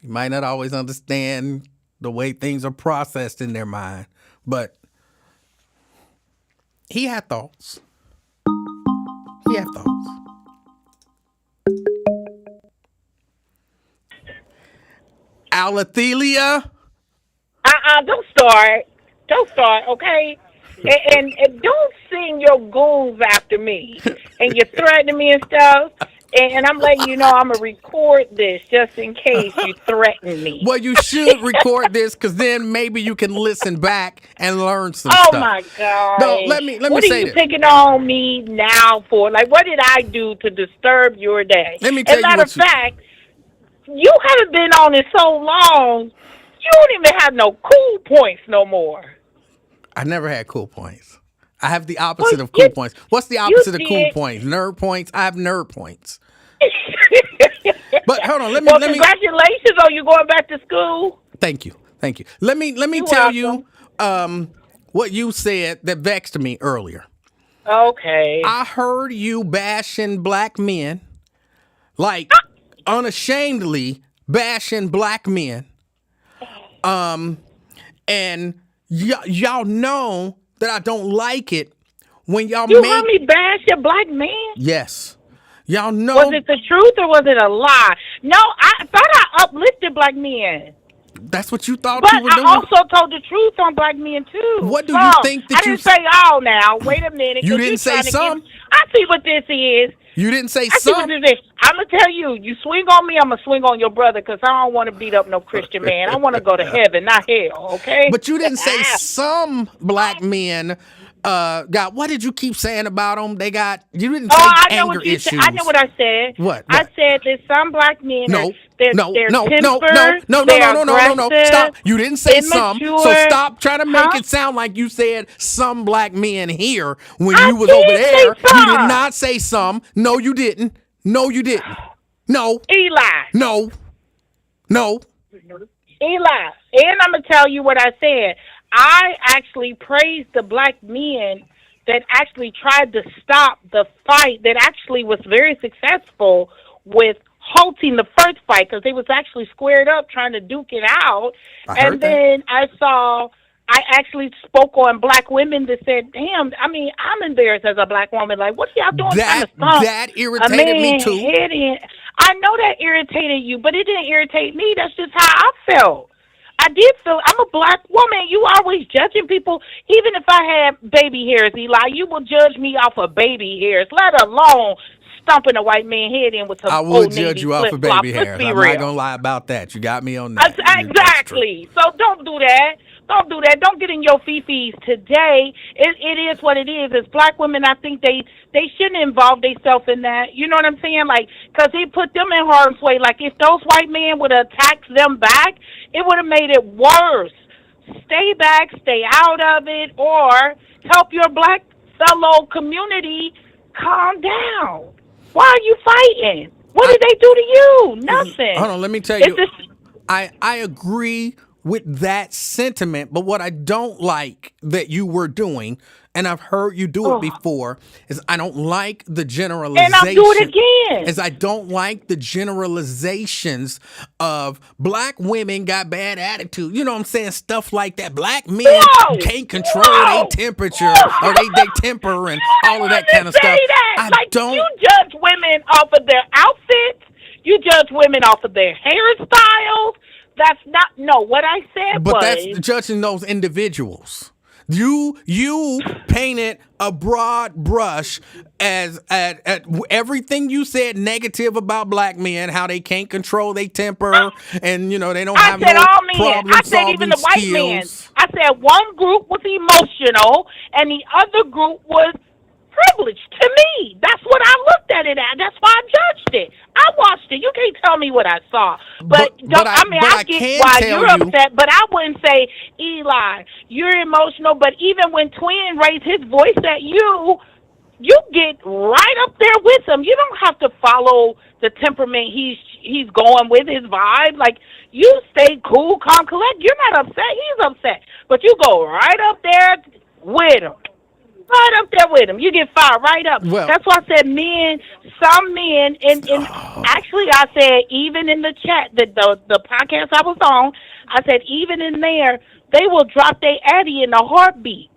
You might not always understand the way things are processed in their mind. But he had thoughts. Alathelia? Don't start, okay? And don't send your goons after me. And you're threatening me and stuff. And I'm letting you know I'm going to record this just in case you threaten me. Well, you should record this because then maybe you can listen back and learn some Oh stuff. my God! No, let me What are say you this. picking on me now for? Like, what did I do to disturb your day? Let me tell As a you matter of what you. fact, you haven't been on it so long, you don't even have no cool points no more. I never had cool points. I have the Well, opposite of cool points. What's the you opposite of cool did. points? Nerd points. I have nerd points. But hold on, let Well, me. congratulations on you going back to school. Thank you. Let me You're tell welcome. you what you said that vexed me earlier. Okay. I heard you bashing black men, like unashamedly bashing black men. And y'all know that I don't like it when y'all You make. heard me bash a black man? Yes. Y'all know. Was it the truth or was it a lie? No, I thought I uplifted black men. That's what you thought But you were I doing? also told the truth on black men too. What do you Some. think that I you didn't say all now. Wait a minute. You 'cause didn't say trying to some? I see what this is. You didn't say I see what some. this is. I'm going to tell you, you swing on me, I'm going to swing on your brother because I don't want to beat up no Christian man. I want to go to heaven, not hell, okay? But you didn't say some black men got. What did you keep saying about them? They got. You didn't say I know anger what you issues. said. I know what I said. What? I said that some black men No, they're no, they're no, no, tempered, no, they're no. aggressive, Stop. You didn't say some. immature. So stop trying to make Huh? it sound like you said some black men here when I you was did over say there. You did some. not say some. No, you didn't. No, you didn't. No, Eli. no, no. Eli. And I'm going to tell you what I said. I actually praised the black men that actually tried to stop the fight that actually was very successful with halting the first fight because they was actually squared up trying to duke it out. I heard And then I actually spoke on black women that said, damn, I mean, I'm embarrassed as a black woman. Like, what are y'all doing trying to stop That a irritated man me too. hitting? I know that irritated you, but it didn't irritate me. That's just how I felt. I did feel I'm a black woman. You always judging people. Even if I had baby hairs, Eli, you will judge me off of baby hairs, let alone stomping a white man head in with some I old would judge Navy you off of flip-flop. baby Let's hairs. be I'm real. not gonna lie about that. You got me on that. Exactly. So don't do that. Don't do that. Don't get in your fifis today. It is what it is. As black women, I think they shouldn't involve themselves in that. You know what I'm saying? Like, because it put them in harm's way. Like, if those white men would have attacked them back, it would have made it worse. Stay back, stay out of it, or help your black fellow community calm down. Why are you fighting? What did they do to you? Nothing. Hold on, let me tell It's you. just, I agree with that sentiment, but what I don't like that you were doing, and I've heard you do it before, is I don't like the generalization. and I'll do it again. Is I don't like the generalizations of black women got bad attitude. You know what I'm saying? Stuff like that. Black men can't control their temperature or they temper and all of that kind of stuff. That. I like, don't. You judge women off of their outfits. You judge women off of their hairstyles. That's not, no, what I said But was. that's judging those individuals. You painted a broad brush as at everything you said negative about black men, how they can't control their temper, and you know they don't have no problem I said even the white men. I said one group was emotional and the other group was privileged to me. That's what I looked at it at. That's why I judged it. I watched it. You can't tell me what I saw. But I get why you're upset, but I wouldn't say, Eli, you're emotional. But even when Twin raised his voice at you, you get right up there with him. You don't have to follow the temperament he's going with, his vibe. Like, you stay cool, calm, collect. You're not upset. He's upset. But you go right up there with him. Right up there with him. You get fired right up. Well, that's why I said some men, and actually I said even in the chat, the podcast I was on, I said even in there, they will drop their addy in a heartbeat.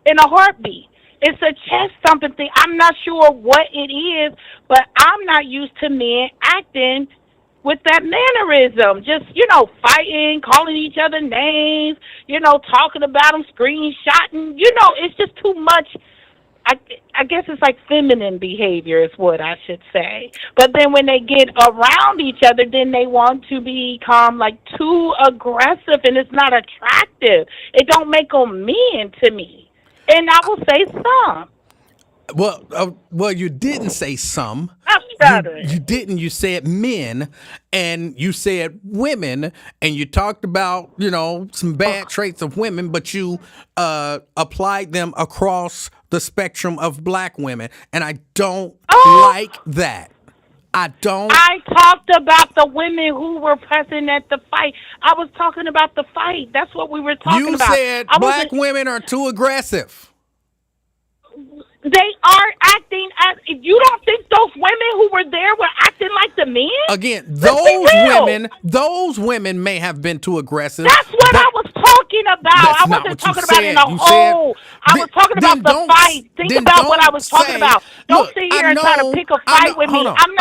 In a heartbeat. It's a chest thumping thing. I'm not sure what it is, but I'm not used to men acting with that mannerism, just, fighting, calling each other names, talking about them, screenshotting, it's just too much. I guess it's like feminine behavior is what I should say. But then when they get around each other, then they want to become like too aggressive, and it's not attractive. It don't make them men to me. And I will say some. Well, you didn't say some. I'm stuttering. You didn't. You said men, and you said women, and you talked about some bad traits of women, but you applied them across the spectrum of black women, and I don't like that. I don't. I talked about the women who were present at the fight. I was talking about the fight. That's what we were talking about. You said black women are too aggressive. They are acting as if you don't think those women who were there were acting like the men. Again, those women may have been too aggressive. That's what I was talking about. I wasn't talking about in a whole. I was talking about the fight. Think about what I was talking about. Don't sit here and try to pick a fight with me. I'm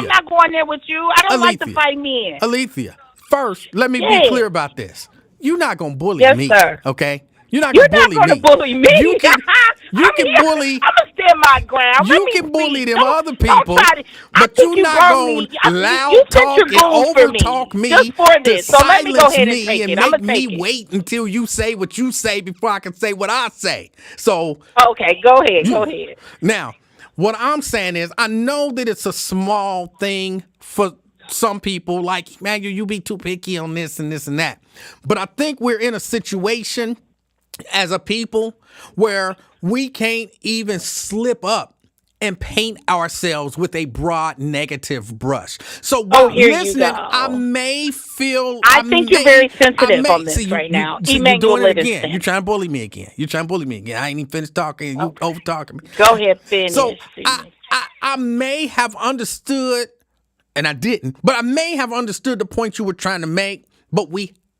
not going there with you. I don't like to fight men. Alethea, first, let me be clear about this. You're not gonna bully me, sir. Okay? You're not gonna bully me. You can bully. I'm gonna stand my ground. You can bully them other people, but you're not going to loud talk and over talk me to silence me and make me wait until you say what you say before I can say what I say. So okay, go ahead. Now, what I'm saying is, I know that it's a small thing for some people, like, man, you be too picky on this and this and that. But I think we're in a situation as a people where we can't even slip up and paint ourselves with a broad negative brush. So while listening, I may feel... I think you're very sensitive on this right now. Emanuel Livingston. You're trying to bully me again. I ain't even finished talking. You over talking me. Go ahead, finish. So I may have understood, and I didn't, but I may have understood the point you were trying to make, but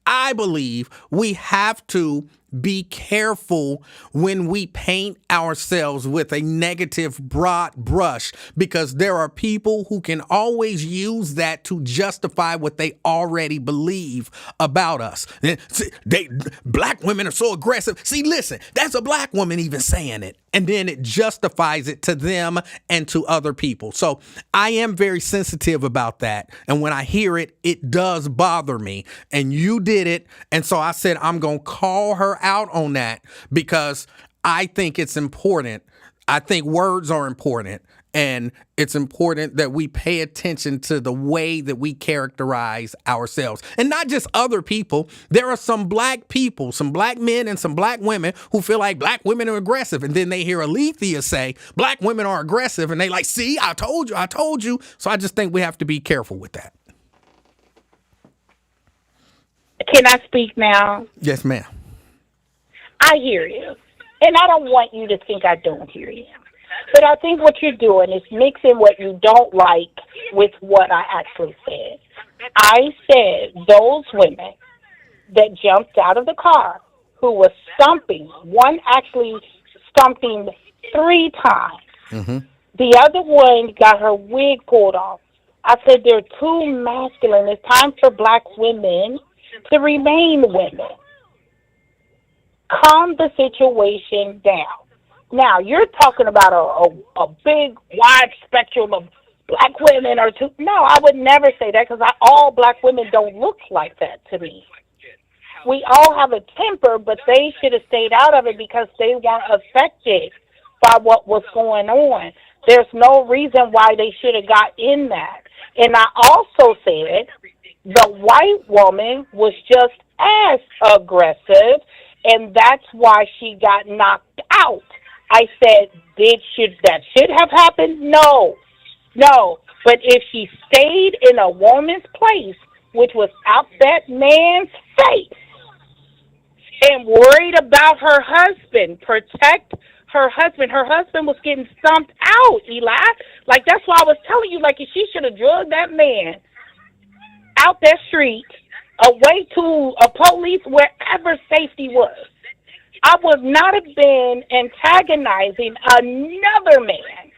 I believe we have to be careful when we paint ourselves with a negative broad brush, because there are people who can always use that to justify what they already believe about us. Black women are so aggressive. See, listen, that's a black woman even saying it. And then it justifies it to them and to other people. So I am very sensitive about that. And when I hear it, it does bother me. And you did it. And so I said, I'm going to call her out on that, because I think it's important. I think words are important. And it's important that we pay attention to the way that we characterize ourselves. And not just other people. There are some black people, some black men and some black women who feel like black women are aggressive. And then they hear Alethea say black women are aggressive. And they like, see, I told you. So I just think we have to be careful with that. Can I speak now? Yes, ma'am. I hear you. And I don't want you to think I don't hear you. But I think what you're doing is mixing what you don't like with what I actually said. I said those women that jumped out of the car who was stumping, one actually stumping 3 times. Mm-hmm. The other one got her wig pulled off. I said they're too masculine. It's time for black women to remain women. Calm the situation down. Now, you're talking about a big, wide spectrum of black women or two. No, I would never say that, because all black women don't look like that to me. We all have a temper, but they should have stayed out of it because they weren't affected by what was going on. There's no reason why they should have got in that. And I also said the white woman was just as aggressive, and that's why she got knocked out. I said, that should have happened? No. But if she stayed in a woman's place, which was out that man's face, and worried about her husband, protect her husband was getting stumped out, Eli. Like, that's why I was telling you, like, if she should have drugged that man out that street, away to a police, wherever safety was, I would not have been antagonizing another man.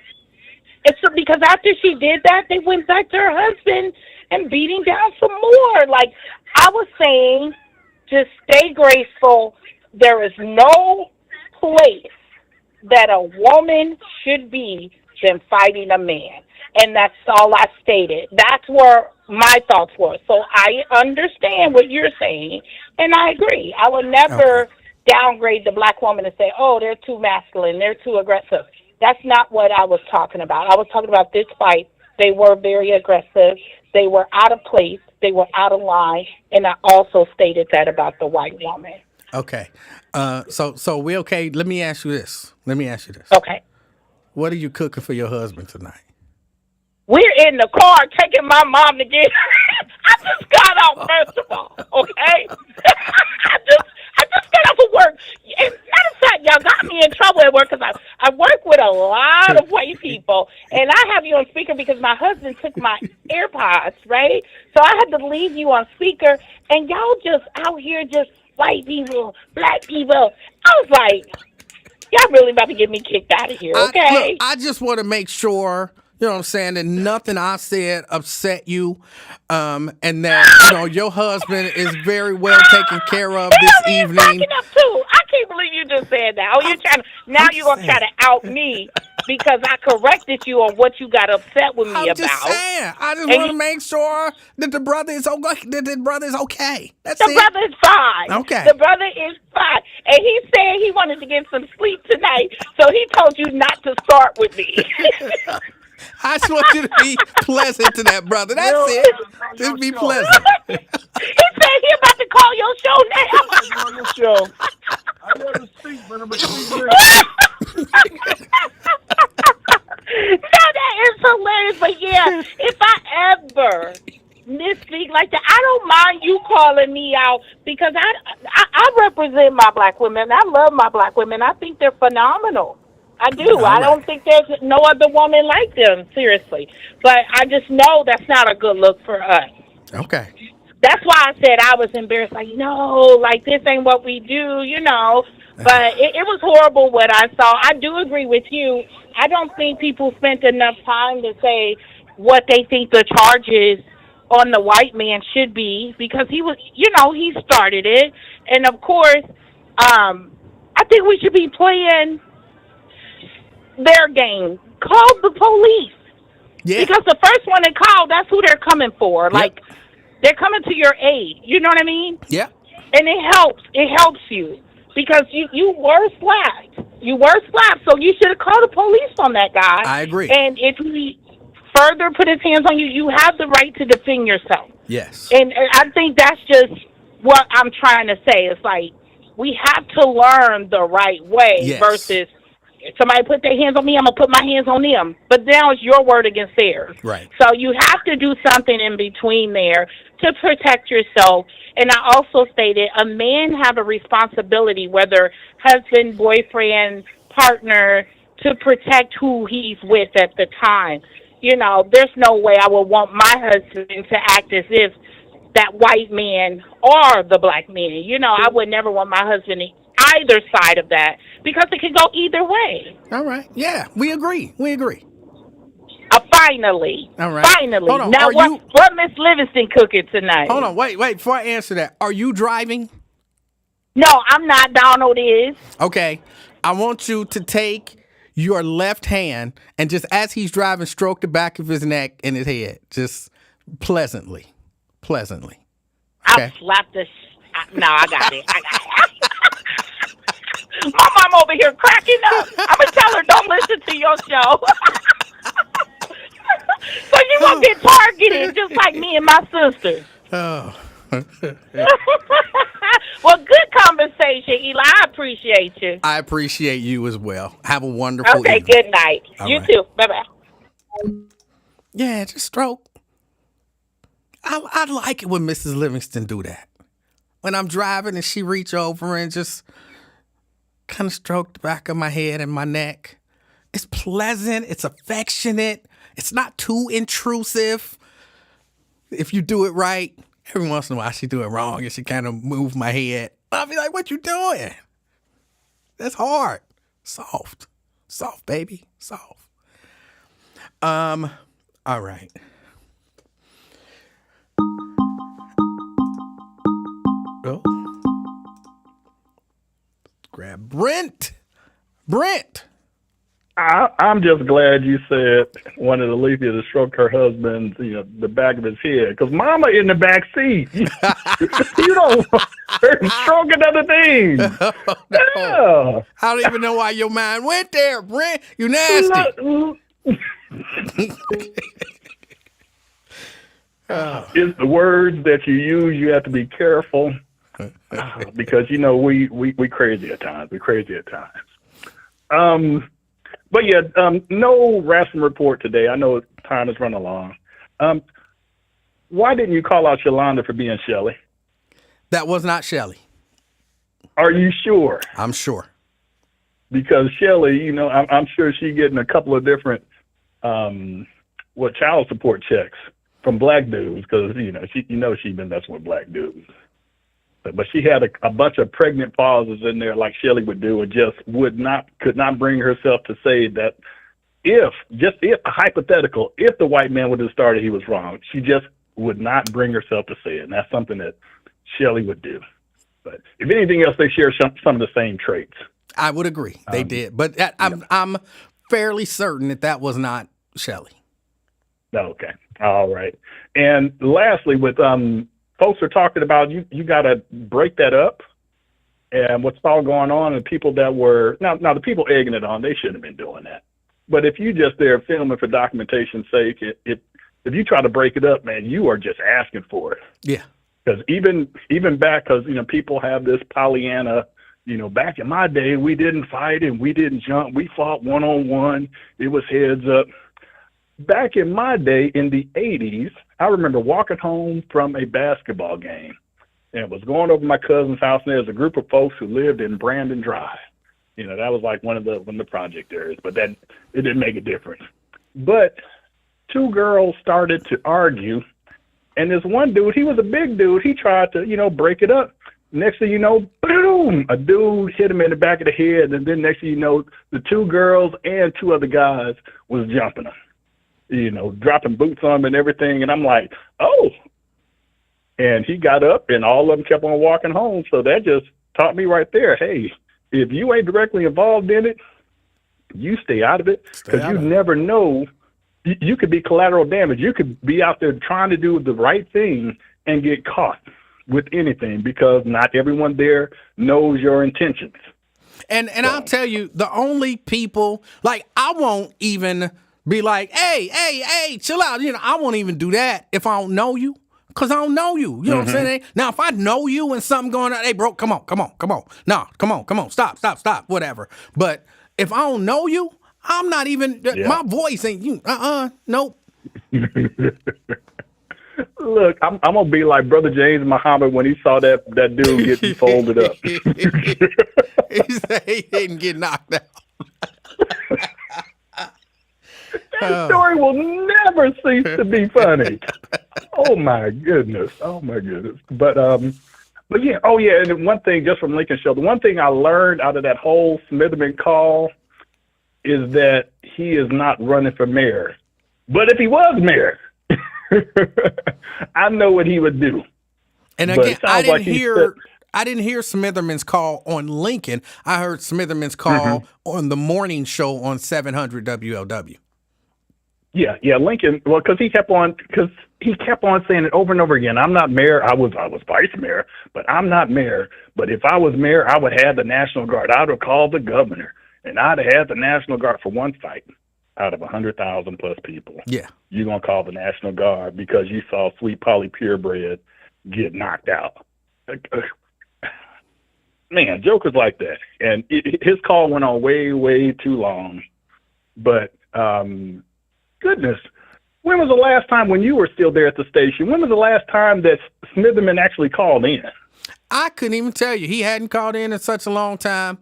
It's because after she did that, they went back to her husband and beat him down some more. Like, I was saying, just stay graceful. There is no place that a woman should be than fighting a man. And that's all I stated. That's where my thoughts were. So I understand what you're saying, and I agree. I will never downgrade the black woman and say, oh, they're too masculine, they're too aggressive. That's not what I was talking about. I was talking about this fight. They were very aggressive. They were out of place. They were out of line. And I also stated that about the white woman. Okay. So we okay. Let me ask you this. Okay. What are you cooking for your husband tonight? We're in the car taking my mom to get. I just got out, first of all. Okay. I just got off of work. And matter of fact, y'all got me in trouble at work because I work with a lot of white people, and I have you on speaker because my husband took my AirPods, right? So I had to leave you on speaker, and y'all just out here just white people, black people. I was like, y'all really about to get me kicked out of here, okay? Look, I just want to make sure, you know what I'm saying, that nothing I said upset you, and that, your husband is very well taken care of this evening. Backing up too. I can't believe you just said that. Oh, you're gonna try to out me because I corrected you on what you got upset with me about. I'm just saying. I just want to make sure that the brother is okay. That's it. The brother is fine. Okay. The brother is fine. And he said he wanted to get some sleep tonight, so he told you not to start with me. I just want you to be pleasant to that brother. That's it. Just be pleasant. He said he about to call your show now. On your show. I never speak, but I'm a speaker. No, that is hilarious. But yeah, if I ever misspeak like that, I don't mind you calling me out because I represent my black women. I love my black women. I think they're phenomenal. I do. All I don't think there's no other woman like them, seriously. But I just know that's not a good look for us. Okay. That's why I said I was embarrassed. Like, like this ain't what we do, But it was horrible what I saw. I do agree with you. I don't think people spent enough time to say what they think the charges on the white man should be because he was, he started it. And, of course, I think we should be playing their game. Call the police. Yeah. Because the first one they call, that's who they're coming for. Yep. Like, they're coming to your aid. You know what I mean? Yeah. And it helps. It helps you. Because you were slapped. So you should have called the police on that guy. I agree. And if he further put his hands on you, you have the right to defend yourself. Yes. And I think that's just what I'm trying to say. It's like we have to learn the right way versus somebody put their hands on me, I'm going to put my hands on them. But now it's your word against theirs. Right. So you have to do something in between there to protect yourself. And I also stated a man have a responsibility, whether husband, boyfriend, partner, to protect who he's with at the time. There's no way I would want my husband to act as if that white man or the black man. I would never want my husband either side of that because it can go either way. All right. Yeah, we agree. Finally. All right. Finally. Hold on. Now, what Miss Livingston cooking tonight? Hold on. Wait. Before I answer that, are you driving? No, I'm not. Donald is. Okay. I want you to take your left hand and just as he's driving, stroke the back of his neck and his head. Just pleasantly. Okay. I'll slap the... No, I got it. My mom over here cracking up. I'm going to tell her don't listen to your show. So you won't get targeted just like me and my sister. Oh. Well, good conversation, Eli. I appreciate you. I appreciate you as well. Have a wonderful evening. Good night. All you right. too. Bye-bye. Yeah, just stroke. I like it when Mrs. Livingston do that. When I'm driving and she reach over and just kind of stroke the back of my head and my neck. It's pleasant. It's affectionate. It's not too intrusive. If you do it right, every once in a while she do it wrong and she kind of move my head. I'll be like, what you doing? That's hard. Soft, baby. Soft. All right. Oh. Grab Brent. I'm just glad you said wanted Alethea to stroke her husband's, the back of his head, because Mama in the back seat. You don't stroking other things. Oh, no. Yeah. I don't even know why your mind went there, Brent. You nasty. It's the words that you use. You have to be careful because we crazy at times. We crazy at times. But yeah, no Rasmus report today. I know time is running along. Why didn't you call out Yolanda for being Shelly? That was not Shelly. Are you sure? I'm sure. Because Shelly, I'm sure she's getting a couple of different child support checks from black dudes, because she's been messing with black dudes. But she had a bunch of pregnant pauses in there, like Shelly would do, and just could not bring herself to say that if hypothetical, if the white man would have started, he was wrong. She just would not bring herself to say it, and that's something that Shelly would do. But if anything else, they share some of the same traits. I would agree. They did. But I'm fairly certain that was not Shelly. Okay. All right. And lastly, with folks are talking about you got to break that up, and what's all going on, and people that were now the people egging it on, they shouldn't have been doing that. But if you just there filming for documentation's sake, if you try to break it up, man, you are just asking for it. Yeah. Because even back, because people have this Pollyanna. Back in my day, we didn't fight and we didn't jump. We fought one-on-one. It was heads up. Back in my day, in the 80s, I remember walking home from a basketball game and was going over to my cousin's house, and there was a group of folks who lived in Brandon Drive. That was like one of the project areas, but it didn't make a difference. But two girls started to argue, and this one dude, he was a big dude, he tried to, break it up. Next thing you know, boom, a dude hit him in the back of the head, and then next thing you know, the two girls and two other guys was jumping him, dropping boots on him and everything. And I'm like, oh. And he got up, and all of them kept on walking home. So that just taught me right there, hey, if you ain't directly involved in it, you stay out of it, because you never know. You could be collateral damage. You could be out there trying to do the right thing and get caught with anything, because not everyone there knows your intentions. And I'll tell you, the only people, like, I won't even be like, hey, chill out. I won't even do that if I don't know you, because I don't know you. You know what I'm saying? Now, if I know you and something going on, hey, bro, come on. No, come on. Stop, whatever. But if I don't know you, I'm not even, my voice ain't you. Nope. Look, I'm going to be like Brother James Muhammad when he saw that dude get folded up. He didn't get knocked out. That story will never cease to be funny. Oh my goodness. But yeah. Oh yeah. And one thing, just from Lincoln Show, the one thing I learned out of that whole Smitherman call is that he is not running for mayor. But if he was mayor, I know what he would do. And again, I didn't hear Smitherman's call on Lincoln. I heard Smitherman's call on the morning show on 700 WLW. Yeah, Lincoln. Well, because he kept on saying it over and over again. I'm not mayor. I was vice mayor, but I'm not mayor. But if I was mayor, I would have the National Guard. I would have called the governor, and I'd have had the National Guard for one fight out of 100,000 plus people. Yeah, you're gonna call the National Guard because you saw Sweet Polly Purebred get knocked out. Man, jokers like that, and his call went on way, way too long. But goodness, when was the last time, when you were still there at the station, when was the last time that Smitherman actually called in? I couldn't even tell you. He hadn't called in such a long time.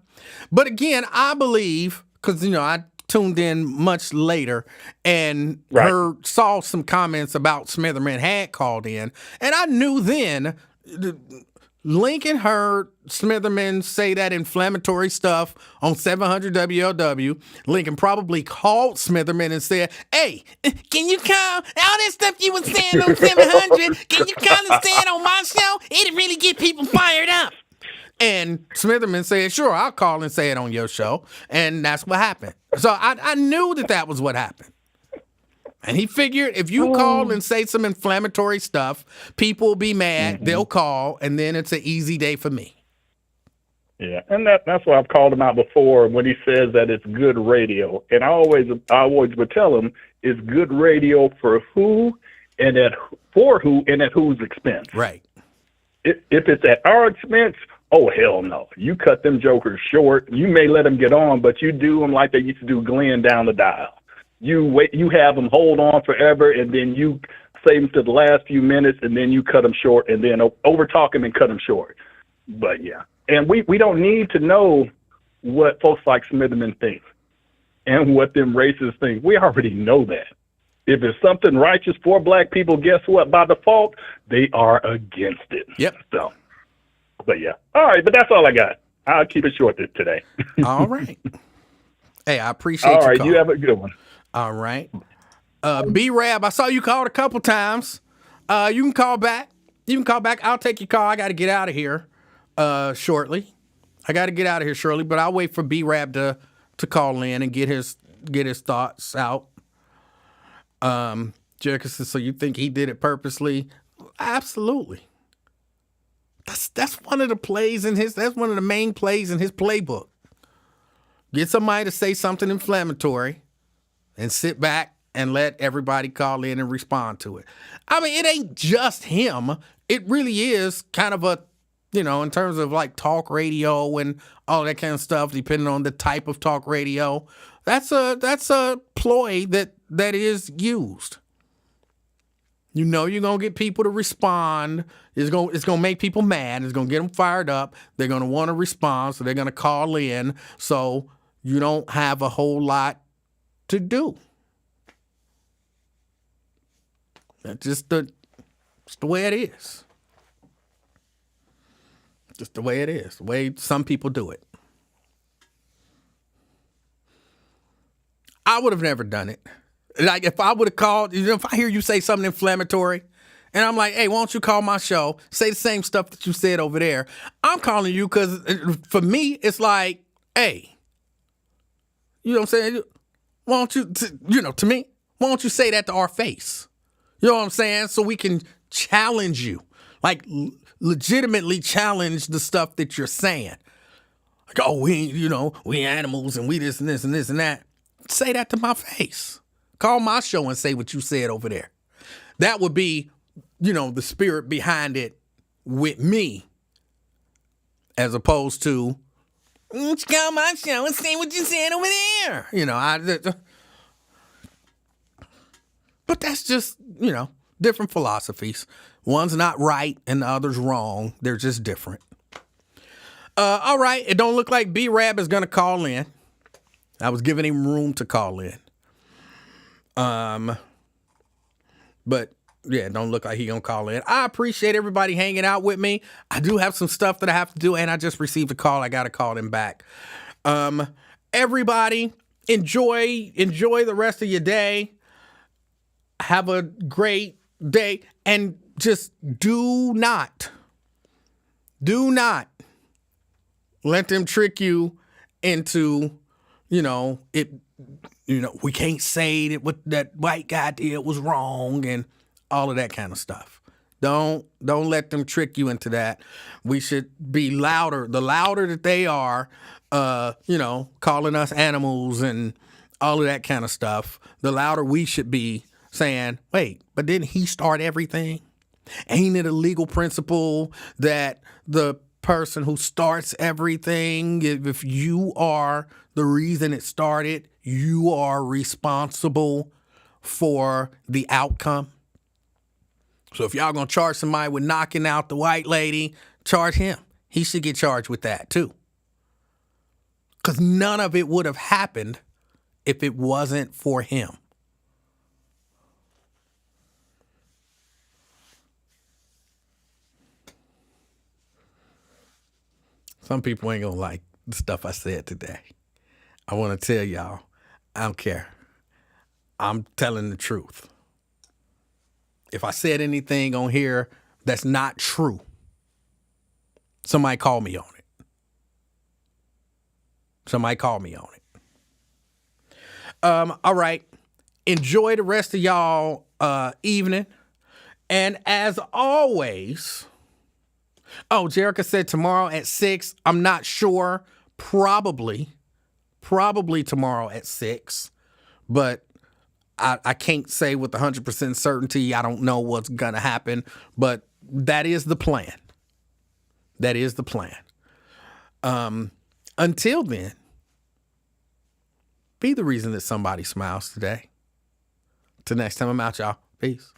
But again, I believe, because, I tuned in much later and saw some comments about Smitherman had called in. And I knew then Lincoln heard Smitherman say that inflammatory stuff on 700 WLW. Lincoln probably called Smitherman and said, hey, can you call all that stuff you were saying on 700? Can you call and say it on my show? It'd really get people fired up. And Smitherman said, sure, I'll call and say it on your show. And that's what happened. So I knew that was what happened. And he figured if you call and say some inflammatory stuff, people will be mad, they'll call, and then it's an easy day for me. Yeah, and that's why I've called him out before when he says that it's good radio. And I always would tell him it's good radio for who and for who and at whose expense. Right. If it's at our expense, oh, hell no. You cut them jokers short. You may let them get on, but you do them like they used to do Glenn down the dial. You have them hold on forever, and then you save them to the last few minutes, and then you cut them short, and then overtalk them and cut them short. But, yeah. And we don't need to know what folks like Smitherman think and what them racists think. We already know that. If it's something righteous for black people, guess what? By default, they are against it. Yep. So, but, yeah. All right, but that's all I got. I'll keep it short today. All right. Hey, I appreciate all you right, calling. you have a good one. All right. B-Rab, I saw you called a couple times. You can call back. I'll take your call. I got to get out of here shortly. But I'll wait for B-Rab to call in and get his thoughts out. Jefferson, so you think he did it purposely? Absolutely. That's one of the plays that's one of the main plays in his playbook. Get somebody to say something inflammatory and sit back and let everybody call in and respond to it. I mean, it ain't just him. It really is kind of a, in terms of like talk radio and all that kind of stuff, depending on the type of talk radio. That's a ploy that is used. You're going to get people to respond. It's going to make people mad. It's going to get them fired up. They're going to want to respond, so they're going to call in. So you don't have a whole lot to do. That's just the way it is. Just the way it is. The way some people do it. I would have never done it. Like if I would have called, if I hear you say something inflammatory, and I'm like, hey, why don't you call my show? Say the same stuff that you said over there. I'm calling you because for me, it's like, hey, you know what I'm saying? Why don't you, to me, why don't you say that to our face? You know what I'm saying? So we can challenge you, like legitimately challenge the stuff that you're saying. Like, oh, we animals and we this and this and this and that. Say that to my face. Call my show and say what you said over there. That would be, the spirit behind it with me, as opposed to, call my show and say what you said over there. But that's just, different philosophies. One's not right and the other's wrong. They're just different. All right. It don't look like B-Rab is going to call in. I was giving him room to call in. But yeah, it don't look like he gonna call in. I appreciate everybody hanging out with me. I do have some stuff that I have to do, and I just received a call. I gotta call him back. Everybody, enjoy the rest of your day. Have a great day, and just do not let them trick you into, we can't say that what that white guy did was wrong and all of that kind of stuff. Don't let them trick you into that. We should be louder. The louder that they are, calling us animals and all of that kind of stuff, the louder we should be saying, wait, but didn't he start everything? Ain't it a legal principle that the person who starts everything, if you are the reason it started, you are responsible for the outcome? So if y'all gonna charge somebody with knocking out the white lady, charge him. He should get charged with that too. Because none of it would have happened if it wasn't for him. Some people ain't gonna like the stuff I said today. I want to tell y'all, I don't care. I'm telling the truth. If I said anything on here that's not true, somebody call me on it. Somebody call me on it. All right. Enjoy the rest of y'all evening. And as always, Jerica said tomorrow at 6. I'm not sure. Probably tomorrow at 6. But I can't say with 100% certainty. I don't know what's going to happen. But that is the plan. That is the plan. Until then, be the reason that somebody smiles today. Till next time, I'm out, y'all. Peace.